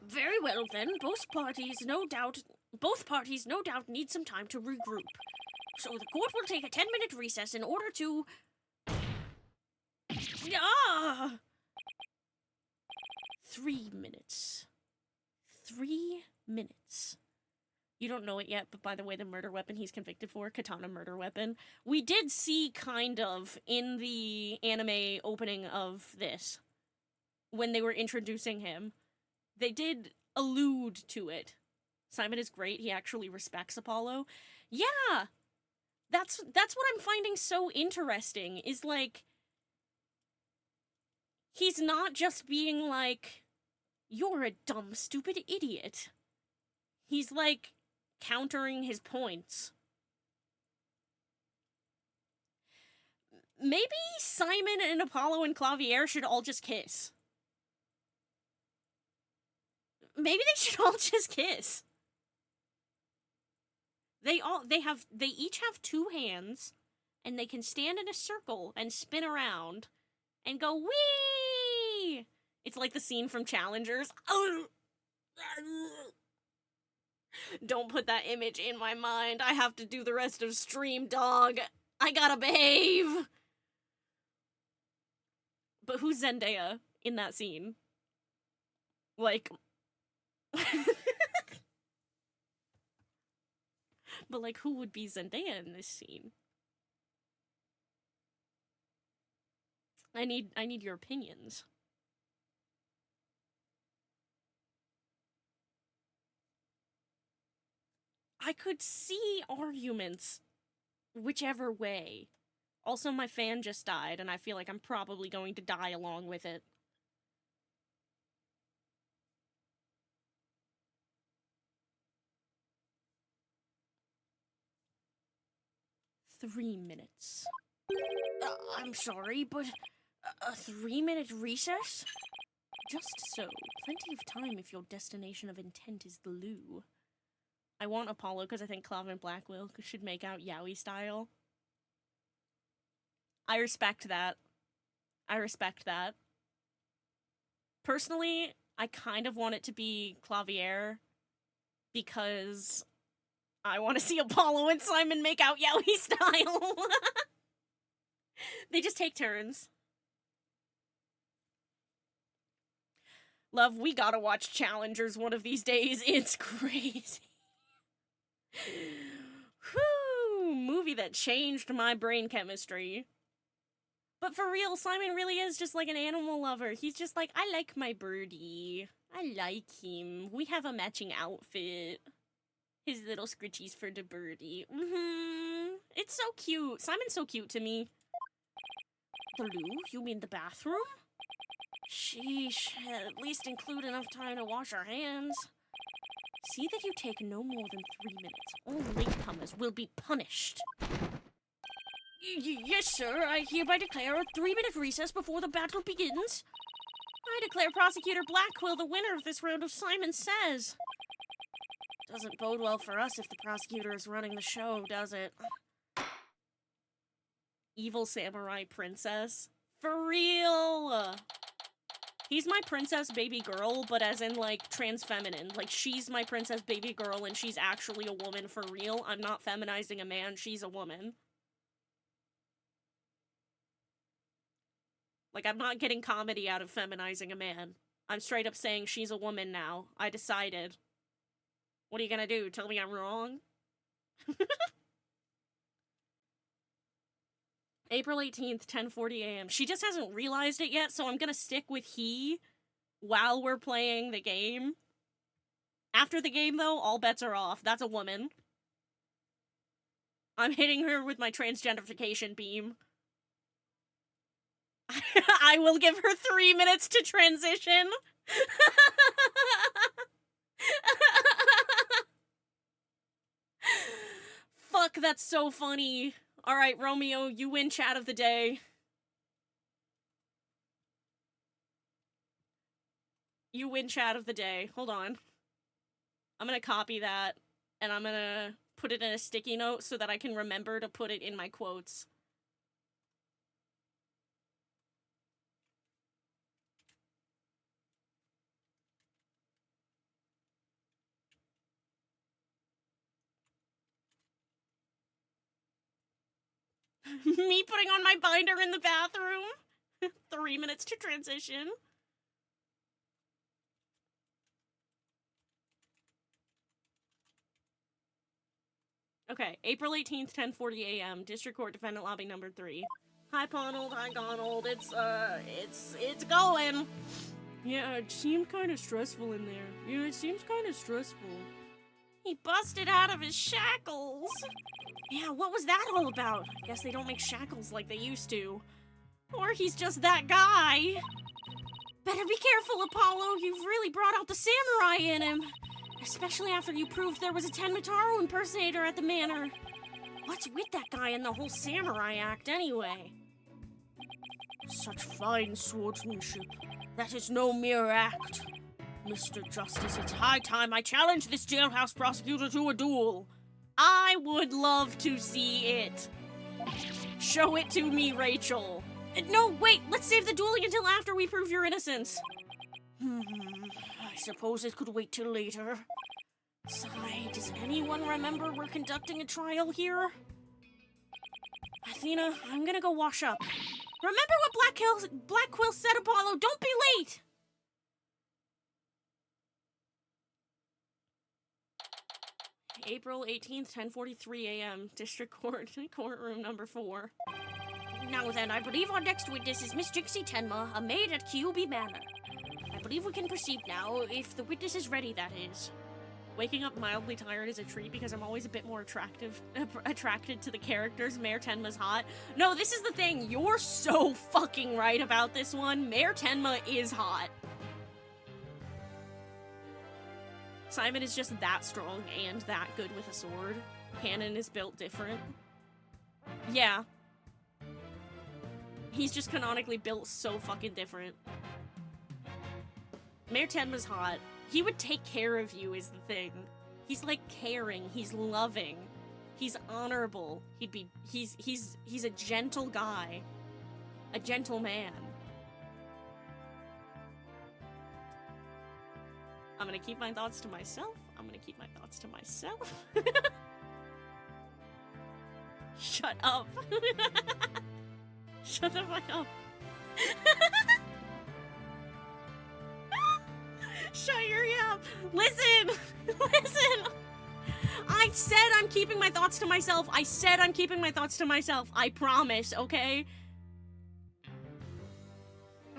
Very well then, both parties no doubt need some time to regroup. So the court will take a 10-minute recess in order to... 3 minutes. 3 minutes. You don't know it yet, but by the way, the murder weapon he's convicted for, katana murder weapon, we did see kind of in the anime opening of this, when they were introducing him. They did allude to it. Simon is great. He actually respects Apollo. Yeah! That's what I'm finding so interesting, is like, he's not just being like, you're a dumb, stupid idiot. He's like, countering his points. Maybe Simon and Apollo and Clavier should all just kiss. Maybe they should all just kiss. They each have 2 hands, and they can stand in a circle and spin around and go, wee! It's like the scene from Challengers. Don't put that image in my mind. I have to do the rest of stream, dog. I gotta behave. But who's Zendaya in that scene? Like... But, like, who would be Zendaya in this scene? I need your opinions. I could see arguments whichever way. Also, my fan just died, and I feel like I'm probably going to die along with it. Three minutes. I'm sorry, but a 3-minute recess? Just so. Plenty of time if your destination of intent is the loo. I want Apollo because I think Clav and Blackwell should make out yaoi style. I respect that. I respect that. Personally, I kind of want it to be Clavier because I want to see Apollo and Simon make out yaoi style. They just take turns. Love, we gotta watch Challengers one of these days. It's crazy. Whew, movie that changed my brain chemistry. But for real, Simon really is just like an animal lover. He's just like, I like my birdie. I like him. We have a matching outfit. His little scritchies for the birdie. It's so cute. Simon's so cute to me. The loo? You mean the bathroom? Sheesh. At least include enough time to wash our hands. See that you take no more than 3 minutes. All latecomers will be punished. Yes, sir. I hereby declare a 3-minute recess before the battle begins. I declare Prosecutor Blackquill the winner of this round of Simon Says. Doesn't bode well for us if the prosecutor is running the show, does it? Evil samurai princess. For real! He's my princess baby girl, but as in, like, trans feminine. Like, she's my princess baby girl and she's actually a woman for real. I'm not feminizing a man, she's a woman. Like, I'm not getting comedy out of feminizing a man. I'm straight up saying she's a woman now. I decided. What are you gonna do? Tell me I'm wrong? April 18th, 10:40 a.m. She just hasn't realized it yet, so I'm gonna stick with he while we're playing the game. After the game, though, all bets are off. That's a woman. I'm hitting her with my transgenderification beam. I will give her 3 minutes to transition. Fuck, that's so funny. Alright, Romeo, you win chat of the day. You win chat of the day. Hold on. I'm gonna copy that, and I'm gonna put it in a sticky note so that I can remember to put it in my quotes. Me putting on my binder in the bathroom. 3 minutes to transition. Okay, April 18th, 10:40 a.m. District Court Defendant Lobby number 3. Hi, Ponold. Hi, Gonald. It's going. Yeah, it seemed kind of stressful in there. Yeah, it seems kind of stressful. He busted out of his shackles. Yeah, what was that all about? I guess they don't make shackles like they used to. Or he's just that guy. Better be careful, Apollo. You've really brought out the samurai in him. Especially after you proved there was a Tenmataru impersonator at the manor. What's with that guy and the whole samurai act, anyway? Such fine swordsmanship. That is no mere act. Mr. Justice, it's high time I challenge this jailhouse prosecutor to a duel. I would love to see it. Show it to me, Rachel. No, wait, let's save the dueling until after we prove your innocence. I suppose it could wait till later. Sigh, does anyone remember we're conducting a trial here? Athena, I'm gonna go wash up. Remember what Blackquill said, Apollo, don't be late! April 18th, 10:43 a.m. District Court, courtroom number 4. Now then, I believe our next witness is Miss Jixie Tenma, a maid at Kyubi Manor. I believe we can proceed now, if the witness is ready, that is. Waking up mildly tired is a treat because I'm always a bit more attracted to the characters. Mayor Tenma's hot. No, this is the thing. You're so fucking right about this one. Mayor Tenma is hot. Simon is just that strong and that good with a sword. Canon is built different. Yeah. He's just canonically built so fucking different. Mayor Tenma's hot. He would take care of you is the thing. He's like caring, he's loving, he's honorable. He's a gentle guy. A gentle man. I'm gonna keep my thoughts to myself. Shut up. Shut the fuck up. Shut your yap. Listen. I said I'm keeping my thoughts to myself. I promise, okay?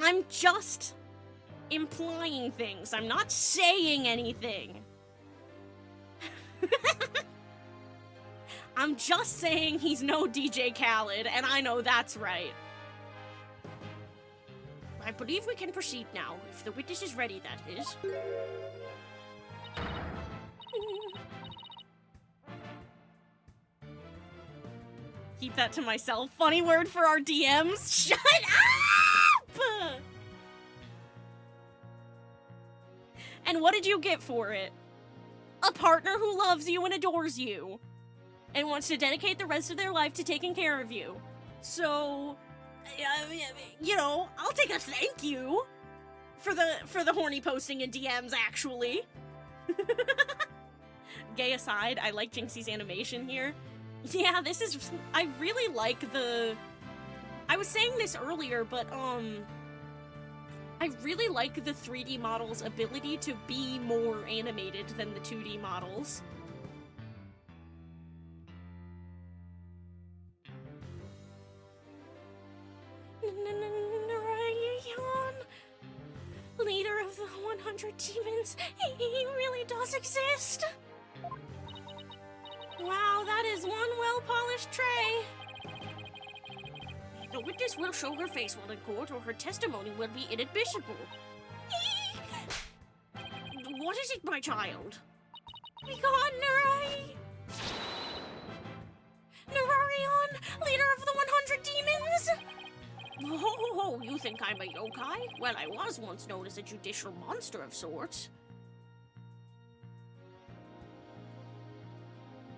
I'm just implying things. I'm not saying anything. I'm just saying he's no DJ Khaled, and I know that's right. I believe we can proceed now, if the witness is ready, that is. Keep that to myself. Funny word for our DMs. Shut up! And what did you get for it? A partner who loves you and adores you. And wants to dedicate the rest of their life to taking care of you. So, you know, I'll take a thank you for the horny posting in DMs, actually. Gay aside, I like Jinxie's animation here. Yeah, this is... I really like the... I was saying this earlier, but, I really like the 3D models' ability to be more animated than the 2D models. Leader of the 100 demons, he really does exist. Wow, that is one well-polished tray. The witness will show her face while in court, or her testimony will be inadmissible. What is it, my child? We got Narai! Nararion, leader of the 100 demons! Oh, you think I'm a yokai? Well, I was once known as a judicial monster of sorts.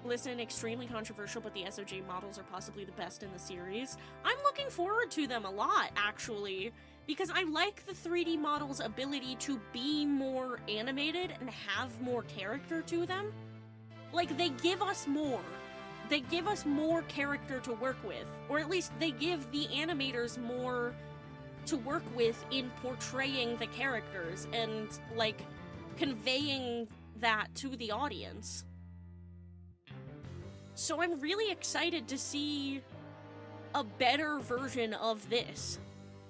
Listen, extremely controversial, but the SOJ models are possibly the best in the series. I'm looking forward to them a lot, actually, because I like the 3D models' ability to be more animated and have more character to them. Like, they give us more. They give us more character to work with, or at least they give the animators more to work with in portraying the characters and, like, conveying that to the audience. So I'm really excited to see a better version of this.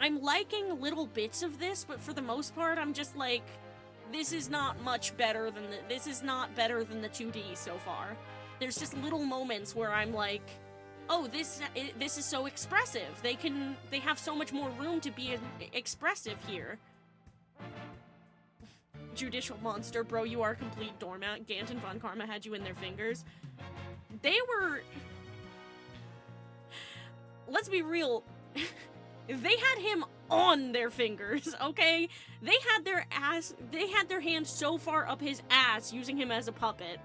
I'm liking little bits of this, but for the most part, I'm just like, this is not much better than this is not better than the 2D so far. There's just little moments where I'm like, oh, this is so expressive. They have so much more room to be expressive here. Judicial monster, bro, you are a complete doormat. Gant and Von Karma had you in their fingers. They were... Let's be real. They had him on their fingers, okay? They had their hand so far up his ass using him as a puppet.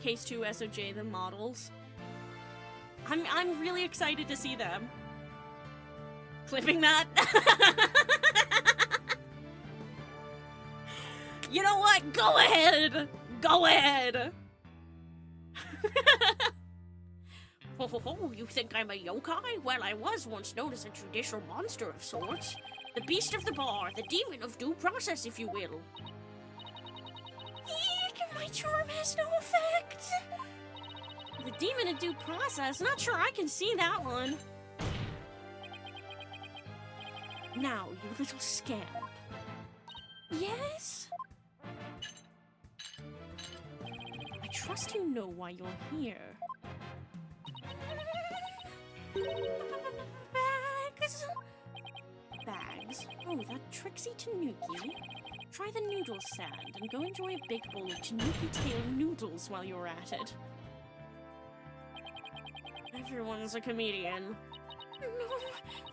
Case 2 SOJ, the models. I'm really excited to see them. Clipping that. You know what? Go ahead! Go ahead! Oh, you think I'm a yokai? Well, I was once known as a judicial monster of sorts. The beast of the bar, the demon of due process, if you will. Eek, my charm has no effect! The demon of due process? Not sure I can see that one. Now, you little scamp. Yes? I trust you know why you're here. Bags? Bags? Oh, that tricksy Tanuki. Try the noodle sand and go enjoy a big bowl of Tanuki tail noodles while you're at it. Everyone's a comedian. No,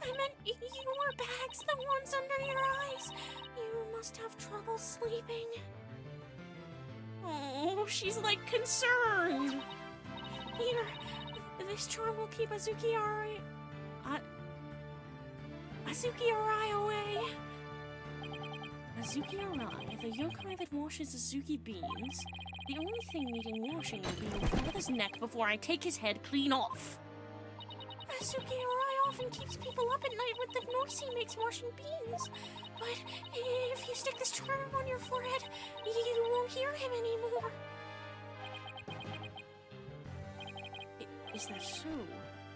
I meant your bags, the ones under your eyes. You must have trouble sleeping. Oh, she's like concerned. Here, this charm will keep Azuki Arai away. Azuki Arai, the yokai that washes Azuki beans. The only thing needing washing will be your father's neck before I take his head clean off. Azuki Arai often keeps people up at night with the noise he makes washing beans. But if you stick this charm on your forehead, you won't hear him anymore. Is that so?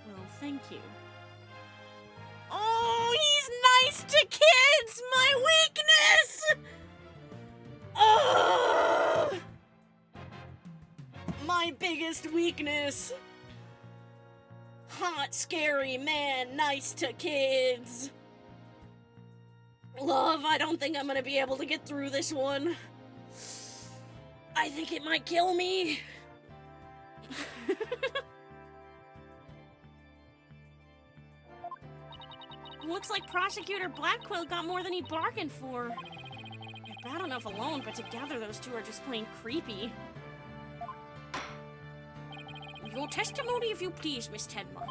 Well, thank you. Oh, he's nice to kids! My weakness! Ugh! My biggest weakness. Hot, scary man, nice to kids. Love, I don't think I'm gonna be able to get through this one. I think it might kill me. Looks like Prosecutor Blackquill got more than he bargained for. They're bad enough alone, but together those two are just plain creepy. Your testimony, if you please, Miss Tenma.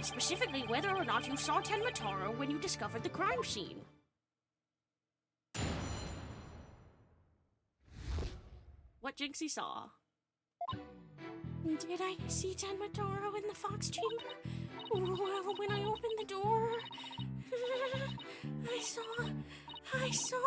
Specifically, whether or not you saw Tenma Taro when you discovered the crime scene. What Jinxie saw. Did I see Tenma Taro in the Fox Chamber? Well, when I opened the door, I saw...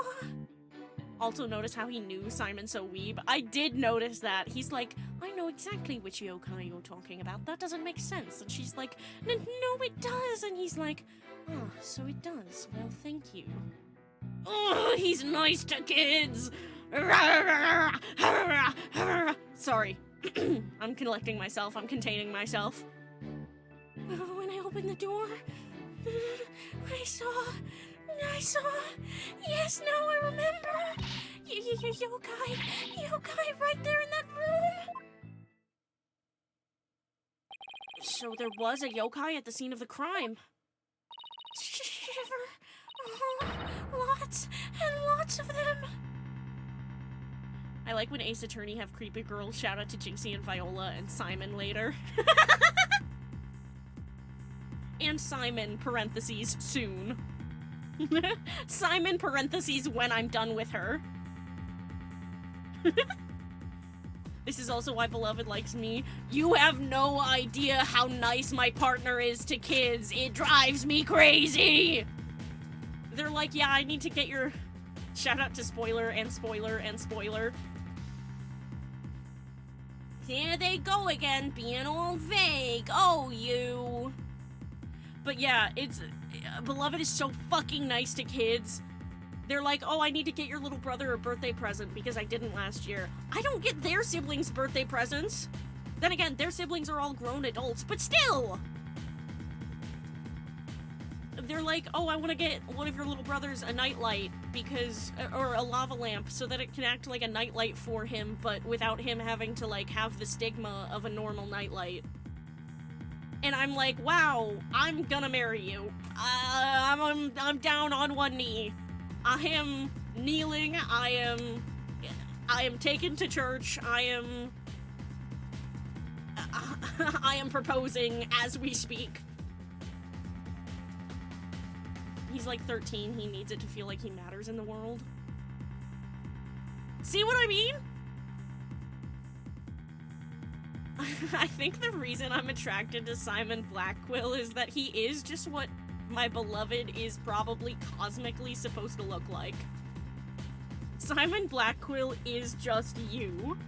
Also notice how he knew Simon so weeb. I did notice that. He's like, I know exactly which yokai you're talking about. That doesn't make sense. And she's like, no, it does. And he's like, oh, so it does. Well, thank you. Oh, he's nice to kids! Sorry. I'm collecting myself. I'm containing myself. When I opened the door, I saw... Yes, now I remember! Yokai right there in that room! So there was a yokai at the scene of the crime. Shiver. Oh, lots and lots of them. I like when Ace Attorney have creepy girls shout out to Jinxie and Viola and Simon later. And Simon, parentheses, soon. Simon, parentheses, when I'm done with her. This is also why Beloved likes me. You have no idea how nice my partner is to kids. It drives me crazy. They're like, yeah, I need to get your... Shout out to Spoiler and Spoiler and Spoiler. There they go again, being all vague. Oh, you. But yeah, it's... Beloved is so fucking nice to kids. They're like, oh, I need to get your little brother a birthday present because I didn't last year. I don't get their siblings birthday presents. Then again, their siblings are all grown adults, but still! They're like, oh, I want to get one of your little brothers a nightlight because... Or a lava lamp so that it can act like a nightlight for him, but without him having to, like, have the stigma of a normal nightlight. And I'm like, wow, I'm gonna marry you. I'm down on one knee. I am kneeling. I am taken to church. I am proposing as we speak. He's like 13. He needs it to feel like he matters in the world. See what I mean? I think the reason I'm attracted to Simon Blackquill is that he is just what my beloved is probably cosmically supposed to look like. Simon Blackquill is just you.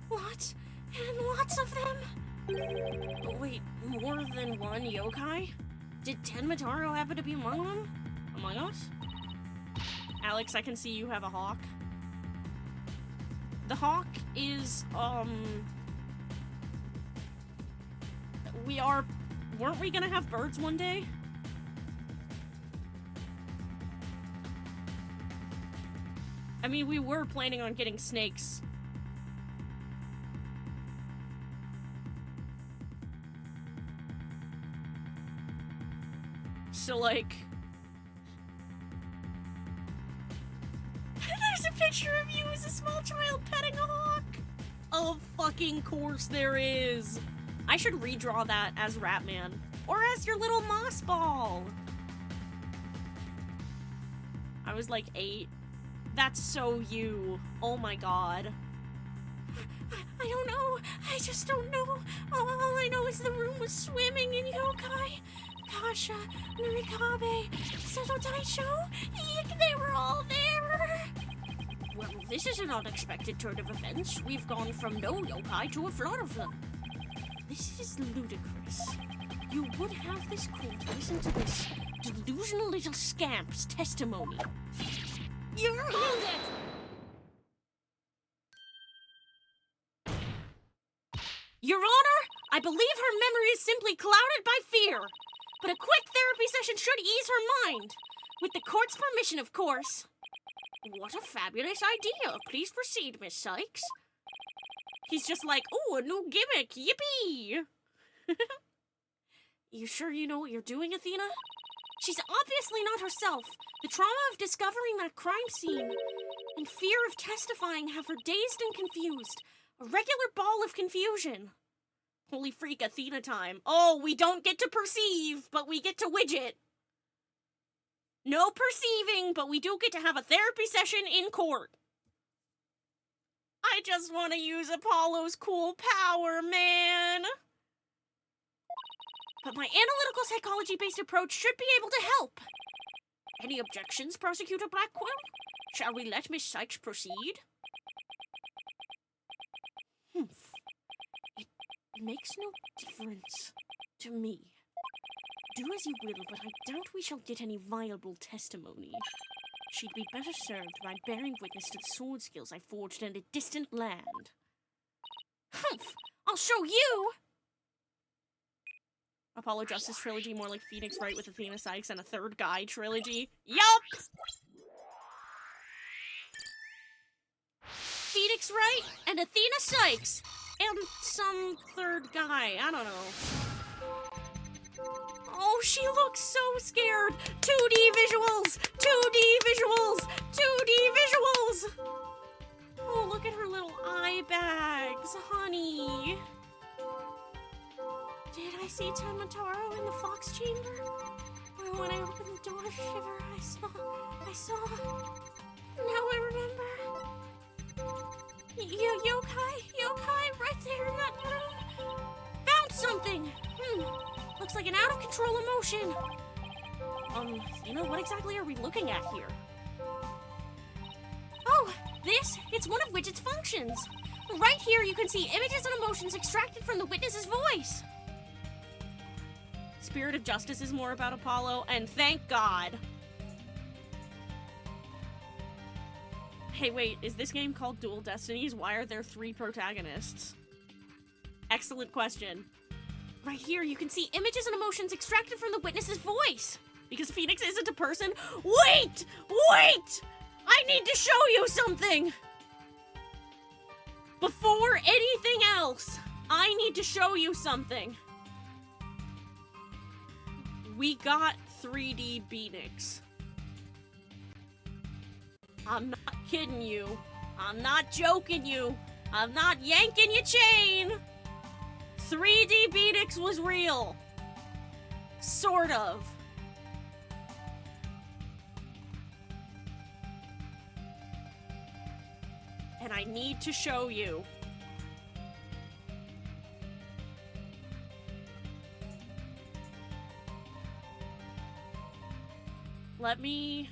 Lots and lots of them. Wait, more than one yokai? Did Tenma Taro happen to be among them? Among us? Alex, I can see you have a hawk. The hawk is, weren't we gonna have birds one day? I mean, we were planning on getting snakes. So, like... There's a picture of you as a small child petting a hawk! Of fucking course there is! I should redraw that as Ratman. Or as your little moss ball! I was like 8. That's so you. Oh my god. I don't know. I just don't know. All I know is the room was swimming in yokai. Kasha, Nurikabe, Seto Taisho, Eek, they were all there. Well, this is an unexpected turn of events. We've gone from no yokai to a flood of them. This is ludicrous. You would have this court listen to this delusional little scamp's testimony. You're muted! Your Honor, I believe her memory is simply clouded by fear. But a quick therapy session should ease her mind. With the court's permission, of course. What a fabulous idea. Please proceed, Miss Sykes. He's just like, ooh, a new gimmick. Yippee! You sure you know what you're doing, Athena? She's obviously not herself. The trauma of discovering that crime scene and fear of testifying have her dazed and confused. A regular ball of confusion. Holy freak, Athena time. Oh, we don't get to perceive, but we get to widget. No perceiving, but we do get to have a therapy session in court. I just want to use Apollo's cool power, man. But my analytical psychology-based approach should be able to help. Any objections, Prosecutor Blackwell? Shall we let Miss Sykes proceed? Humph. It makes no difference to me. Do as you will, but I doubt we shall get any viable testimony. She'd be better served by bearing witness to the sword skills I forged in a distant land. Humph! I'll show you! Apollo Justice Trilogy, more like Phoenix Wright with Athena Sykes and a third guy trilogy. Yup! Phoenix Wright and Athena Sykes and some third guy. I don't know. Oh, she looks so scared. 2D visuals! 2D visuals! 2D visuals! Oh, look at her little eye bags, honey. Did I see Tamataro in the Fox Chamber? Or when I opened the door to shiver, I saw... Now I remember. Yokai, right there in that room. Found something! Looks like an out-of-control emotion. What exactly are we looking at here? Oh, it's one of Widget's functions. Right here you can see images and emotions extracted from the witness's voice. Spirit of Justice is more about Apollo, and thank God. Hey, wait, is this game called Dual Destinies? Why are there 3 protagonists? Excellent question. Right here, you can see images and emotions extracted from the witness's voice. Because Phoenix isn't a person. Wait! I need to show you something! Before anything else, I need to show you something. We got 3D Phoenix. I'm not kidding you. I'm not joking you. I'm not yanking your chain. 3D Phoenix was real. Sort of. And I need to show you. Let me...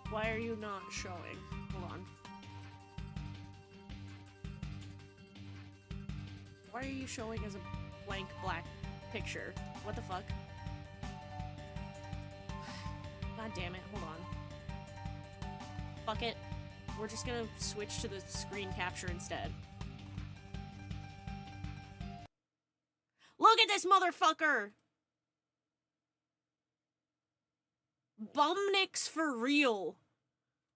Why are you not showing? Hold on. Why are you showing as a blank black picture? What the fuck? God damn it, hold on. Fuck it. We're just gonna switch to the screen capture instead. Look at this motherfucker! Bumnix for real.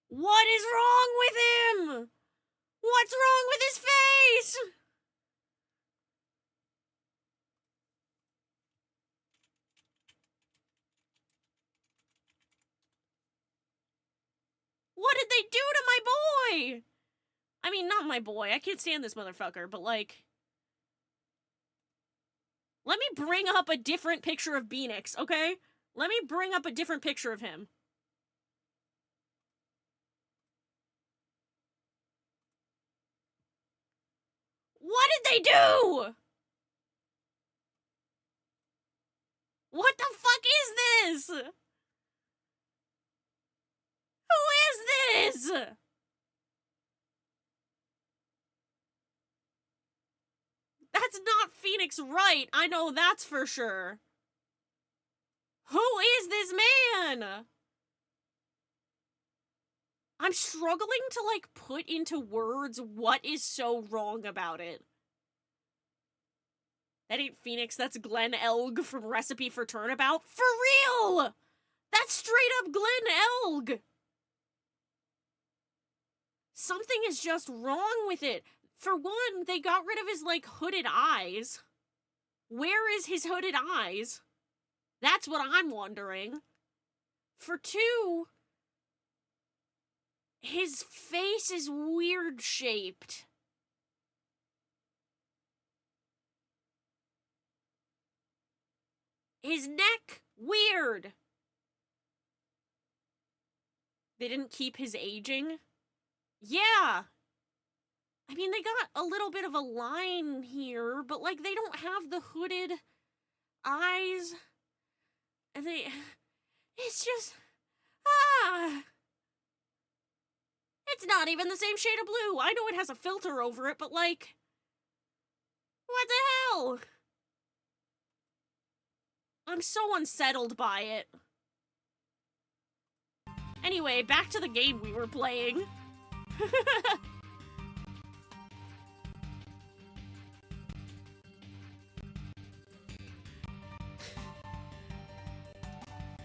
What is wrong with him? What's wrong with his face? they do to my boy? I mean, not my boy. I can't stand this motherfucker, but like... Let me bring up a different picture of Phoenix, okay? Let me bring up a different picture of him. What did they do? What the fuck is this? Who is this? That's not Phoenix Wright. I know that's for sure. Who is this man? I'm struggling to, like, put into words what is so wrong about it. That ain't Phoenix, that's Glenn Elg from Recipe for Turnabout. For real! That's straight up Glenn Elg! Something is just wrong with it. For one, they got rid of his, like, hooded eyes. Where is his hooded eyes? That's what I'm wondering. For two, his face is weird shaped. His neck, weird. They didn't keep his aging? Yeah. I mean, they got a little bit of a line here, but, like, they don't have the hooded eyes. And it's just, it's not even the same shade of blue. I know it has a filter over it, but, like, what the hell? I'm so unsettled by it. Anyway, back to the game we were playing.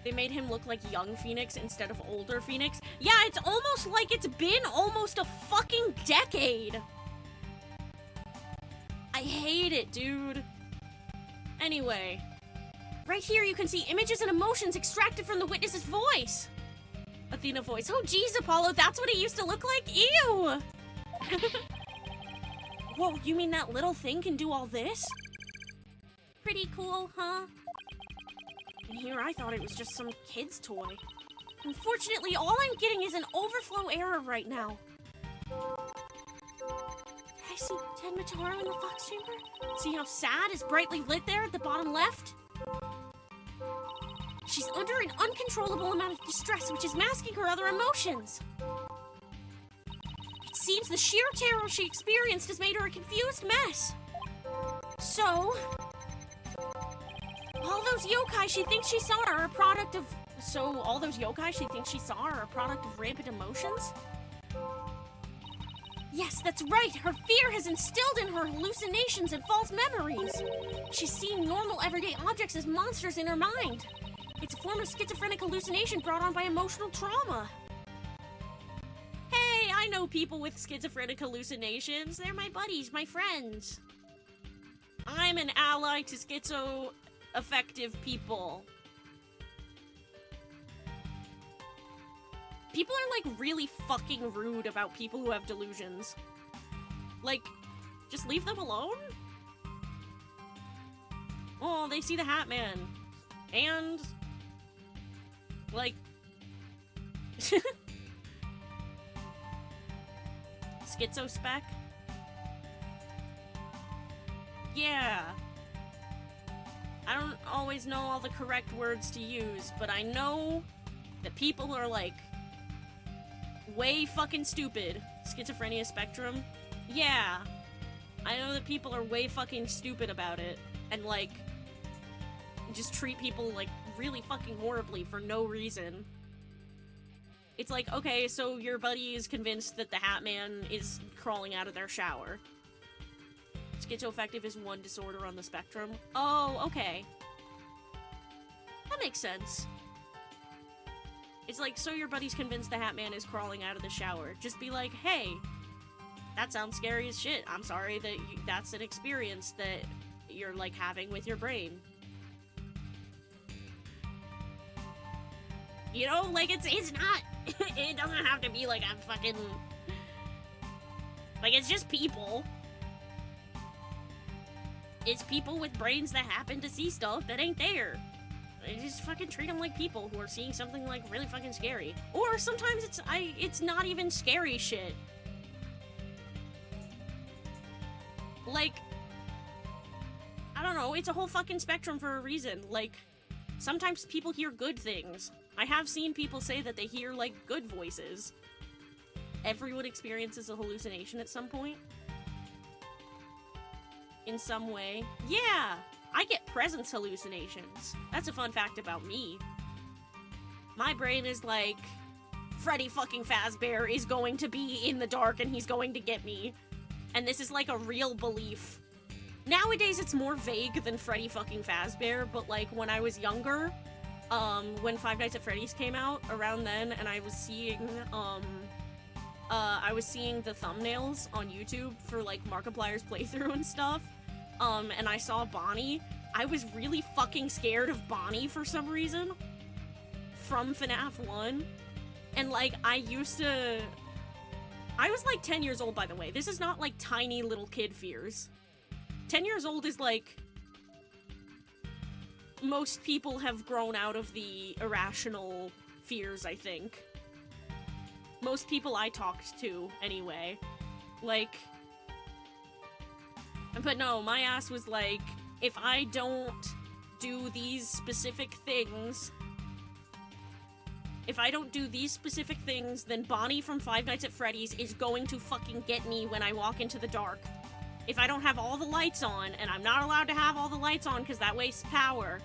They made him look like young Phoenix instead of older Phoenix. Yeah, it's almost like it's been almost a fucking decade. I hate it, dude. Anyway. Right here you can see images and emotions extracted from the witness's voice. Athena voice. Oh, geez, Apollo, that's what it used to look like? Ew! Whoa, you mean that little thing can do all this? Pretty cool, huh? And here I thought it was just some kid's toy. Unfortunately, all I'm getting is an overflow error right now. I see Tenmataro in the Fox Chamber. See how sad is brightly lit there at the bottom left? She's under an uncontrollable amount of distress, which is masking her other emotions. It seems the sheer terror she experienced has made her a confused mess. So, all those yokai she thinks she saw are a product of... So, all those yokai she thinks she saw are a product of rampant emotions? Yes, that's right! Her fear has instilled in her hallucinations and false memories! She's seeing normal everyday objects as monsters in her mind! It's a form of schizophrenic hallucination brought on by emotional trauma! Hey, I know people with schizophrenic hallucinations. They're my buddies, my friends. I'm an ally to schizo-affective people. People are, like, really fucking rude about people who have delusions. Like, just leave them alone? Oh, they see the Hat Man. And... like... Schizo-spec? Yeah. I don't always know all the correct words to use, but I know that people are, like... way fucking stupid. Schizophrenia spectrum? Yeah. I know that people are way fucking stupid about it. And, like, just treat people, like, really fucking horribly for no reason. It's like, okay, so your buddy is convinced that the Hat Man is crawling out of their shower. Schizoaffective is one disorder on the spectrum. Oh, okay. That makes sense. It's like, so your buddy's convinced the Hat Man is crawling out of the shower. Just be like, hey, that sounds scary as shit. I'm sorry that that's an experience that you're, like, having with your brain. You know, like, it's not... It doesn't have to be like a fucking... Like, it's just people. It's people with brains that happen to see stuff that ain't there. I just fucking treat them like people who are seeing something, like, really fucking scary. Or sometimes it's not even scary shit. Like, I don't know, it's a whole fucking spectrum for a reason. Like, sometimes people hear good things. I have seen people say that they hear, like, good voices. Everyone experiences a hallucination at some point. In some way. Yeah! I get presence hallucinations. That's a fun fact about me. My brain is like, Freddy fucking Fazbear is going to be in the dark and he's going to get me. And this is like a real belief. Nowadays it's more vague than Freddy fucking Fazbear, but like when I was younger, when Five Nights at Freddy's came out around then, and I was seeing the thumbnails on YouTube for like Markiplier's playthrough and stuff, and I saw Bonnie. I was really fucking scared of Bonnie for some reason from FNAF 1, and like I was like 10 years old, by the way. This is not like tiny little kid fears. 10 years old is like, most people have grown out of the irrational fears, I think. Most people I talked to, anyway. Like, but no, my ass was like, if I don't do these specific things, then Bonnie from Five Nights at Freddy's is going to fucking get me when I walk into the dark. If I don't have all the lights on, and I'm not allowed to have all the lights on because that wastes power,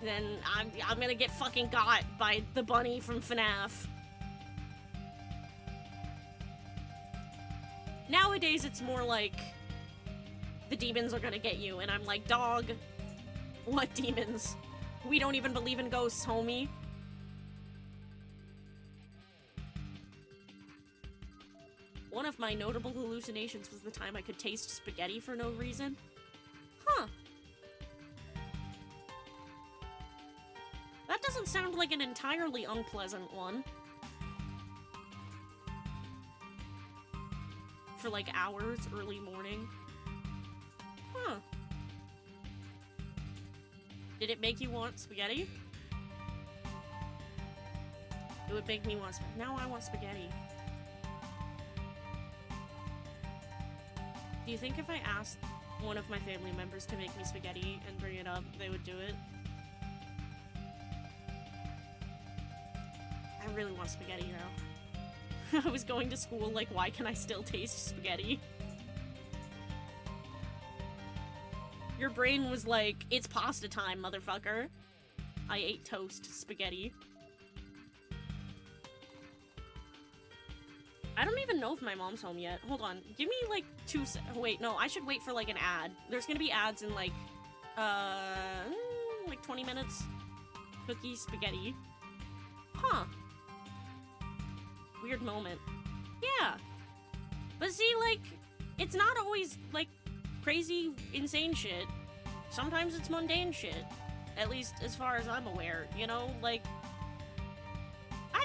then I'm gonna get fucking got by the bunny from FNAF. Nowadays, it's more like the demons are gonna get you, and I'm like, dog, what demons? We don't even believe in ghosts, homie. One of my notable hallucinations was the time I could taste spaghetti for no reason. Huh. That doesn't sound like an entirely unpleasant one. For like hours, early morning. Huh. Did it make you want spaghetti? It would make me want spaghetti. Now I want spaghetti. Do you think if I asked one of my family members to make me spaghetti and bring it up, they would do it? I really want spaghetti now. I was going to school like, why can I still taste spaghetti? Your brain was like, it's pasta time, motherfucker. I ate toast spaghetti. I don't even know if my mom's home yet. Hold on. Give me like wait, no, I should wait for like an ad. There's gonna be ads in like 20 minutes. Cookie spaghetti. Huh. Weird moment. Yeah. But see, like, it's not always like crazy, insane shit. Sometimes it's mundane shit. At least as far as I'm aware, you know? Like, I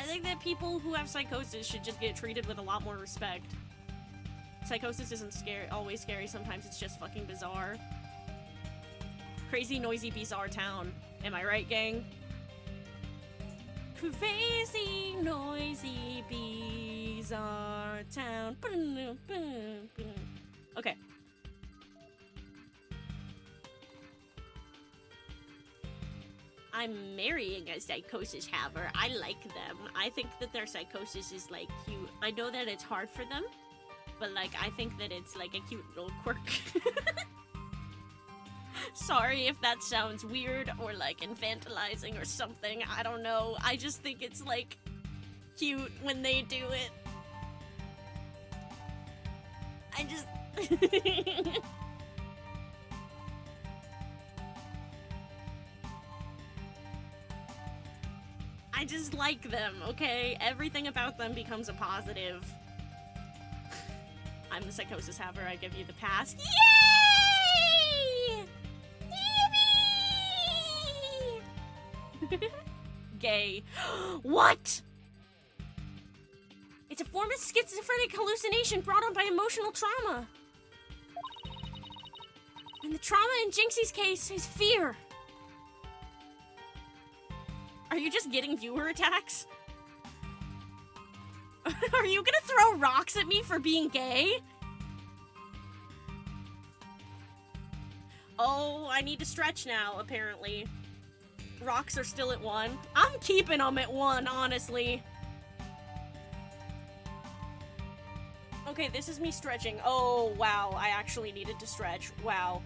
think that people who have psychosis should just get treated with a lot more respect. Psychosis isn't always scary, sometimes it's just fucking bizarre. Crazy, noisy, bizarre town. Am I right, gang? Crazy, noisy, bizarre town. Okay. I'm marrying a psychosis haver. I like them. I think that their psychosis is, like, cute. I know that it's hard for them, but, like, I think that it's, like, a cute little quirk. Sorry if that sounds weird or, like, infantilizing or something. I don't know. I just think it's, like, cute when they do it. I just... I just like them, okay? Everything about them becomes a positive. I'm the psychosis haver, I give you the pass. Yay! Yippee! Gay. What? It's a form of schizophrenic hallucination brought on by emotional trauma. And the trauma in Jinxie's case is fear. Are you just getting viewer attacks? Are you gonna throw rocks at me for being gay? Oh, I need to stretch now, apparently. Rocks are still at 1. I'm keeping them at 1, honestly. Okay, this is me stretching. Oh, wow, I actually needed to stretch. Wow.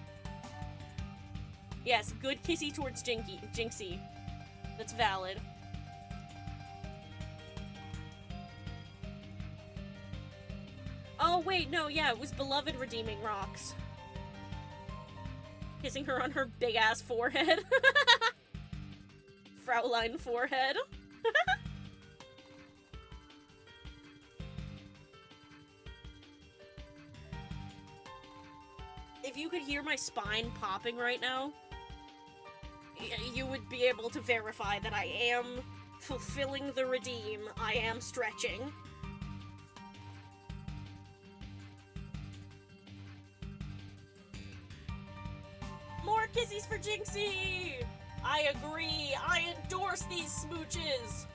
Yes, good kissy towards Jinxie. That's valid. Oh, wait, no, yeah, it was beloved redeeming rocks. Kissing her on her big-ass forehead. Fraulein forehead. If you could hear my spine popping right now, you would be able to verify that I am fulfilling the redeem. I am stretching. More kissies for Jinxie! I agree. I endorse these smooches.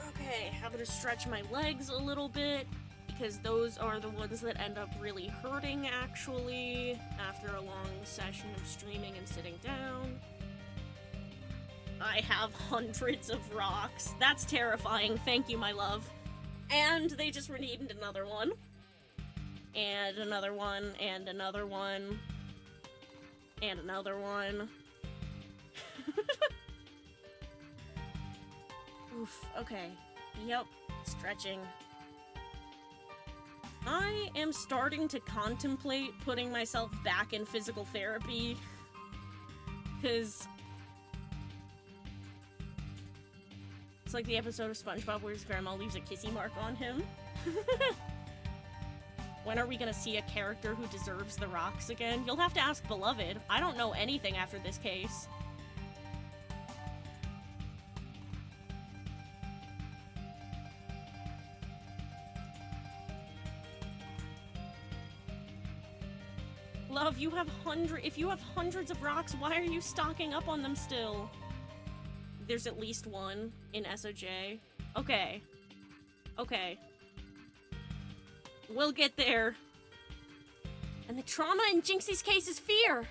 Okay, I'm gonna stretch my legs a little bit, because those are the ones that end up really hurting, actually, after a long session of streaming and sitting down. I have hundreds of rocks. That's terrifying. Thank you, my love. And they just redeemed another one. And another one, and another one. And another one. Oof, okay. Yep, stretching. I am starting to contemplate putting myself back in physical therapy. Because it's like the episode of SpongeBob where his grandma leaves a kissy mark on him. When are we gonna see a character who deserves the rocks again? You'll have to ask Beloved. I don't know anything after this case. Love, you have if you have hundreds of rocks, why are you stocking up on them still? There's at least one in SOJ. Okay. Okay. We'll get there. And the trauma in Jinxie's case is fear.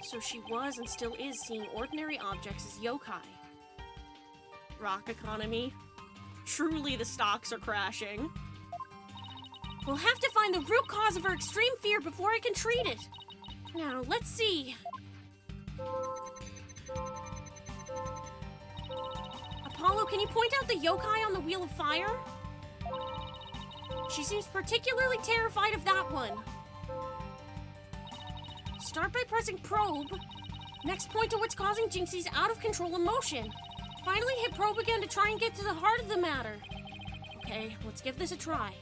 So she was and still is seeing ordinary objects as yokai. Rock economy. Truly the stocks are crashing. We'll have to find the root cause of her extreme fear before I can treat it. Now, let's see. Apollo, can you point out the yokai on the Wheel of Fire? She seems particularly terrified of that one. Start by pressing probe. Next, point to what's causing Jinxie's out-of-control emotion. Finally, hit probe again to try and get to the heart of the matter. Okay, let's give this a try.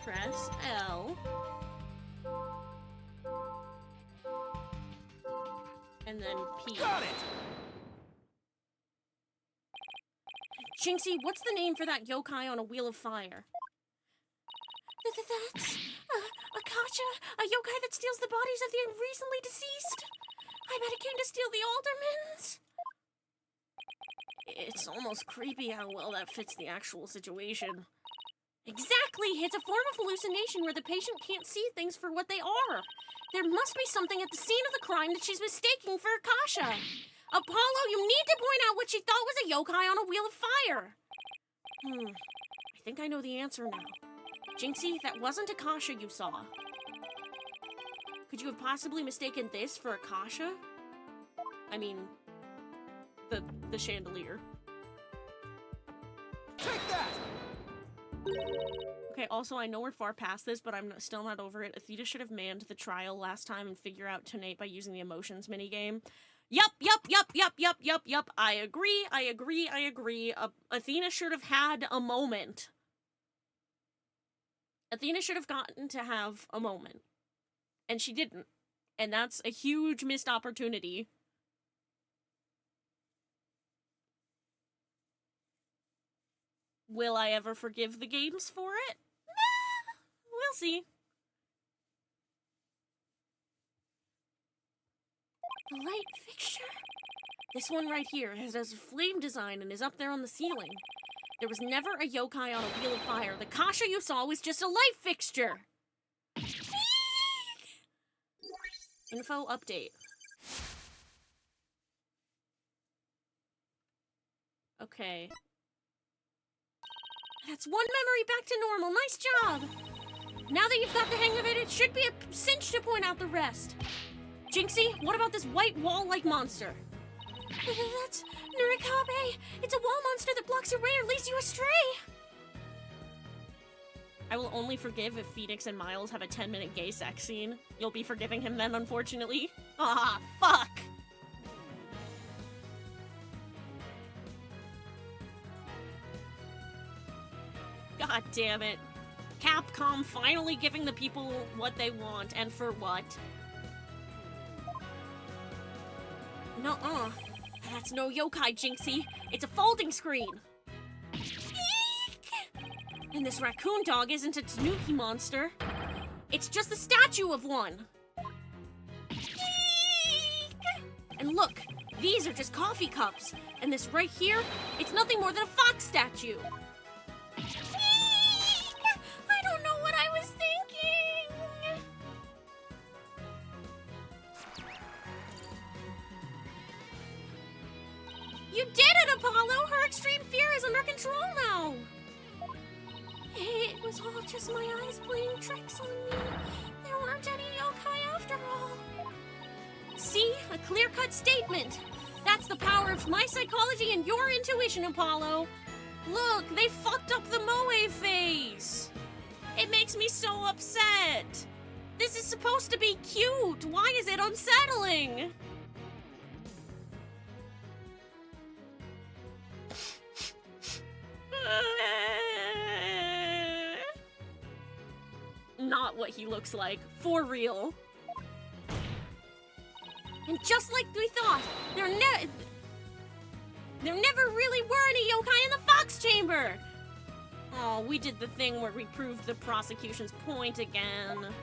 Press L. And then P. Got it! Jinxie, what's the name for that yokai on a Wheel of Fire? That's Akasha, a yokai that steals the bodies of the recently deceased. I bet it came to steal the aldermans. It's almost creepy how well that fits the actual situation. Exactly! It's a form of hallucination where the patient can't see things for what they are. There must be something at the scene of the crime that she's mistaking for Akasha. Apollo, you need to point out what she thought was a yokai on a Wheel of Fire. I think I know the answer now. Jinxie, that wasn't Akasha you saw. Could you have possibly mistaken this for Akasha? I mean, the chandelier. Take that! Okay, also, I know we're far past this, but I'm still not over it. Athena should have manned the trial last time and figure out Tonate by using the emotions minigame. Yup. I agree. Athena should have had a moment. Athena should have gotten to have a moment. And she didn't. And that's a huge missed opportunity. Will I ever forgive the games for it? Nah, we'll see. The light fixture? This one right here has a flame design and is up there on the ceiling. There was never a yokai on a wheel of fire. The Kasha you saw was just a light fixture. Info update. Okay. That's one memory back to normal. Nice job! Now that you've got the hang of it, it should be a cinch to point out the rest. Jinxie, what about this white wall-like monster? That's Nurikabe! It's a wall monster that blocks your way or leads you astray! I will only forgive if Phoenix and Miles have a 10-minute gay sex scene. You'll be forgiving him then, unfortunately. Ah, fuck! God damn it. Capcom finally giving the people what they want, and for what? Nuh-uh. That's no yokai, Jinxie. It's a folding screen. Eek! And this raccoon dog isn't a Tanuki monster. It's just the statue of one. Eek! And look, these are just coffee cups. And this right here, it's nothing more than a fox statue. I don't know what I was thinking. You did it, Apollo! Her extreme fear is under control now! It was all just my eyes playing tricks on me. There weren't any yokai after all. See? A clear-cut statement. That's the power of my psychology and your intuition, Apollo. Look, they fucked up the moe face. It makes me so upset. This is supposed to be cute. Why is it unsettling? Not what he looks like, for real. And just like we thought, there never really were any yokai in the Fox Chamber! Oh, we did the thing where we proved the prosecution's point again.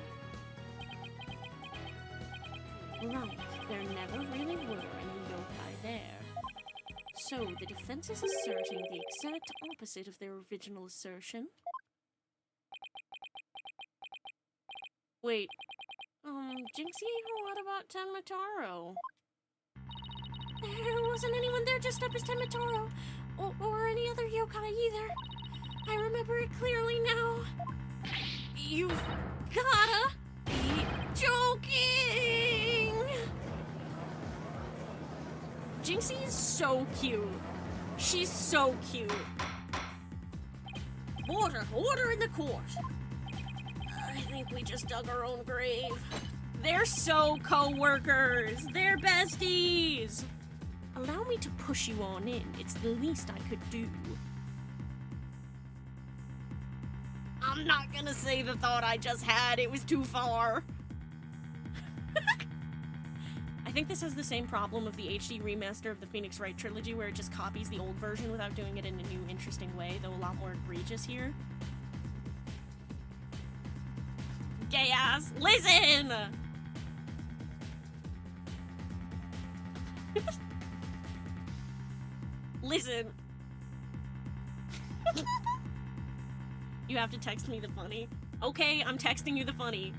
Right, there never really were any yokai there. So, the defense is asserting the exact opposite of their original assertion. Wait, Jinxie, what about Tenmataro? There wasn't anyone there dressed up as Tenmataro, or any other yokai either. I remember it clearly now. You've gotta be joking! Jinxie is so cute. She's so cute. Order in the court. I think we just dug our own grave. They're so co-workers. They're besties. Allow me to push you on in. It's the least I could do. I'm not gonna say the thought I just had. It was too far. I think this has the same problem of the HD remaster of the Phoenix Wright trilogy, where it just copies the old version without doing it in a new, interesting way, though a lot more egregious here. Gay ass, listen! Listen. You have to text me the funny. Okay, I'm texting you the funny.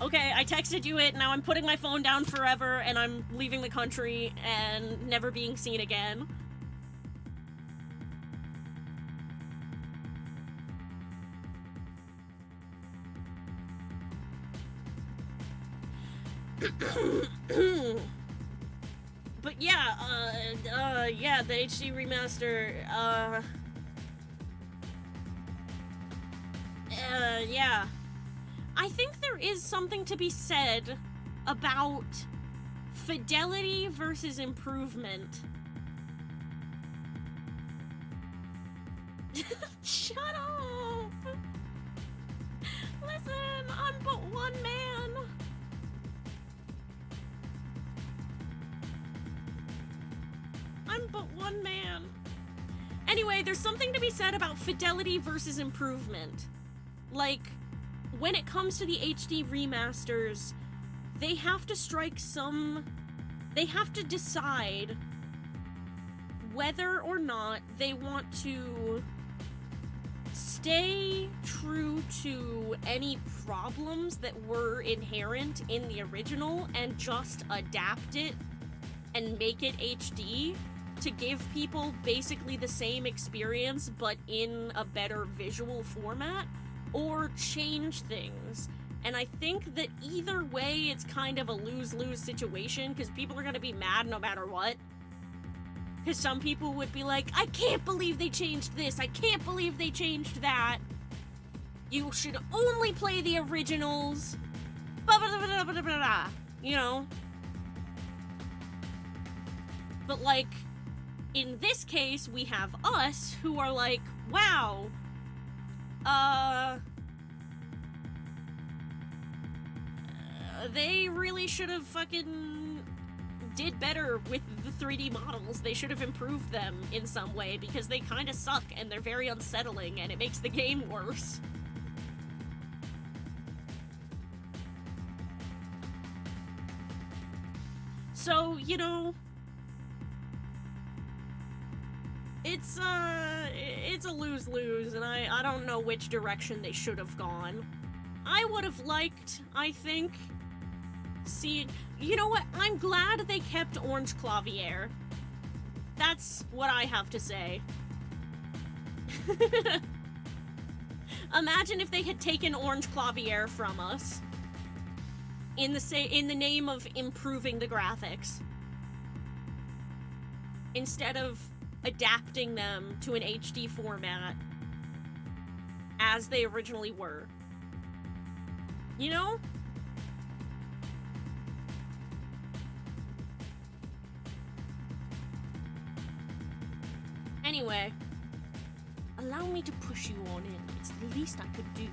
Okay, I texted you it, now I'm putting my phone down forever, and I'm leaving the country and never being seen again. But yeah, yeah, the HD remaster, yeah. I think there is something to be said about fidelity versus improvement. Shut up! Listen, I'm but one man. I'm but one man. Anyway, there's something to be said about fidelity versus improvement. Like, when it comes to the HD remasters, they have to strike some... They have to decide whether or not they want to stay true to any problems that were inherent in the original and just adapt it and make it HD to give people basically the same experience but in a better visual format, or change things. And I think that either way it's kind of a lose-lose situation, because people are going to be mad no matter what. Because some people would be like, I can't believe they changed this, I can't believe they changed that. You should only play the originals. You know? But like, in this case, we have us who are like, wow, they really should have fucking did better with the 3D models. They should have improved them in some way, because they kind of suck and they're very unsettling and it makes the game worse. So, you know, it's a lose-lose, and I don't know which direction they should have gone. I would have liked, I think, seeing... You know what? I'm glad they kept Orange Clavier. That's what I have to say. Imagine if they had taken Orange Clavier from us in the name of improving the graphics, instead of adapting them to an HD format as they originally were. You know? Anyway, allow me to push you on in. It's the least I could do.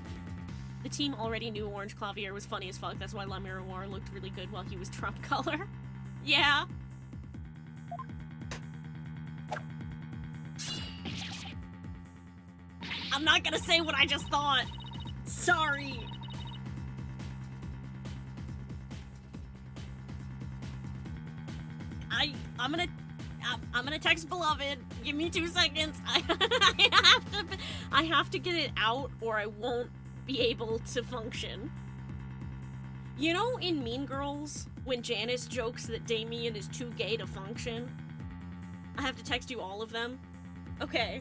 The team already knew Orange Clavier was funny as fuck. That's why La Miroir looked really good while he was Trump color. Yeah. I'm not gonna say what I just thought. Sorry. I'm gonna text Beloved. Give me 2 seconds. I have to get it out or I won't be able to function. You know, in Mean Girls, when Janice jokes that Damien is too gay to function? I have to text you all of them? Okay.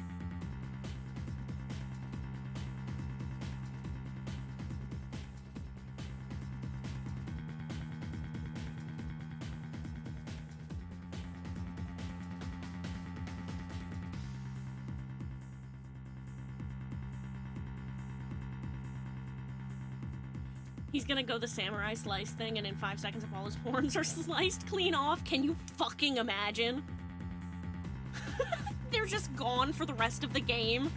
He's gonna go the samurai slice thing, and in 5 seconds all his horns are sliced clean off. Can you fucking imagine? They're just gone for the rest of the game.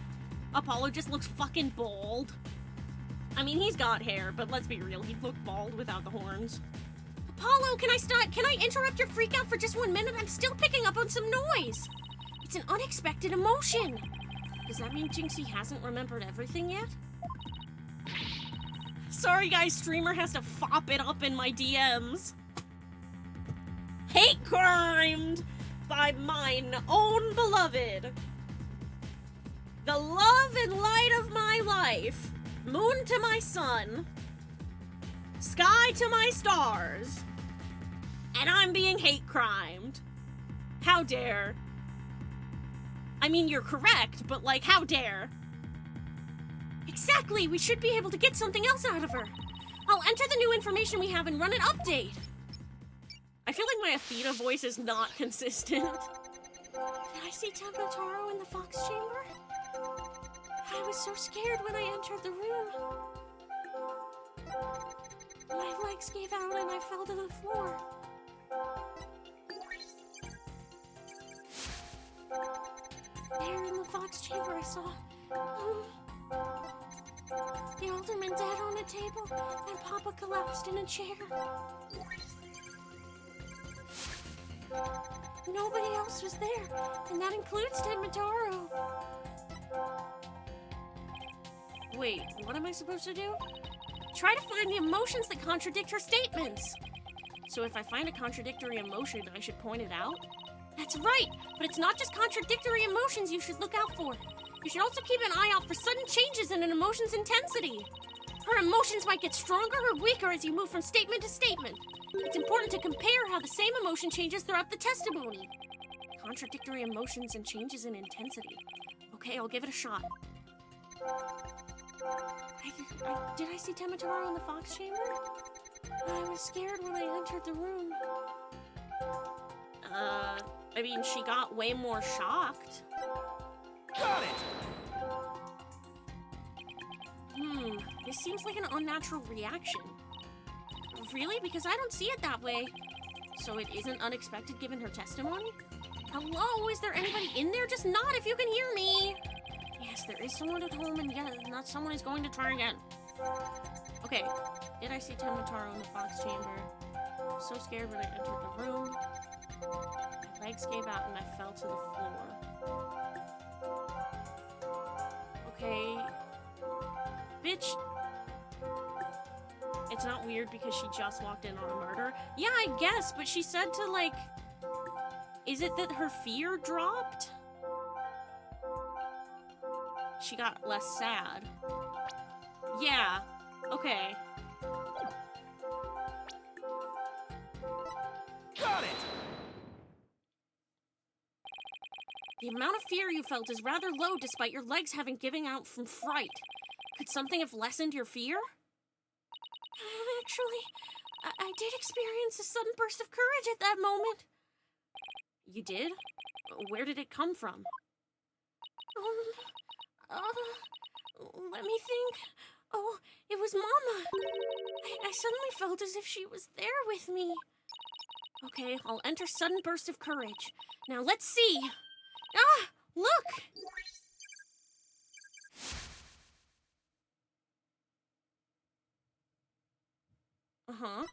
Apollo just looks fucking bald. I mean, he's got hair, but let's be real, he'd look bald without the horns. Apollo, can I interrupt your freak out for just 1 minute? I'm still picking up on some noise. It's an unexpected emotion. Does that mean Jinxie hasn't remembered everything yet? Sorry guys, streamer has to fop it up in my DMs. Hate crimed by mine own beloved. The love and light of my life. Moon to my sun. Sky to my stars. And I'm being hate crimed. How dare. I mean, you're correct, but like, how dare. Exactly! We should be able to get something else out of her. I'll enter the new information we have and run an update. I feel like my Athena voice is not consistent. Did I see Tempotaro in the Fox Chamber? I was so scared when I entered the room. legs gave out and I fell to the floor. There in the fox chamber I saw the alderman dead on a table and Papa collapsed in a chair. Nobody else was there, and that includes Tenmataro. Wait, what am I supposed to do? Try to find the emotions that contradict her statements. So if I find a contradictory emotion, I should point it out? That's right, but it's not just contradictory emotions you should look out for. You should also keep an eye out for sudden changes in an emotion's intensity. Her emotions might get stronger or weaker as you move from statement to statement. It's important to compare how the same emotion changes throughout the testimony. Contradictory emotions and changes in intensity. Okay, I'll give it a shot. Did I see Tenmataro in the fox chamber? I was scared when I entered the room. I mean, she got way more shocked. Got it! This seems like an unnatural reaction. Really? Because I don't see it that way. So it isn't unexpected given her testimony? Hello? Is there anybody in there? Just nod if you can hear me. Yes, there is someone at home, and yeah, that someone is going to try again. Okay, did I see Tenmataro in the fox chamber? I was so scared when I entered the room. My legs gave out and I fell to the floor. Okay. Bitch. It's not weird because she just walked in on a murder. Yeah, I guess, but she said to, like... Is it that her fear dropped? She got less sad. Yeah. Okay. Got it! The amount of fear you felt is rather low despite your legs having given out from fright. Could something have lessened your fear? Actually, I did experience a sudden burst of courage at that moment. You did? Where did it come from? Let me think. Oh, it was Mama. I suddenly felt as if she was there with me. Okay, I'll enter sudden burst of courage. Now let's see. Ah, look! Uh-huh.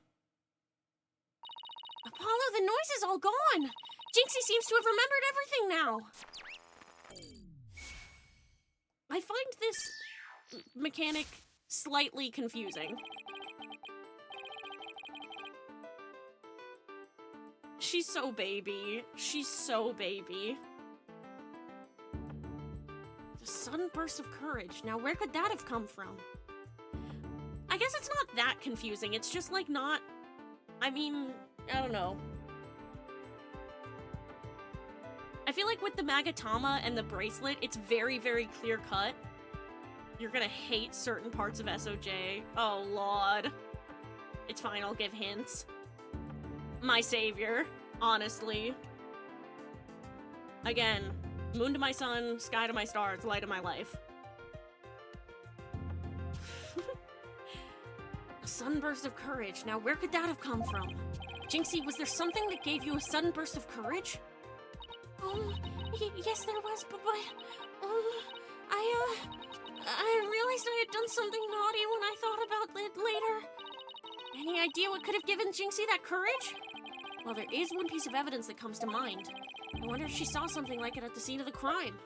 Apollo, the noise is all gone! Jinxie seems to have remembered everything now! I find this mechanic slightly confusing. She's so baby. She's so baby. The sudden burst of courage. Now, where could that have come from? I guess it's not that confusing. It's just, like, not... I mean, I don't know. I feel like with the Magatama and the bracelet, it's very, very clear cut. You're gonna hate certain parts of SOJ. Oh, Lord. It's fine, I'll give hints. My savior, honestly. Again, moon to my sun, sky to my stars, light of my life. A sudden burst of courage. Now, where could that have come from? Jinxie, was there something that gave you a sudden burst of courage? Yes, there was, but I realized I had done something naughty when I thought about it later. Any idea what could have given Jinxie that courage? Well, there is one piece of evidence that comes to mind. I wonder if she saw something like it at the scene of the crime.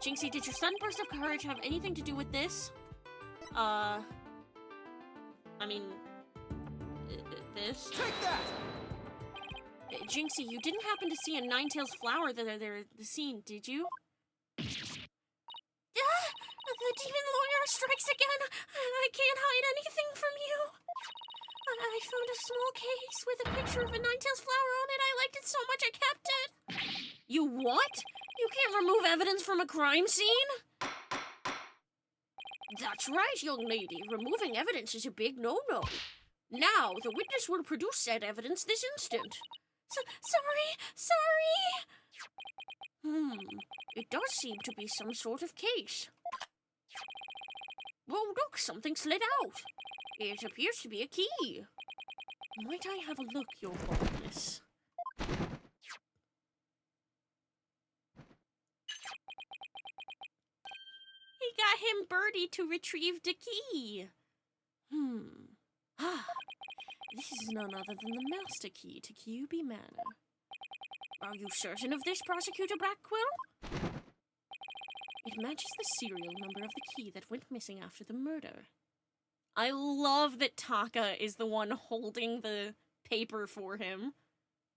Jinxie, did your sudden burst of courage have anything to do with this? I mean... this? Take that! Jinxie, you didn't happen to see a Ninetales flower there at the scene, did you? The demon lawyer strikes again! I can't hide anything from you! I found a small case with a picture of a Ninetales flower on it. I liked it so much I kept it! You what? You can't remove evidence from a crime scene? That's right, young lady. Removing evidence is a big no-no. Now, the witness will produce said evidence this instant. Sorry. It does seem to be some sort of case. Whoa, look, something slid out. It appears to be a key. Might I have a look, Your Holiness? He got him Birdie to retrieve the key. This is none other than the master key to QB Manor. Are you certain of this, Prosecutor Blackquill? It matches the serial number of the key that went missing after the murder. I love that Taka is the one holding the paper for him.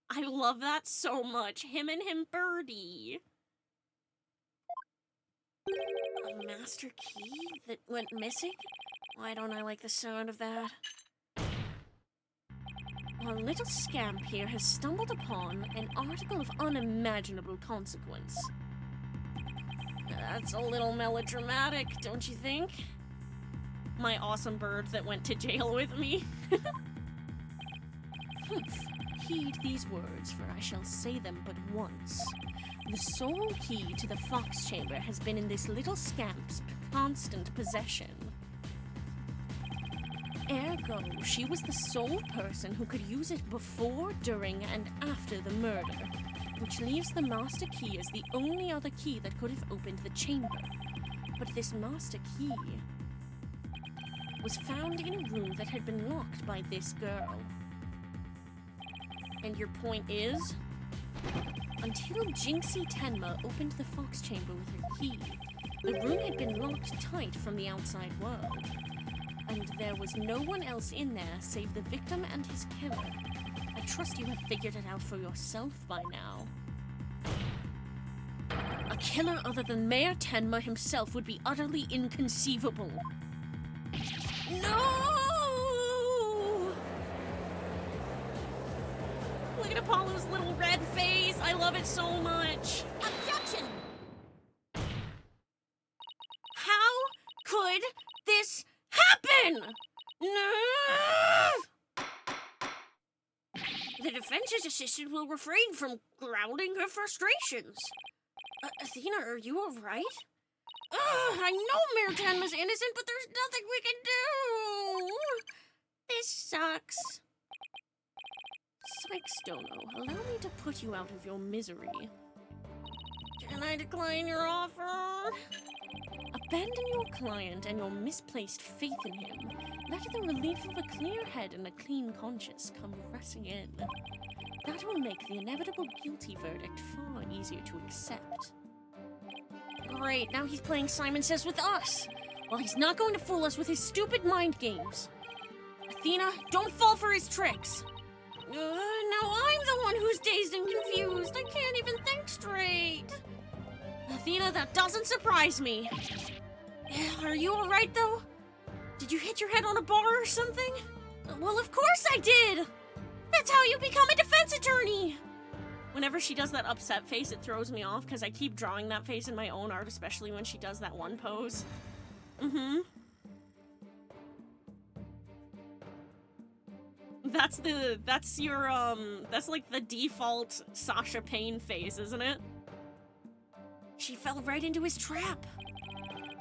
I love that so much. Him and him Birdie. A master key that went missing? Why don't I like the sound of that? Our little scamp here has stumbled upon an article of unimaginable consequence. That's a little melodramatic, don't you think? My awesome bird that went to jail with me. Heed these words, for I shall say them but once. The sole key to the fox chamber has been in this little scamp's constant possession. Ergo, she was the sole person who could use it before, during, and after the murder, which leaves the master key as the only other key that could have opened the chamber. But this master key was found in a room that had been locked by this girl. And your point is? Until Jinxie Tenma opened the fox chamber with her key, the room had been locked tight from the outside world. And there was no one else in there save the victim and his killer. I trust you have figured it out for yourself by now. A killer other than Mayor Tenma himself would be utterly inconceivable. No! Look at Apollo's little red face. I love it so much. Objection! How could this happen? No! The defense's assistant will refrain from growling her frustrations. Athena, are you alright? I know Mayor Tenma's innocent, but there's nothing we can do! This sucks. Sykes, Dono, allow me to put you out of your misery. Can I decline your offer? Abandon your client and your misplaced faith in him. Let the relief of a clear head and a clean conscience come rushing in. That will make the inevitable guilty verdict far easier to accept. Great, now he's playing Simon Says with us. Well, he's not going to fool us with his stupid mind games. Athena, don't fall for his tricks. Now I'm the one who's dazed and confused. I can't even think straight. Athena, that doesn't surprise me. Are you alright, though? Did you hit your head on a bar or something? Well, of course I did! That's how you become a defense attorney! Whenever she does that upset face, it throws me off, because I keep drawing that face in my own art, especially when she does that one pose. That's like the default Sasha Payne face, isn't it? She fell right into his trap.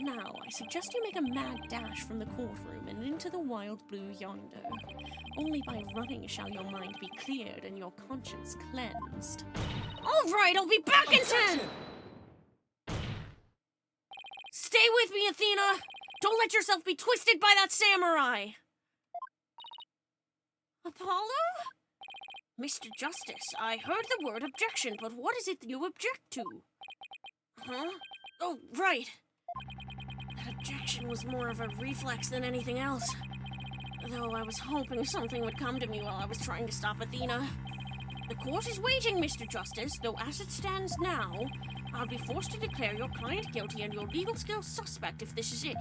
Now, I suggest you make a mad dash from the courtroom and into the wild blue yonder. Only by running shall your mind be cleared and your conscience cleansed. All right, I'll be back in 10! Stay with me, Athena! Don't let yourself be twisted by that samurai! Apollo? Mr. Justice, I heard the word objection, but what is it that you object to? Huh? Oh, right. That objection was more of a reflex than anything else. Though I was hoping something would come to me while I was trying to stop Athena. The court is waiting, Mr. Justice, though as it stands now, I'll be forced to declare your client guilty and your legal skills suspect if this is it.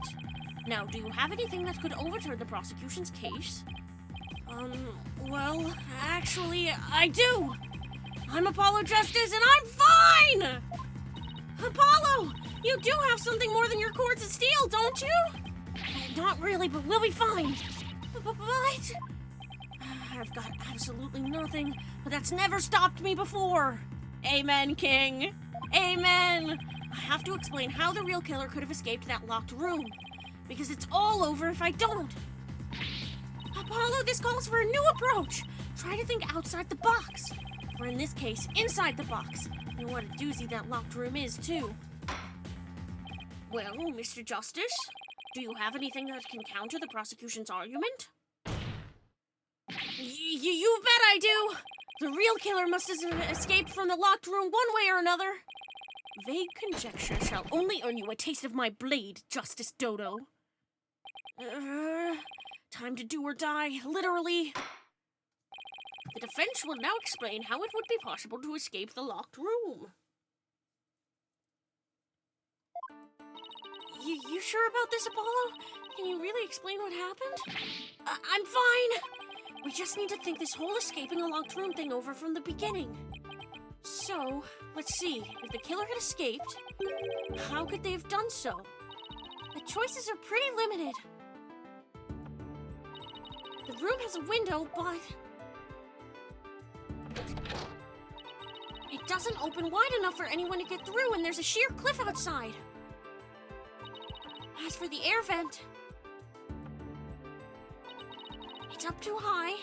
Now, do you have anything that could overturn the prosecution's case? Well, actually, I do! I'm Apollo Justice, and I'm fine! Apollo! You do have something more than your cords of steel, don't you? Not really, but we'll be fine. But I've got absolutely nothing, but that's never stopped me before. Amen, King. Amen. I have to explain how the real killer could have escaped that locked room, because it's all over if I don't. Apollo, this calls for a new approach. Try to think outside the box. Or in this case, inside the box. And what a doozy that locked room is, too. Well, Mr. Justice, do you have anything that can counter the prosecution's argument? You bet I do! The real killer must have escaped from the locked room one way or another. Vague conjecture shall only earn you a taste of my blade, Justice Dodo. Time to do or die, literally. The defense will now explain how it would be possible to escape the locked room. You sure about this, Apollo? Can you really explain what happened? I'm fine! We just need to think this whole escaping a locked room thing over from the beginning. So, let's see. If the killer had escaped, how could they have done so? The choices are pretty limited. The room has a window, but it doesn't open wide enough for anyone to get through, and there's a sheer cliff outside. As for the air vent, it's up too high,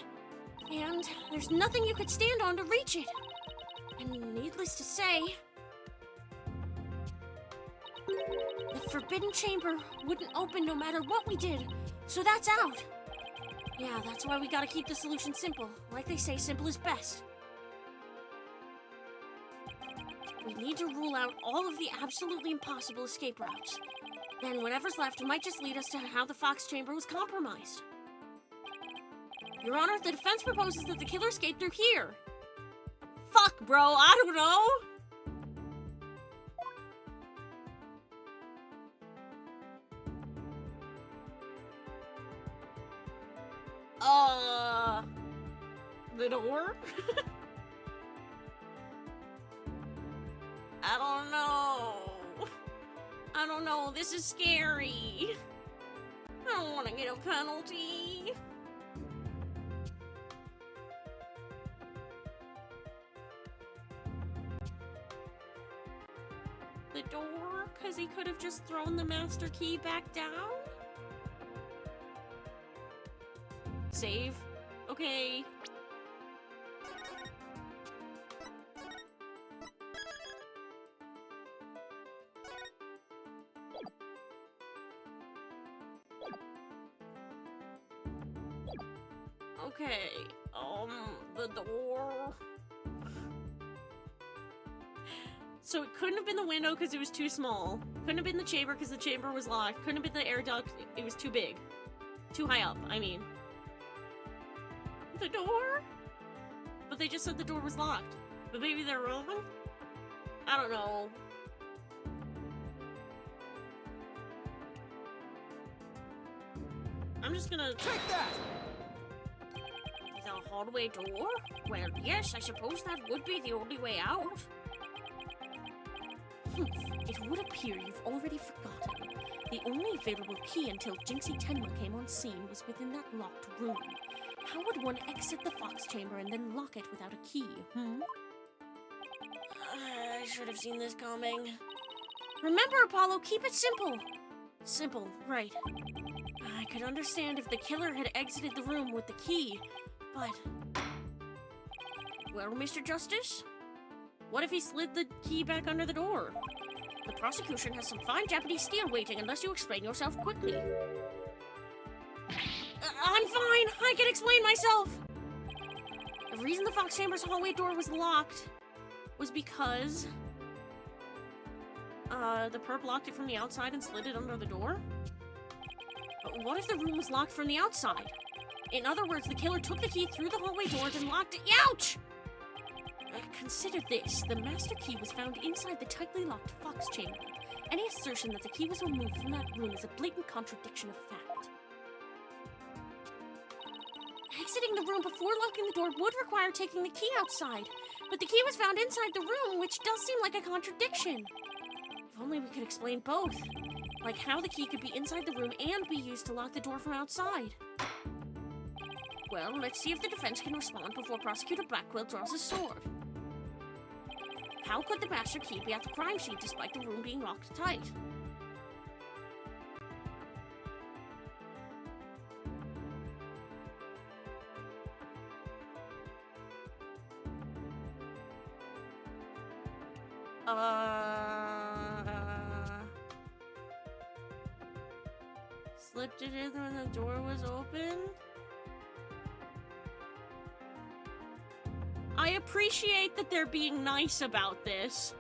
and there's nothing you could stand on to reach it. And needless to say, the forbidden chamber wouldn't open no matter what we did, so that's out. Yeah, that's why we gotta keep the solution simple. Like they say, simple is best. We need to rule out all of the absolutely impossible escape routes. Then whatever's left might just lead us to how the Fox chamber was compromised. Your Honor, the defense proposes that the killer escaped through here. Fuck, bro, I don't know. The door? I don't know, this is scary. I don't want to get a penalty. The door? Because he could have just thrown the master key back down? Save. Okay. Okay, the door. So it couldn't have been the window because it was too small. Couldn't have been the chamber because the chamber was locked. Couldn't have been the air duct, it was too big. Too high up, I mean. The door? But they just said the door was locked. But maybe they're wrong? I don't know. I'm just gonna... Take that! The hallway door? Well, yes, I suppose that would be the only way out. It would appear you've already forgotten. The only available key until Jinxie Tenma came on scene was within that locked room. How would one exit the Fox chamber and then lock it without a key, I should have seen this coming. Remember, Apollo, keep it simple. Simple, right. I could understand if the killer had exited the room with the key, but... Well, Mr. Justice? What if he slid the key back under the door? The prosecution has some fine Japanese steel waiting unless you explain yourself quickly. I'm fine! I can explain myself! The reason the Fox Chamber's hallway door was locked was because... the perp locked it from the outside and slid it under the door? But what if the room was locked from the outside? In other words, the killer took the key through the hallway door and locked it- Ouch! Consider this. The master key was found inside the tightly locked Fox chamber. Any assertion that the key was removed from that room is a blatant contradiction of fact. Exiting the room before locking the door would require taking the key outside, but the key was found inside the room, which does seem like a contradiction. If only we could explain both. Like how the key could be inside the room and be used to lock the door from outside. Well, let's see if the defense can respond before Prosecutor Blackwell draws his sword. How could the master key be at the crime scene despite the room being locked tight? Slipped it in when the door was open? I appreciate that they're being nice about this.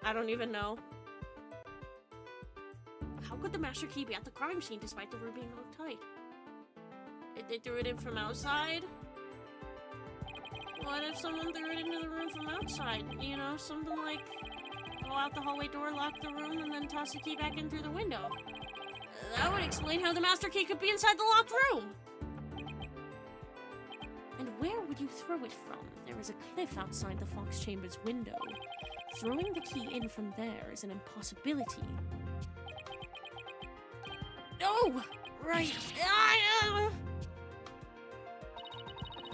I don't even know. How could the master key be at the crime scene despite the room being locked tight? They threw it in from outside? What if someone threw it into the room from outside? You know, something like go out the hallway door, lock the room, and then toss the key back in through the window. That would explain how the master key could be inside the locked room. And where would you throw it from? There is a cliff outside the fox chamber's window. Throwing the key in from there is an impossibility. Oh! Right. I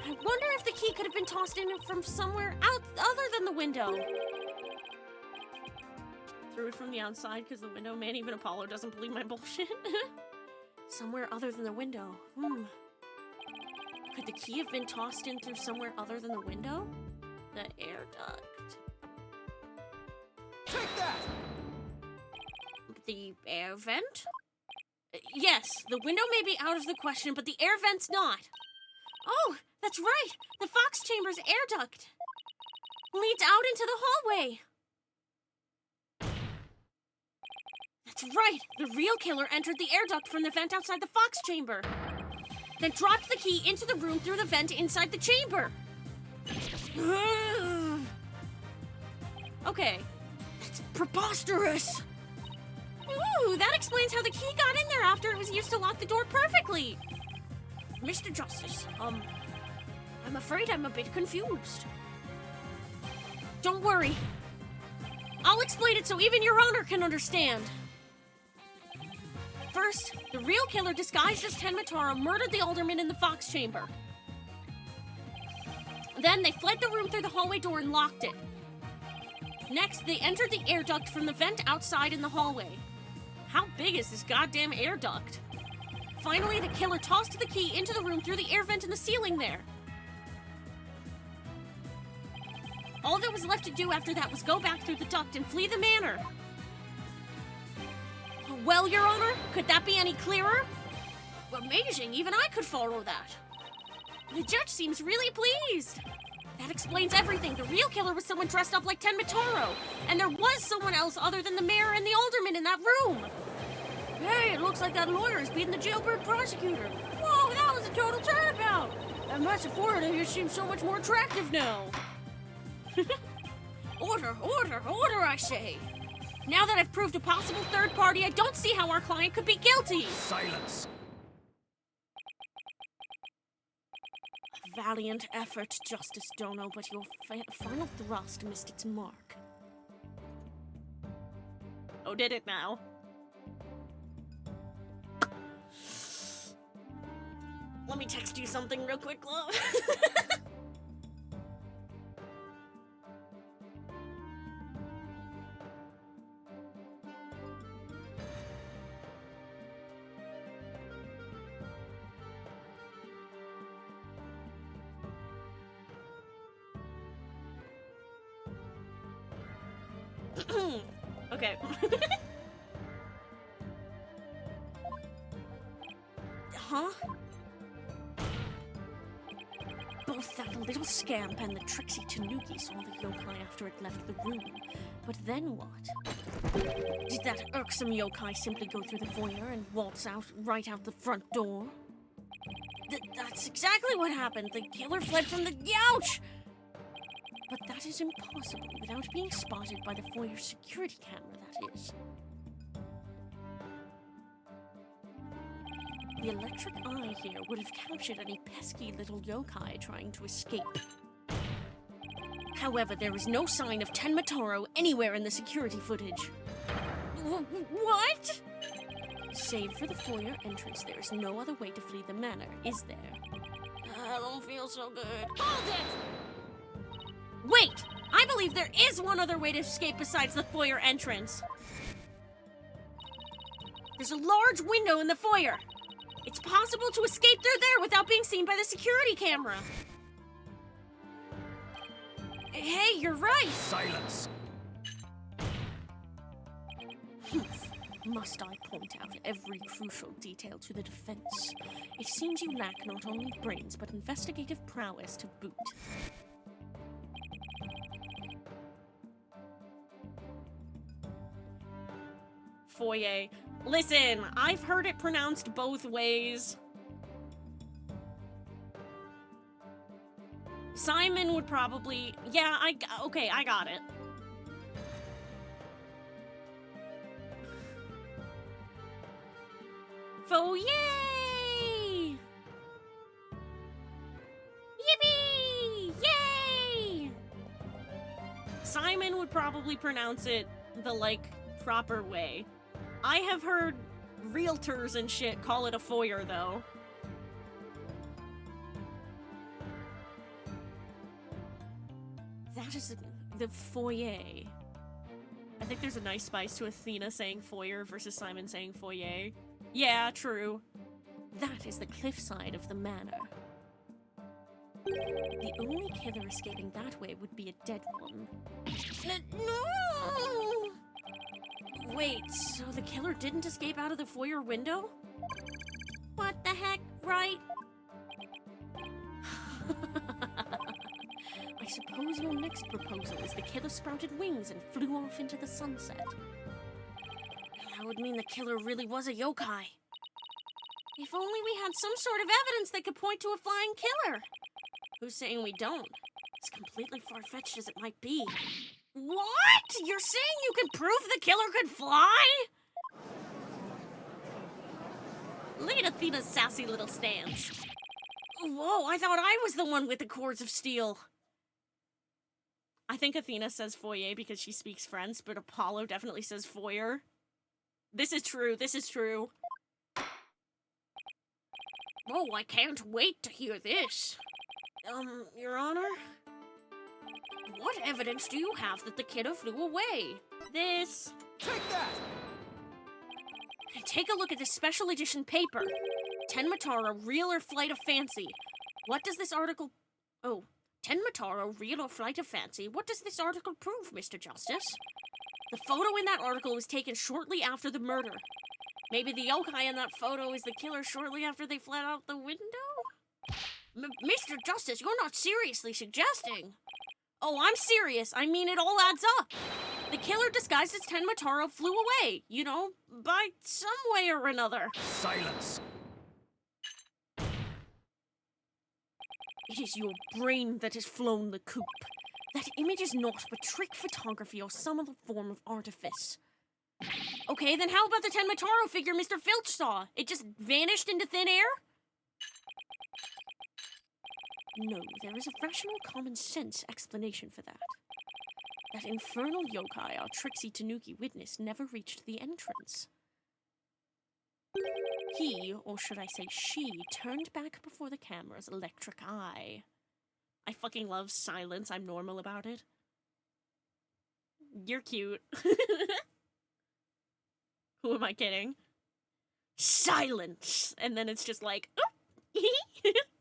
wonder if the key could have been tossed in from somewhere out other than the window. Threw it from the outside because the window. Man, even Apollo doesn't believe my bullshit. Somewhere other than the window. Could the key have been tossed in through somewhere other than the window? The air duct. Take that! The air vent? Yes, the window may be out of the question, but the air vent's not. Oh, that's right! The fox chamber's air duct leads out into the hallway. That's right! The real killer entered the air duct from the vent outside the fox chamber, then dropped the key into the room through the vent inside the chamber. Okay, that's preposterous! Ooh, that explains how the key got in there after it was used to lock the door perfectly! Mr. Justice, I'm afraid I'm a bit confused. Don't worry. I'll explain it so even Your Honor can understand. First, the real killer disguised as Tenmataro murdered the alderman in the fox chamber. Then they fled the room through the hallway door and locked it. Next, they entered the air duct from the vent outside in the hallway. How big is this goddamn air duct? Finally, the killer tossed the key into the room through the air vent in the ceiling there. All that was left to do after that was go back through the duct and flee the manor. Well, Your Honor, could that be any clearer? Amazing, even I could follow that. The judge seems really pleased. That explains everything. The real killer was someone dressed up like Tenmataro, and there was someone else other than the mayor and the alderman in that room. Hey, it looks like that lawyer is beating the jailbird prosecutor. Whoa, that was a total turnabout. That massive forehead of yours seems so much more attractive now. Order, order, order, I say. Now that I've proved a possible third party, I don't see how our client could be guilty. Silence. A valiant effort, Justice Dono, but your final thrust missed its mark. Oh, did it now? Let me text you something real quick, love. Okay. Huh? Both that little scamp and the tricksy Tanuki saw the yokai after it left the room. But then what? Did that irksome yokai simply go through the foyer and waltz out right out the front door? That's exactly what happened. The killer fled from the... Ouch! But that is impossible without being spotted by the foyer security camera, that is. The electric eye here would have captured any pesky little yokai trying to escape. However, there is no sign of Tenmataro anywhere in the security footage. What? Save for the foyer entrance, there is no other way to flee the manor, is there? I don't feel so good. Hold it! Wait! I believe there is one other way to escape besides the foyer entrance. There's a large window in the foyer. It's possible to escape through there without being seen by the security camera. Hey, you're right. Silence. Must I point out every crucial detail to the defense? It seems you lack not only brains, but investigative prowess to boot. Foyer. Listen, I've heard it pronounced both ways. Simon would probably... Yeah, okay, I got it. Foyer! Yippee! Yay! Simon would probably pronounce it the, proper way. I have heard realtors and shit call it a foyer, though. That is the foyer. I think there's a nice spice to Athena saying foyer versus Simon saying foyer. Yeah, true. That is the cliffside of the manor. The only killer escaping that way would be a dead one. No! Wait, so the killer didn't escape out of the foyer window? What the heck, right? I suppose your next proposal is the killer sprouted wings and flew off into the sunset. That would mean the killer really was a yokai. If only we had some sort of evidence that could point to a flying killer. Who's saying we don't? As completely far-fetched as it might be. What? You're saying you can prove the killer could fly? Look at Athena's sassy little stance. Whoa, I thought I was the one with the cords of steel. I think Athena says foyer because she speaks French, but Apollo definitely says foyer. This is true, this is true. Oh, I can't wait to hear this. Your Honor? What evidence do you have that the killer flew away? This. Take that! Take a look at this special edition paper. Tenmataro, Real or Flight of Fancy. What does this article... Oh, Tenmataro, Real or Flight of Fancy. What does this article prove, Mr. Justice? The photo in that article was taken shortly after the murder. Maybe the yokai in that photo is the killer shortly after they fled out the window? Mr. Justice, you're not seriously suggesting. Oh, I'm serious. I mean, it all adds up. The killer disguised as Tenmataro flew away, you know, by some way or another. Silence. It is your brain that has flown the coop. That image is not but trick photography or some other form of artifice. Okay, then how about the Tenmataro figure Mr. Filch saw? It just vanished into thin air? No, there is a rational common sense explanation for that. That infernal yokai our tricksy Tanuki witness never reached the entrance. He, or should I say she, turned back before the camera's electric eye. I fucking love silence. I'm normal about it. You're cute. Who am I kidding? Silence! And then it's just like, oh,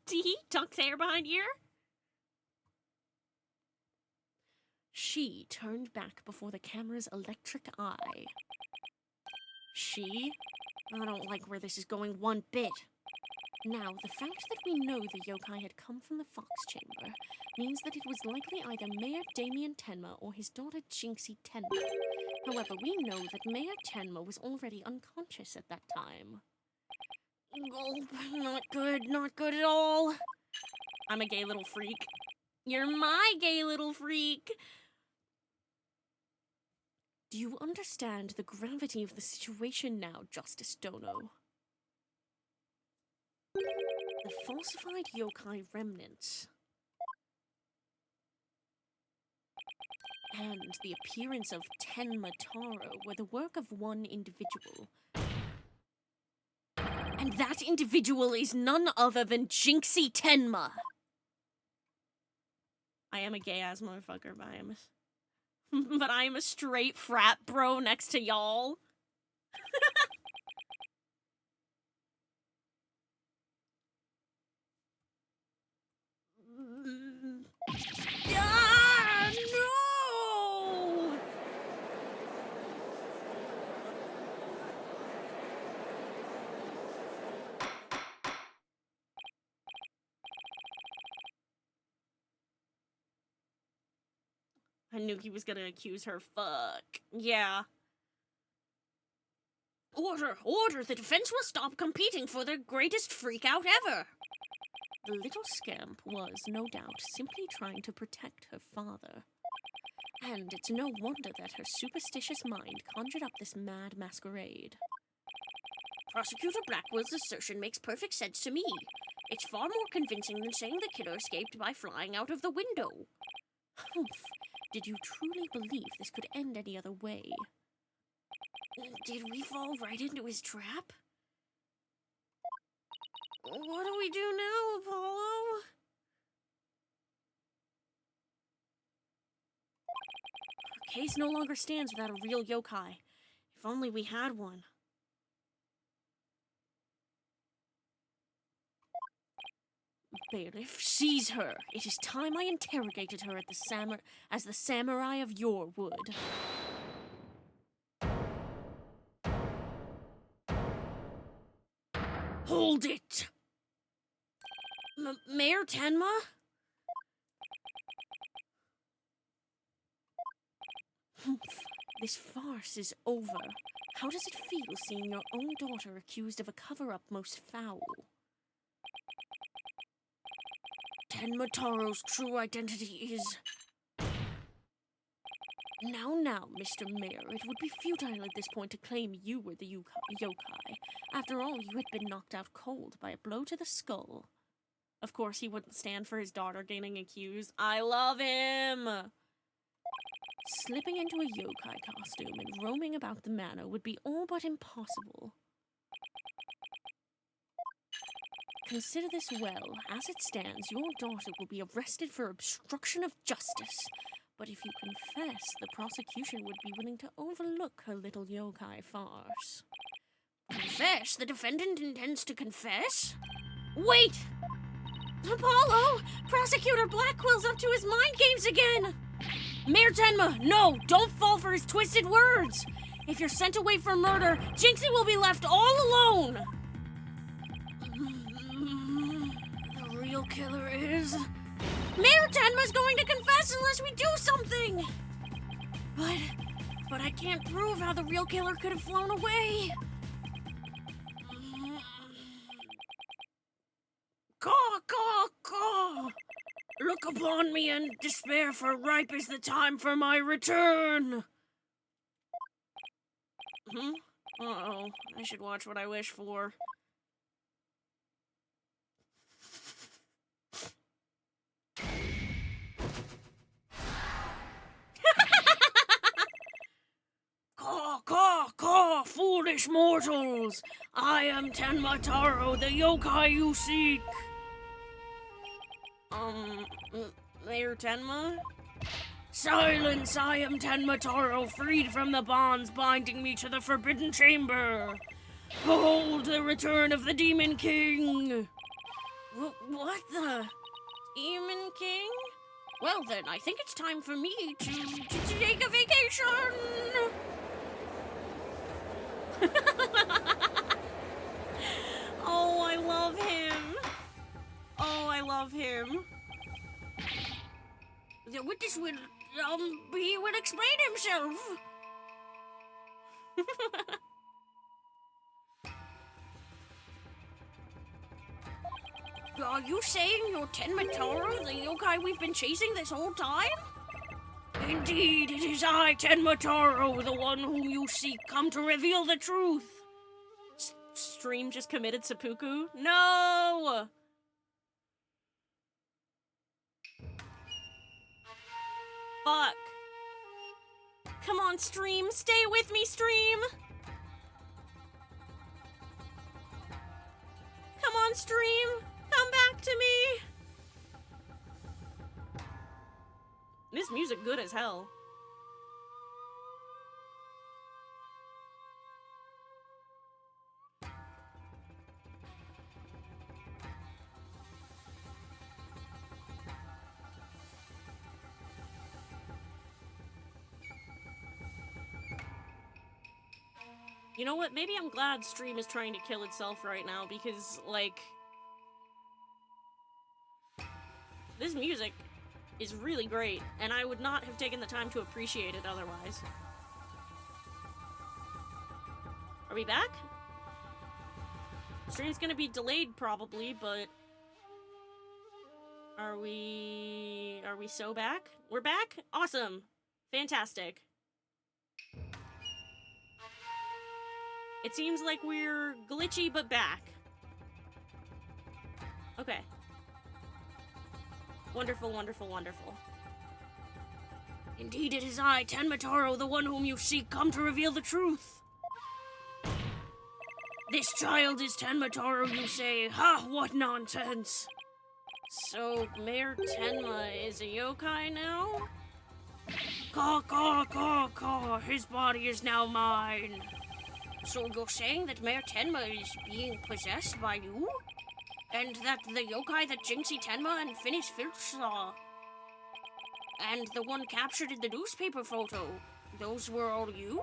tee, tucks hair behind ear. She turned back before the camera's electric eye. She? I don't like where this is going one bit. Now, the fact that we know the yokai had come from the Fox Chamber means that it was likely either Mayor Damien Tenma or his daughter Jinxie Tenma. However, we know that Mayor Tenma was already unconscious at that time. Oh, not good at all. I'm a gay little freak. You're my gay little freak. Do you understand the gravity of the situation now, Justice Dono? The falsified yokai remnants and the appearance of Tenmataro were the work of one individual. And that individual is none other than Jinxie Tenma. I am a gay-ass motherfucker, but but I am a straight frat bro next to y'all. Ah, no! I knew he was gonna accuse her. Fuck. Yeah. Order! Order! The defense will stop competing for their greatest freak-out ever! The little scamp was, no doubt, simply trying to protect her father. And it's no wonder that her superstitious mind conjured up this mad masquerade. Prosecutor Blackwell's assertion makes perfect sense to me. It's far more convincing than saying the killer escaped by flying out of the window. Humph. Did you truly believe this could end any other way? Did we fall right into his trap? What do we do now, Apollo? Our case no longer stands without a real yokai. If only we had one. Bailiff, seize her. It is time I interrogated her at as the samurai of yore would. Hold it! Mayor Tenma? This farce is over. How does it feel seeing your own daughter accused of a cover-up most foul? Tenma Taro's true identity is... Now, Mr. Mayor, it would be futile at this point to claim you were the yokai. After all, you had been knocked out cold by a blow to the skull. Of course, he wouldn't stand for his daughter getting accused. I love him! Slipping into a yokai costume and roaming about the manor would be all but impossible. Consider this well. As it stands, your daughter will be arrested for obstruction of justice. But if you confess, the prosecution would be willing to overlook her little yokai farce. Confess? The defendant intends to confess? Wait! Apollo! Prosecutor Blackwell's up to his mind games again! Mayor Tenma, no! Don't fall for his twisted words! If you're sent away for murder, Jinxie will be left all alone! The real killer is... Mayor Tenma's going to confess unless we do something! But I can't prove how the real killer could have flown away. Caw, caw, caw! Look upon me and despair, for ripe is the time for my return! Uh-oh, I should watch what I wish for. Caw, caw, caw, foolish mortals! I am Tenma Taro, the yokai you seek! Mayor Tenma? Silence! I am Tenma Taro, freed from the bonds binding me to the Forbidden Chamber! Behold the return of the Demon King! What the... Demon King? Well then, I think it's time for me to take a vacation! Oh, I love him! Oh, I love him. The witness will, he will explain himself. Are you saying you're Tenma Taro, the yokai we've been chasing this whole time? Indeed, it is I, Tenma Taro, the one whom you seek, come to reveal the truth. Stream just committed seppuku? No! Fuck. Come on, Stream. Stay with me, Stream. Come on, Stream. Come back to me. music good as hell. You know what? Maybe I'm glad Stream is trying to kill itself right now because, like, this music is really great, and I would not have taken the time to appreciate it otherwise. Are we back? Stream's gonna be delayed probably, but are we so back? We're back? Awesome. Fantastic. It seems like we're glitchy but back. Okay. Wonderful, wonderful, wonderful. Indeed it is I, Tenmataro, the one whom you seek, come to reveal the truth. This child is Tenmataro, you say? Ha, what nonsense! So, Mayor Tenma is a yokai now? Caw, caw, caw, caw, his body is now mine. So you're saying that Mayor Tenma is being possessed by you? And that the yokai that Jinxie Tenma and Phineas Filch saw, and the one captured in the newspaper photo, those were all you?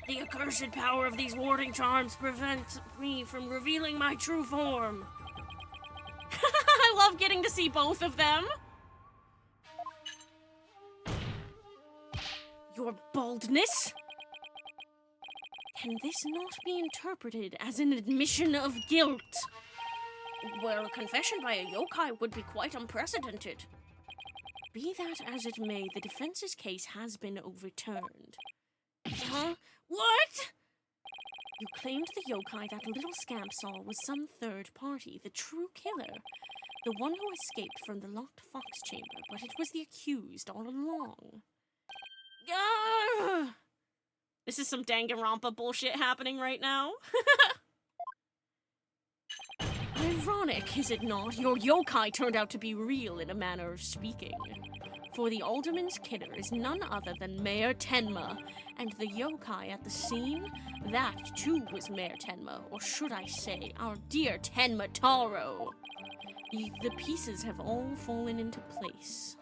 The accursed power of these warding charms prevents me from revealing my true form. I love getting to see both of them. Your baldness? Can this not be interpreted as an admission of guilt? Well, a confession by a yokai would be quite unprecedented. Be that as it may, the defense's case has been overturned. Huh? What? You claimed the yokai that little scamp saw was some third party, the true killer. The one who escaped from the locked fox chamber, but it was the accused all along. Ah! This is some Danganronpa bullshit happening right now. Ironic, is it not? Your yokai turned out to be real in a manner of speaking. For the alderman's killer is none other than Mayor Tenma, and the yokai at the scene, that too was Mayor Tenma, or should I say, our dear Tenma Taro. The pieces have all fallen into place.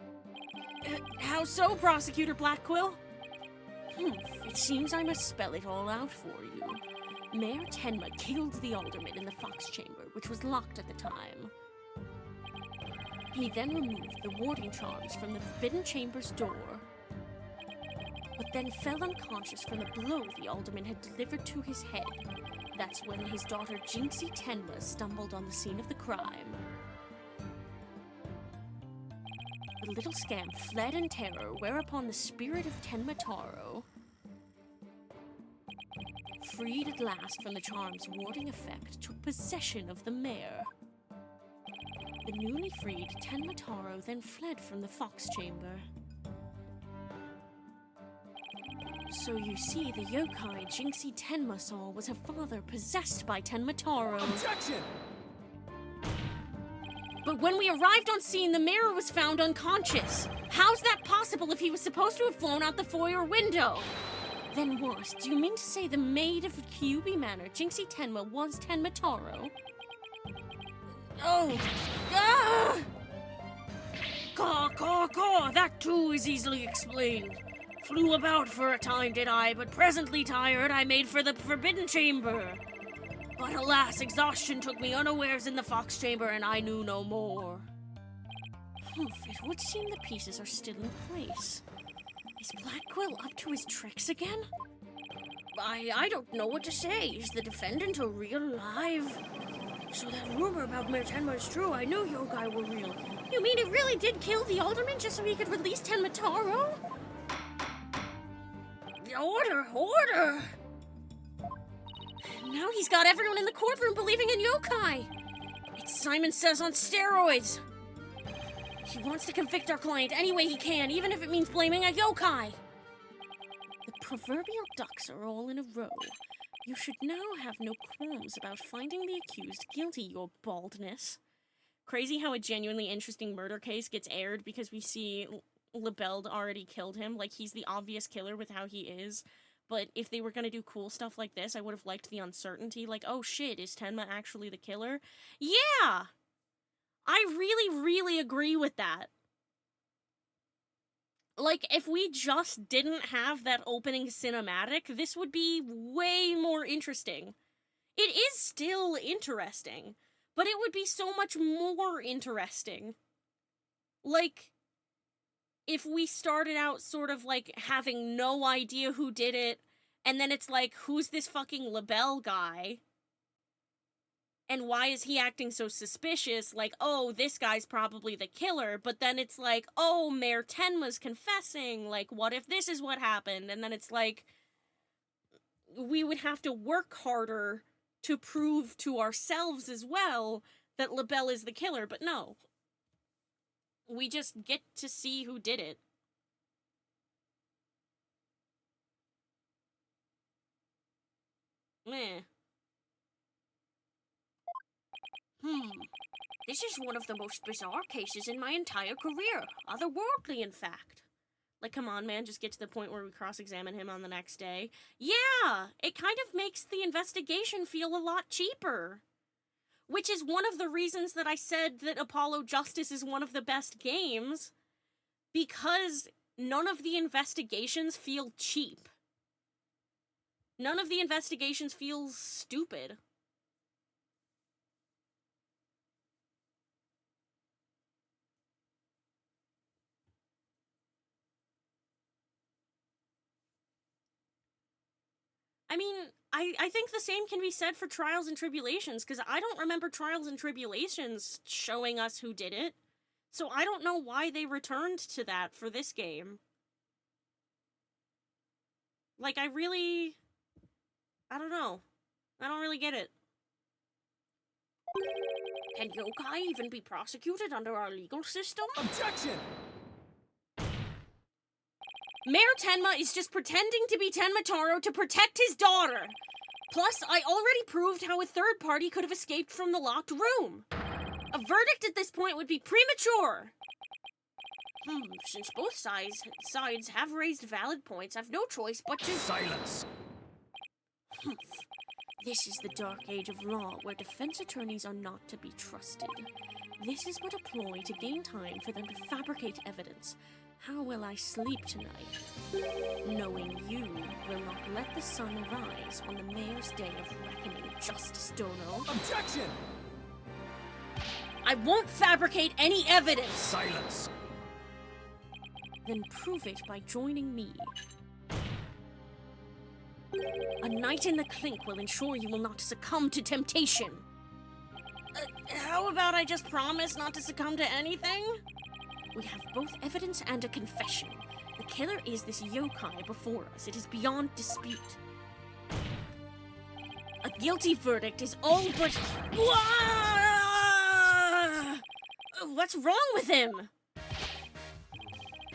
How so, Prosecutor Blackquill? It seems I must spell it all out for you. Mayor Tenma killed the alderman in the fox chamber, which was locked at the time. He then removed the warding charms from the forbidden chamber's door, but then fell unconscious from the blow the alderman had delivered to his head. That's when his daughter Jinxie Tenma stumbled on the scene of the crime. The little scamp fled in terror, whereupon the spirit of Tenma Taro, freed at last from the charm's warding effect, took possession of the mayor. The newly freed Tenma Taro then fled from the fox chamber. So you see, the yokai Jinxie Tenma saw was her father possessed by Tenma Taro. Objection! But when we arrived on scene, the mayor was found unconscious. How's that possible if he was supposed to have flown out the foyer window? Then what? Do you mean to say the maid of Kyubi Manor, Jinxie Tenma, was Tenma Taro? Oh! Ah! Caw, caw, caw! That too is easily explained. Flew about for a time, did I, but presently tired, I made for the forbidden chamber. But alas, exhaustion took me unawares in the fox chamber, and I knew no more. It would seem the pieces are still in place. Is Blackquill up to his tricks again? I don't know what to say. Is the defendant a real live? So that rumor about Mayor Tenma is true. I knew yokai were real. You mean it really did kill the alderman just so he could release Tenma Taro? Order! Order! Now he's got everyone in the courtroom believing in yokai. It's Simon Says on steroids. He wants to convict our client any way he can, even if it means blaming a yokai. The proverbial ducks are all in a row. You should now have no qualms about finding the accused guilty, your baldness. Crazy how a genuinely interesting murder case gets aired because we see LaBelle already killed him. Like, he's the obvious killer with how he is. But if they were gonna do cool stuff like this, I would have liked the uncertainty. Like, oh shit, is Tenma actually the killer? Yeah! I really, really agree with that. Like, if we just didn't have that opening cinematic, this would be way more interesting. It is still interesting, but it would be so much more interesting. Like, if we started out sort of, like, having no idea who did it, and then it's like, who's this fucking LaBelle guy? And why is he acting so suspicious? Like, oh, this guy's probably the killer, but then it's like, oh, Mayor Tenma's confessing, like, what if this is what happened? And then it's like, we would have to work harder to prove to ourselves as well that LaBelle is the killer, but no. We just get to see who did it. Meh. This is one of the most bizarre cases in my entire career. Otherworldly, in fact. Like, come on, man, just get to the point where we cross-examine him on the next day. Yeah! It kind of makes the investigation feel a lot cheaper. Which is one of the reasons that I said that Apollo Justice is one of the best games. Because none of the investigations feel cheap. None of the investigations feel stupid. I mean, I think the same can be said for Trials and Tribulations, because I don't remember Trials and Tribulations showing us who did it. So I don't know why they returned to that for this game. Like, I don't know. I don't really get it. Can yokai even be prosecuted under our legal system? Objection! Mayor Tenma is just pretending to be Tenma Taro to protect his daughter. Plus, I already proved how a third party could have escaped from the locked room. A verdict at this point would be premature. Since both sides have raised valid points, I've no choice but to... Silence! This is the dark age of law, where defense attorneys are not to be trusted. This is but a ploy to gain time for them to fabricate evidence. How will I sleep tonight? Knowing you will not let the sun rise on the mayor's day of reckoning, Justice Dono. Objection! I won't fabricate any evidence! Silence! Then prove it by joining me. A night in the clink will ensure you will not succumb to temptation. How about I just promise not to succumb to anything? We have both evidence and a confession. The killer is this yokai before us. It is beyond dispute. A guilty verdict is all but... What's wrong with him?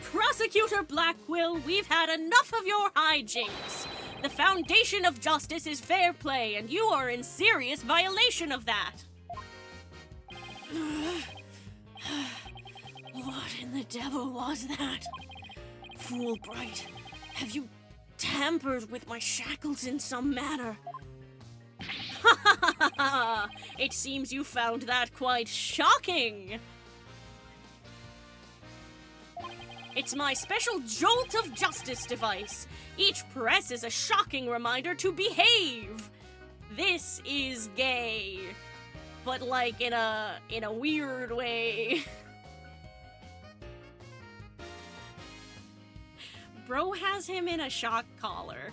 Prosecutor Blackquill, we've had enough of your hijinks. The foundation of justice is fair play, and you are in serious violation of that. What in the devil was that? Fool Bright, have you tampered with my shackles in some manner? Ha ha ha ha! It seems you found that quite shocking! It's my special jolt of justice device. Each press is a shocking reminder to behave. This is gay. But like in a weird way. Bro has him in a shock collar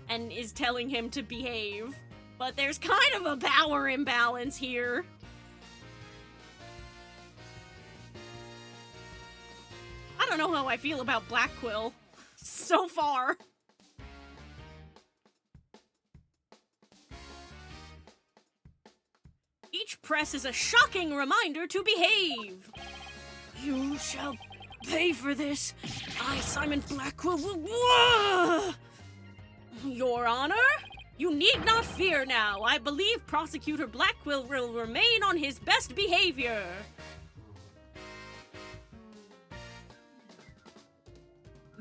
and is telling him to behave. But there's kind of a power imbalance here. I don't know how I feel about Blackquill so far. Each press is a shocking reminder to behave. You shall pay for this. I, Simon Blackquill, will... Your Honor? You need not fear now. I believe Prosecutor Blackquill will remain on his best behavior.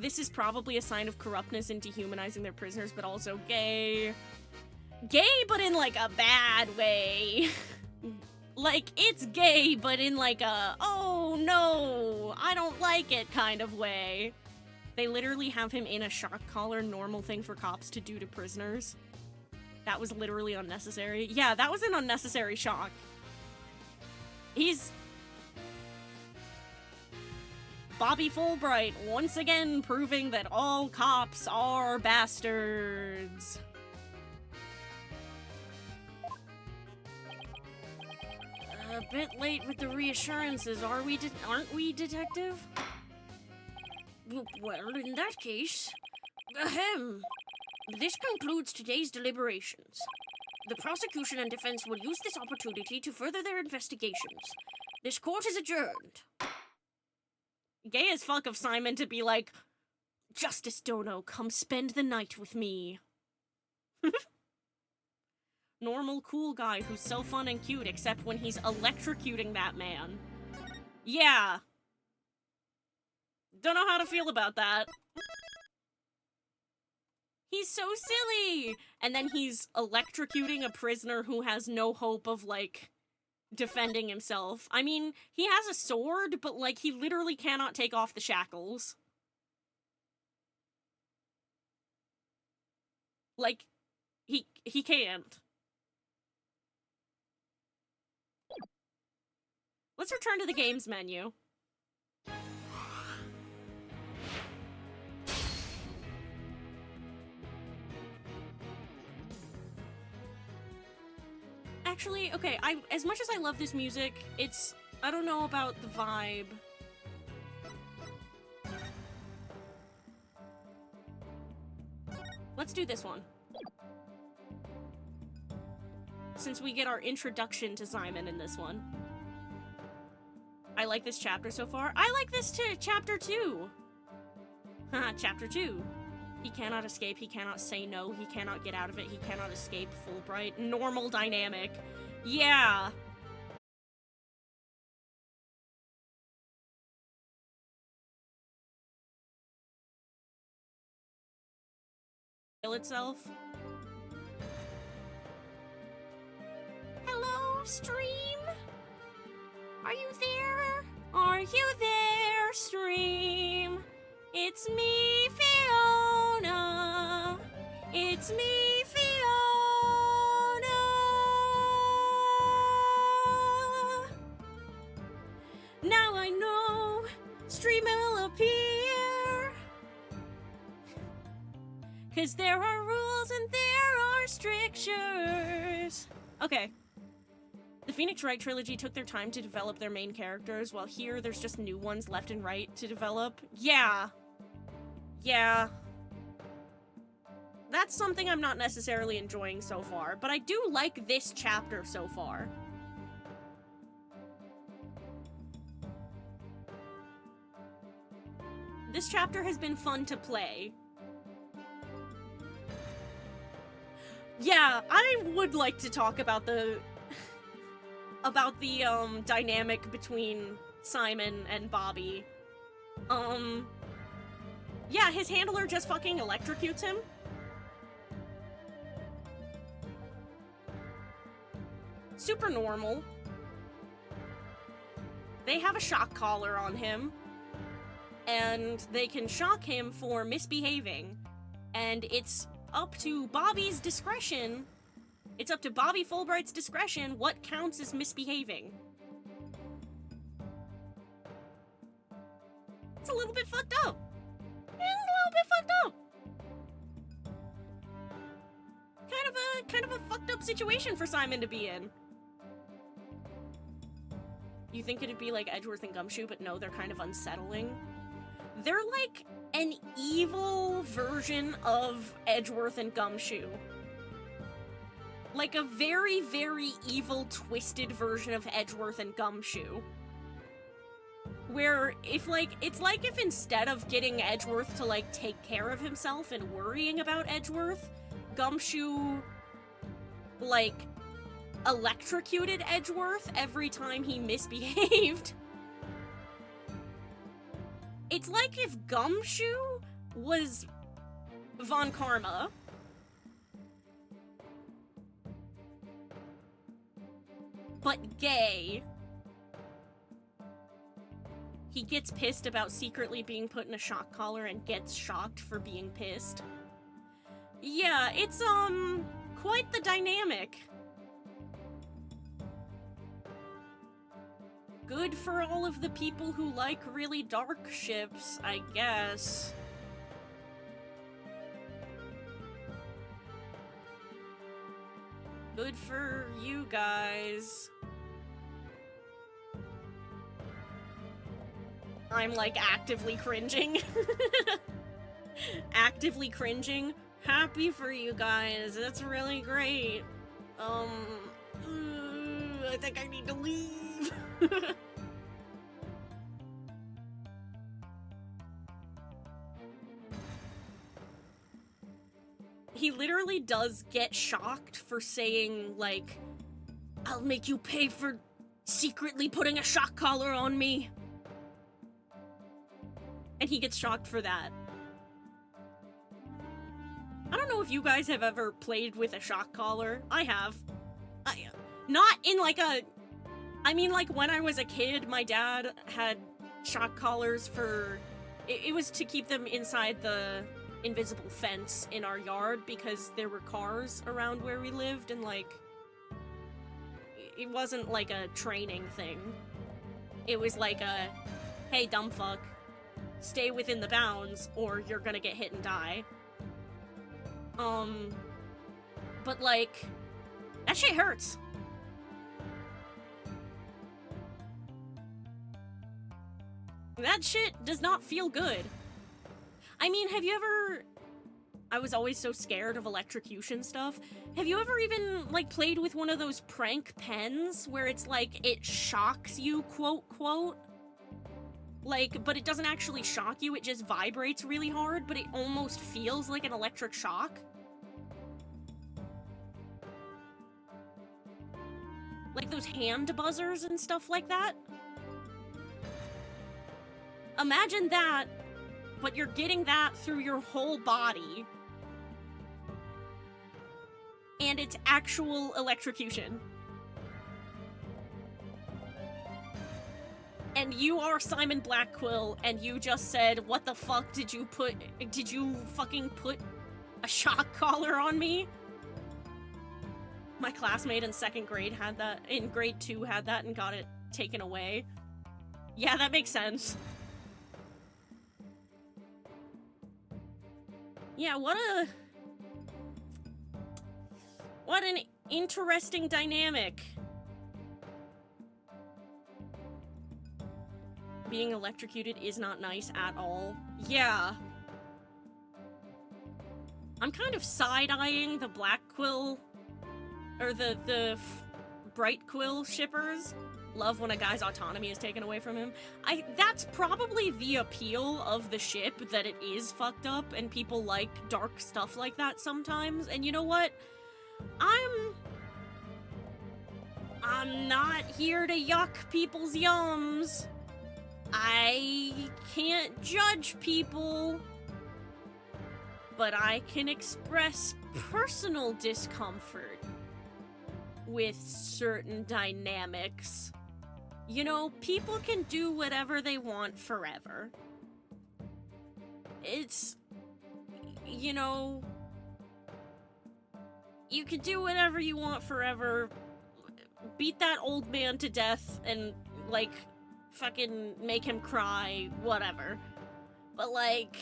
this is probably a sign of corruptness in dehumanizing their prisoners, but also gay. Gay, but in, like, a bad way. Like, it's gay, but in, like, a, oh, no, I don't like it kind of way. They literally have him in a shock collar, normal thing for cops to do to prisoners. That was literally unnecessary. Yeah, that was an unnecessary shock. He's... Bobby Fulbright, once again proving that all cops are bastards. A bit late with the reassurances, aren't we, Detective? Well, in that case, ahem. This concludes today's deliberations. The prosecution and defense will use this opportunity to further their investigations. This court is adjourned. Gay as fuck of Simon to be like, Justice Dono, come spend the night with me. Normal, cool guy who's so fun and cute, except when he's electrocuting that man. Yeah. Don't know how to feel about that. He's so silly! And then he's electrocuting a prisoner who has no hope of, like, defending himself. I mean, he has a sword, but, like, he literally cannot take off the shackles. Like, he can't. Let's return to the games menu. Actually, okay, as much as I love this music, I don't know about the vibe. Let's do this one. Since we get our introduction to Simon in this one. I like this chapter so far. I like this chapter too. Haha, chapter 2. He cannot escape, he cannot say no, he cannot get out of it, he cannot escape Fulbright. Normal dynamic. Yeah. Kill itself. Hello, stream? Are you there? Are you there, stream? It's me, Fiona. It's me, Fiona. Now I know stream will appear. 'Cause there are rules and there are strictures. Okay. The Phoenix Wright trilogy took their time to develop their main characters, while here there's just new ones left and right to develop. Yeah. Yeah. That's something I'm not necessarily enjoying so far, but I do like this chapter so far. This chapter has been fun to play. Yeah, I would like to talk about the dynamic between Simon and Bobby. Yeah, his handler just fucking electrocutes him. Super normal. They have a shock collar on him, and they can shock him for misbehaving, and it's up to Bobby's discretion. It's up to Bobby Fulbright's discretion what counts as misbehaving. It's a little bit fucked up. It's a little bit fucked up. Kind of a fucked up situation for Simon to be in. You think it'd be like Edgeworth and Gumshoe, but no, they're kind of unsettling. They're like an evil version of Edgeworth and Gumshoe. Like a very, very evil, twisted version of Edgeworth and Gumshoe. Where it's like if instead of getting Edgeworth to like take care of himself and worrying about Edgeworth, Gumshoe like electrocuted Edgeworth every time he misbehaved. It's like if Gumshoe was Von Karma. But gay. He gets pissed about secretly being put in a shock collar and gets shocked for being pissed. Yeah, it's, quite the dynamic. Good for all of the people who like really dark ships, I guess. Good for you guys. I'm, like, actively cringing. Actively cringing. Happy for you guys. That's really great. I think I need to leave. He literally does get shocked for saying, like, I'll make you pay for secretly putting a shock collar on me. And he gets shocked for that. I don't know if you guys have ever played with a shock collar. I have. Not in like a... I mean, like, when I was a kid, my dad had shock collars for... It was to keep them inside the invisible fence in our yard because there were cars around where we lived and, like... It wasn't like a training thing. It was like a, hey, dumb fuck, stay within the bounds or you're gonna get hit and die. But, like, that shit hurts. That shit does not feel good. I mean, have you ever... I was always so scared of electrocution stuff. Have you ever even, like, played with one of those prank pens where it's like, it shocks you, quote, quote? Like, but it doesn't actually shock you, it just vibrates really hard, but it almost feels like an electric shock? Like those hand buzzers and stuff like that? Imagine that, but you're getting that through your whole body. And it's actual electrocution. And you are Simon Blackquill, and you just said, what the fuck did you fucking put a shock collar on me? My classmate in second grade had that, in grade 2 had that and got it taken away. Yeah, that makes sense. Yeah, what an interesting dynamic. Being electrocuted is not nice at all. Yeah. I'm kind of side-eyeing the Black Quill, or the Bright Quill shippers. Love when a guy's autonomy is taken away from him. That's probably the appeal of the ship, that it is fucked up, and people like dark stuff like that sometimes. And you know what? I'm not here to yuck people's yums. I can't judge people, but I can express personal discomfort with certain dynamics. You know, people can do whatever they want forever. It's, you know, you can do whatever you want forever, beat that old man to death and, like, fucking make him cry, whatever. But, like,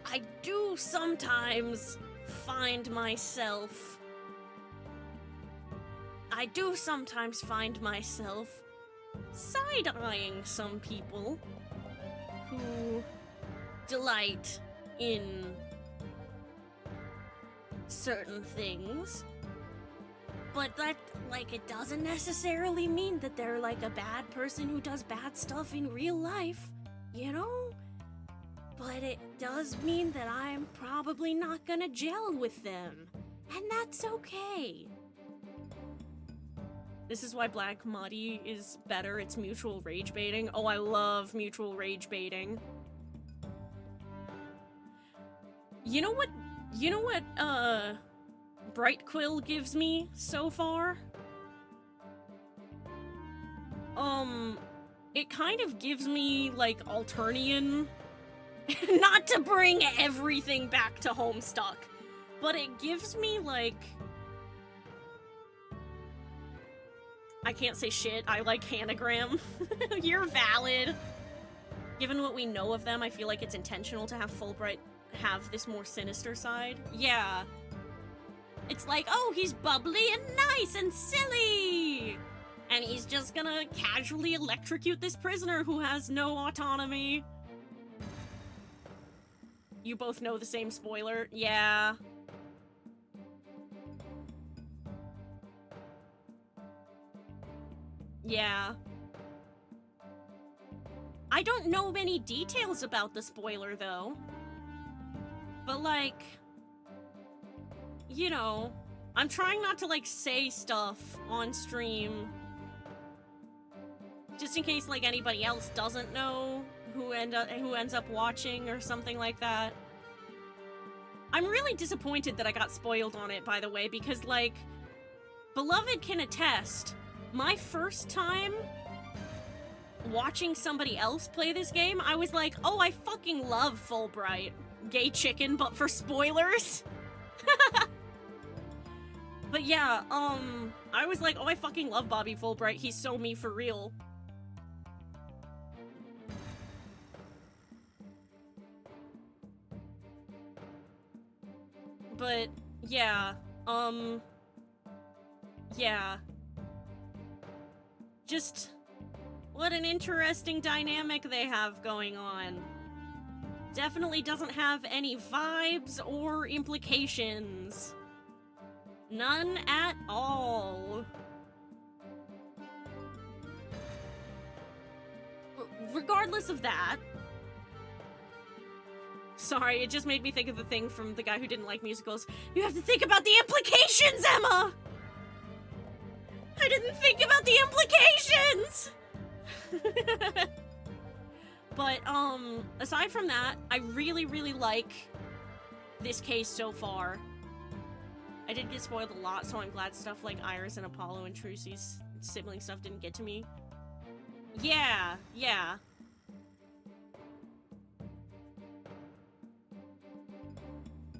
I do sometimes find myself side-eyeing some people who delight in certain things. But that, like, it doesn't necessarily mean that they're, like, a bad person who does bad stuff in real life, you know? But it does mean that I'm probably not gonna gel with them. And that's okay. This is why Black Muddy is better. It's mutual rage baiting. Oh, I love mutual rage baiting. You know what, Bright Quill gives me so far? It kind of gives me, like, Alternian. Not to bring everything back to Homestuck, but it gives me, like... I can't say shit, I like Hanagram. You're valid. Given what we know of them, I feel like it's intentional to have Fulbright have this more sinister side. Yeah. It's like, oh, he's bubbly and nice and silly! And he's just gonna casually electrocute this prisoner who has no autonomy. You both know the same spoiler? Yeah. Yeah. I don't know many details about the spoiler, though. But, like... You know, I'm trying not to, like, say stuff on stream. Just in case, like, anybody else doesn't know who ends up watching or something like that. I'm really disappointed that I got spoiled on it, by the way, because, like, Beloved can attest, my first time watching somebody else play this game, I was like, oh, I fucking love Fulbright. Gay chicken, but for spoilers. But yeah, I was like, oh, I fucking love Bobby Fulbright. He's so me for real. But, yeah, yeah. Just, what an interesting dynamic they have going on. Definitely doesn't have any vibes or implications. None at all. Regardless of that... Sorry, it just made me think of the thing from the guy who didn't like musicals. You have to think about the implications, Emma! I didn't think about the implications! But, aside from that, I really, really like this case so far. I did get spoiled a lot, so I'm glad stuff like Iris and Apollo and Trucy's sibling stuff didn't get to me. Yeah, yeah.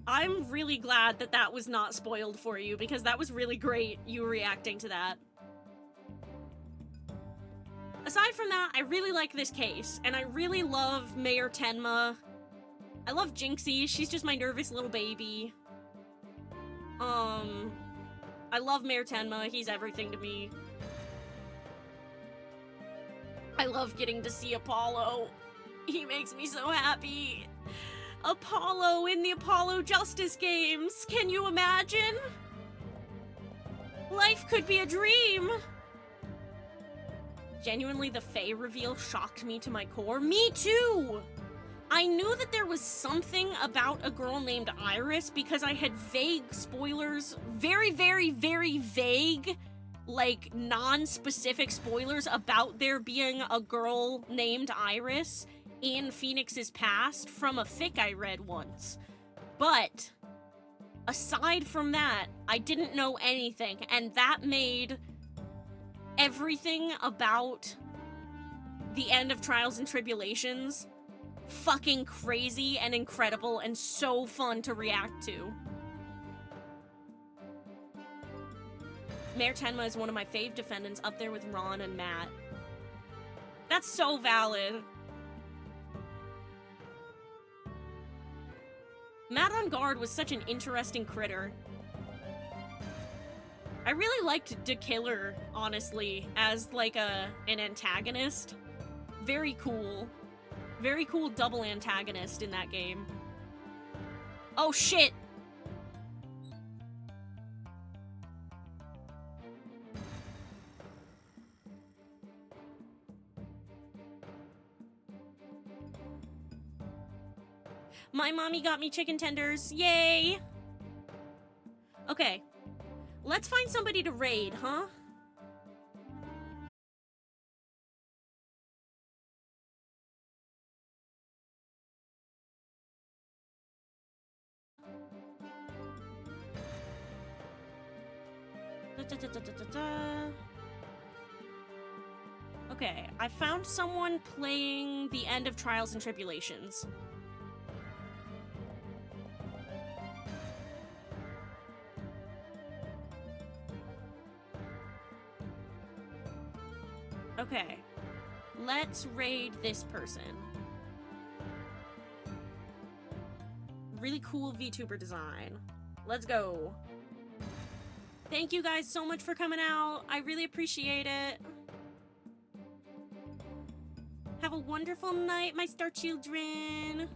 I'm really glad that that was not spoiled for you, because that was really great, you reacting to that. Aside from that, I really like this case, and I really love Mayor Tenma. I love Jinxie, she's just my nervous little baby. I love Mayor Tenma, he's everything to me. I love getting to see Apollo. He makes me so happy. Apollo in the Apollo Justice Games, can you imagine? Life could be a dream. Genuinely, the Fae reveal shocked me to my core. Me too! I knew that there was something about a girl named Iris because I had vague spoilers, very, very, very vague, like, non-specific spoilers about there being a girl named Iris in Phoenix's past from a fic I read once. But, aside from that, I didn't know anything, and that made everything about the end of Trials and Tribulations fucking crazy and incredible and so fun to react to. Mayor Tenma is one of my fave defendants, up there with Ron and Matt. That's so valid. Matt on Guard was such an interesting critter. I really liked The Killer, honestly, as like an antagonist. Very cool. Very cool double antagonist in that game. Oh shit! My mommy got me chicken tenders. Yay! Okay. Let's find somebody to raid, huh? Da-da-da-da-da-da. Okay, I found someone playing the end of Trials and Tribulations. Okay, let's raid this person. Really cool VTuber design. Let's go. Thank you guys so much for coming out. I really appreciate it. Have a wonderful night, my star children.